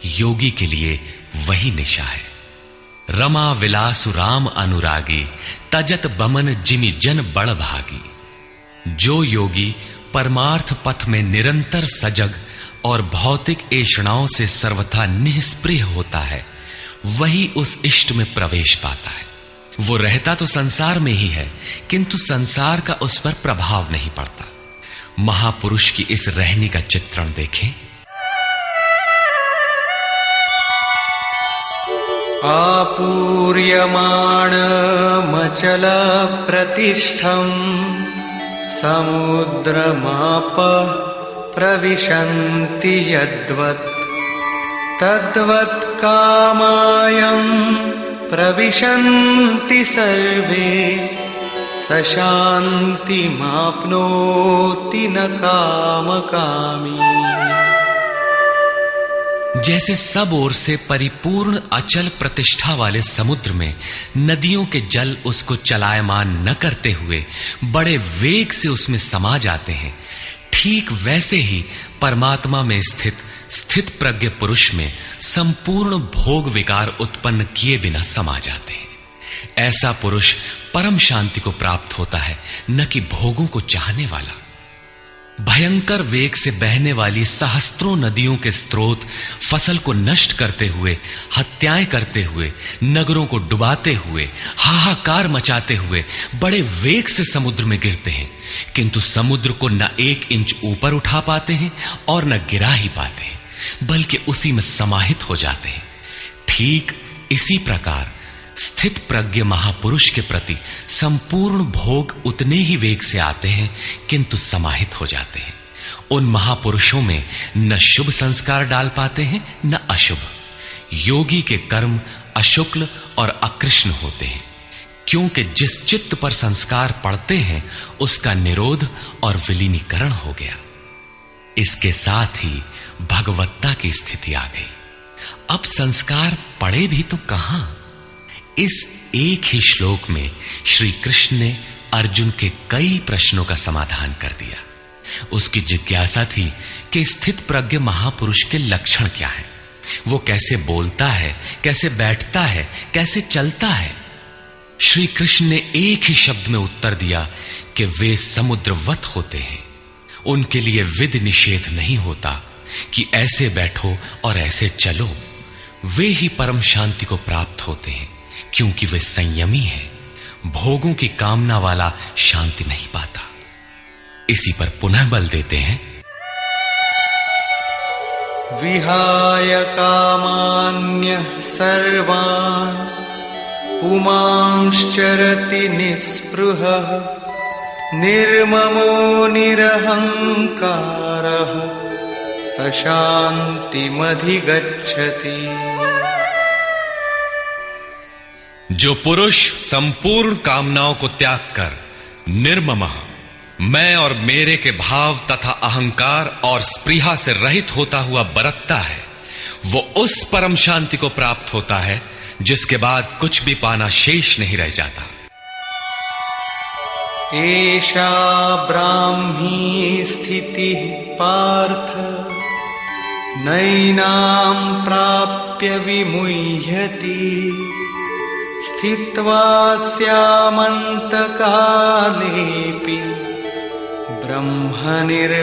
योगी के लिए वही निशा है। रमा विलासु राम अनुरागी तजत बमन जिमि जन बड़ भागी। जो योगी परमार्थ पथ में निरंतर सजग और भौतिक ऐषणाओं से सर्वथा निष्प्रिय होता है, वही उस इष्ट में प्रवेश पाता है। वो रहता तो संसार में ही है, किंतु संसार का उस पर प्रभाव नहीं पड़ता। महापुरुष की इस रहनी का चित्रण देखें। आपूर्यमाणमचल प्रतिष्ठम् समुद्रमाप प्रविशन्ति यद्वत् तद्वत् कामायं प्रविशन्ति सर्वे स शान्तिमाप्नोति न कामकामी। जैसे सब ओर से परिपूर्ण अचल प्रतिष्ठा वाले समुद्र में नदियों के जल उसको चलायमान न करते हुए बड़े वेग से उसमें समा जाते हैं, ठीक वैसे ही परमात्मा में स्थित प्रज्ञ पुरुष में संपूर्ण भोग विकार उत्पन्न किए बिना समा जाते हैं। ऐसा पुरुष परम शांति को प्राप्त होता है, न कि भोगों को चाहने वाला। भयंकर वेग से बहने वाली सहस्त्रों नदियों के स्रोत फसल को नष्ट करते हुए, हत्याएं करते हुए, नगरों को डुबाते हुए, हाहाकार मचाते हुए बड़े वेग से समुद्र में गिरते हैं, किंतु समुद्र को न 1 इंच ऊपर उठा पाते हैं और न गिरा ही पाते हैं, बल्कि उसी में समाहित हो जाते हैं। ठीक इसी प्रकार स्थित प्रज्ञ महापुरुष के प्रति संपूर्ण भोग उतने ही वेग से आते हैं, किंतु समाहित हो जाते हैं। उन महापुरुषों में न शुभ संस्कार डाल पाते हैं न अशुभ। योगी के कर्म अशुक्ल और अकृष्ण होते हैं, क्योंकि जिस चित्त पर संस्कार पड़ते हैं उसका निरोध और विलीनीकरण हो गया। इसके साथ ही भगवत्ता की स्थिति आ गई। अब संस्कार पड़े भी तो कहां? इस एक ही श्लोक में श्री कृष्ण ने अर्जुन के कई प्रश्नों का समाधान कर दिया। उसकी जिज्ञासा थी कि स्थित प्रज्ञ महापुरुष के लक्षण क्या हैं, वो कैसे बोलता है, कैसे बैठता है, कैसे चलता है। श्री कृष्ण ने एक ही शब्द में उत्तर दिया कि वे समुद्रवत होते हैं। उनके लिए विधि निषेध नहीं होता कि ऐसे बैठो और ऐसे चलो। वे ही परम शांति को प्राप्त होते हैं, क्योंकि वे संयमी हैं। भोगों की कामना वाला शांति नहीं पाता। इसी पर पुनः बल देते हैं। विहाय कामान्यः सर्वान् पुमांश्चरति निःस्पृहः निर्ममो निरहंकारः स शान्तिमधिगच्छति। जो पुरुष संपूर्ण कामनाओं को त्याग कर निर्ममः, मैं और मेरे के भाव तथा अहंकार और स्पृहा से रहित होता हुआ बरतता है, वो उस परम शांति को प्राप्त होता है जिसके बाद कुछ भी पाना शेष नहीं रह जाता। एषा ब्राह्मी स्थितिः पार्थ नैनां प्राप्य विमुह्यति स्थित्वा स्यामन्तकालेऽपि ब्रह्मनिर्वाणमृच्छति।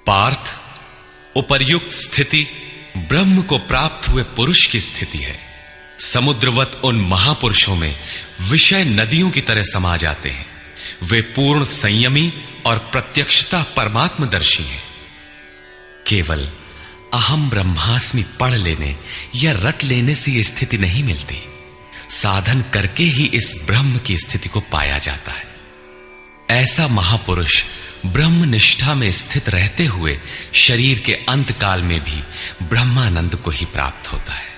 पार्थ, उपर्युक्त स्थिति ब्रह्म को प्राप्त हुए पुरुष की स्थिति है। समुद्रवत उन महापुरुषों में विषय नदियों की तरह समा जाते हैं। वे पूर्ण संयमी और प्रत्यक्षता परमात्मदर्शी हैं। केवल अहम ब्रह्मास्मि पढ़ लेने या रट लेने से यह स्थिति नहीं मिलती। साधन करके ही इस ब्रह्म की स्थिति को पाया जाता है। ऐसा महापुरुष ब्रह्म निष्ठा में स्थित रहते हुए शरीर के अंत काल में भी ब्रह्मानंद को ही प्राप्त होता है।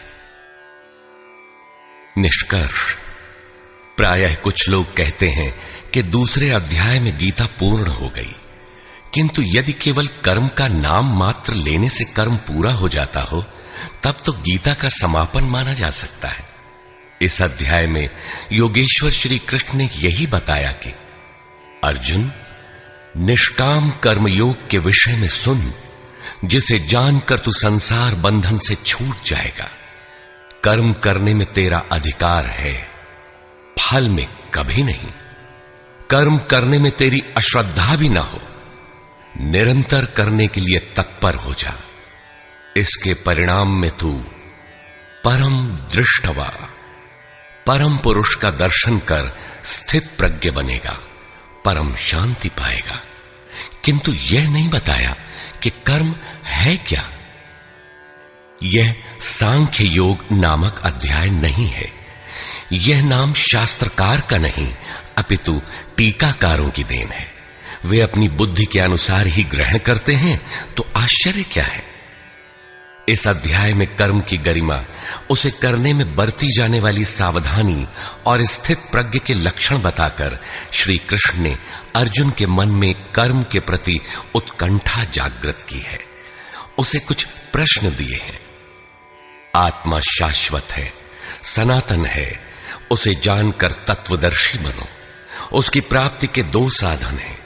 निष्कर्ष, प्रायः कुछ लोग कहते हैं कि दूसरे अध्याय में गीता पूर्ण हो गई, किंतु यदि केवल कर्म का नाम मात्र लेने से कर्म पूरा हो जाता हो तब तो गीता का समापन माना जा सकता है। इस अध्याय में योगेश्वर श्री कृष्ण ने यही बताया कि अर्जुन, निष्काम कर्मयोग के विषय में सुन, जिसे जानकर तू संसार बंधन से छूट जाएगा। कर्म करने में तेरा अधिकार है, फल में कभी नहीं। कर्म करने में तेरी अश्रद्धा भी ना हो, निरंतर करने के लिए तत्पर हो जा। इसके परिणाम में तू परम दृष्टवा, परम पुरुष का दर्शन कर स्थित प्रज्ञ बनेगा, परम शांति पाएगा। किंतु यह नहीं बताया कि कर्म है क्या। यह सांख्य योग नामक अध्याय नहीं है। यह नाम शास्त्रकार का नहीं अपितु टीकाकारों की देन है। वे अपनी बुद्धि के अनुसार ही ग्रहण करते हैं, तो आश्चर्य क्या है। इस अध्याय में कर्म की गरिमा, उसे करने में बरती जाने वाली सावधानी और स्थित प्रज्ञ के लक्षण बताकर श्री कृष्ण ने अर्जुन के मन में कर्म के प्रति उत्कंठा जागृत की है। उसे कुछ प्रश्न दिए हैं। आत्मा शाश्वत है, सनातन है, उसे जानकर तत्वदर्शी बनो। उसकी प्राप्ति के 2 साधन हैं,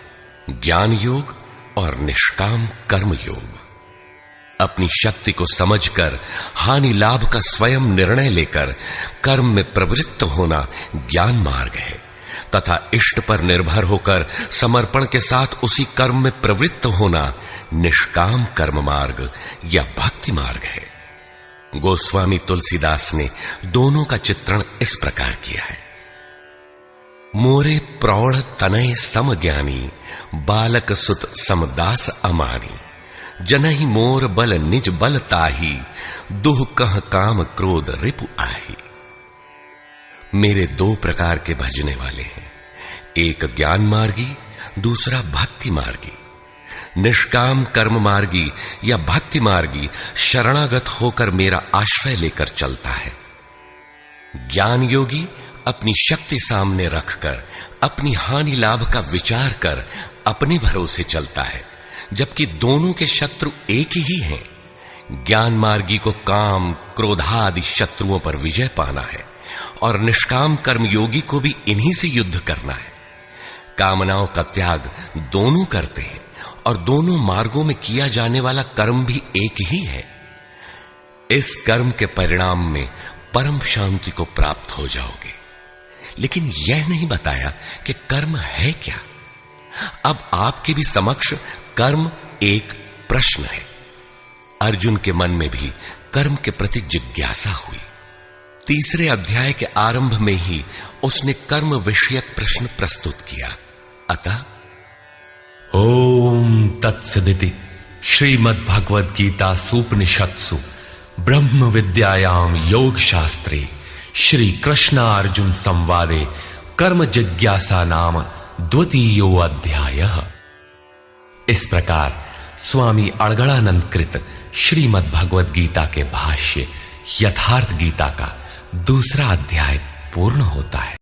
ज्ञान योग और निष्काम कर्म योग। अपनी शक्ति को समझकर हानि लाभ का स्वयं निर्णय लेकर कर्म में प्रवृत्त होना ज्ञान मार्ग है, तथा इष्ट पर निर्भर होकर समर्पण के साथ उसी कर्म में प्रवृत्त होना निष्काम कर्म मार्ग या भक्ति मार्ग है। गोस्वामी तुलसीदास ने दोनों का चित्रण इस प्रकार किया है। मोरे प्रौढ़ तनय सम ज्ञानी, बालक सुत समदास अमानी, जनहि मोर बल निज बल ताही, दुह कह काम क्रोध रिपु आही। मेरे दो प्रकार के भजने वाले हैं, एक ज्ञान मार्गी, दूसरा भक्ति मार्गी। निष्काम कर्म मार्गी या भक्ति मार्गी शरणागत होकर मेरा आश्रय लेकर चलता है। ज्ञान योगी अपनी शक्ति सामने रखकर अपनी हानि लाभ का विचार कर अपने भरोसे चलता है, जबकि दोनों के शत्रु एक ही हैं। ज्ञान मार्गी को काम क्रोधादि शत्रुओं पर विजय पाना है और निष्काम कर्म योगी को भी इन्हीं से युद्ध करना है। कामनाओं का त्याग दोनों करते हैं और दोनों मार्गों में किया जाने वाला कर्म भी एक ही है। इस कर्म के परिणाम में परम शांति को प्राप्त हो जाओगे। लेकिन यह नहीं बताया कि कर्म है क्या। अब आपके भी समक्ष कर्म एक प्रश्न है। अर्जुन के मन में भी कर्म के प्रति जिज्ञासा हुई। तीसरे अध्याय के आरंभ में ही उसने कर्म विषयक प्रश्न प्रस्तुत किया। अतः ओम तत्सदिति श्रीमद् भगवद गीता सूपनिषत्सु ब्रह्म विद्यायाम योग शास्त्रे श्री कृष्णार्जुन संवादे कर्म जिज्ञासा नाम द्वितीयो अध्यायः। इस प्रकार स्वामी अड़गड़ानंद कृत श्रीमद् भगवद गीता के भाष्य यथार्थ गीता का दूसरा अध्याय पूर्ण होता है।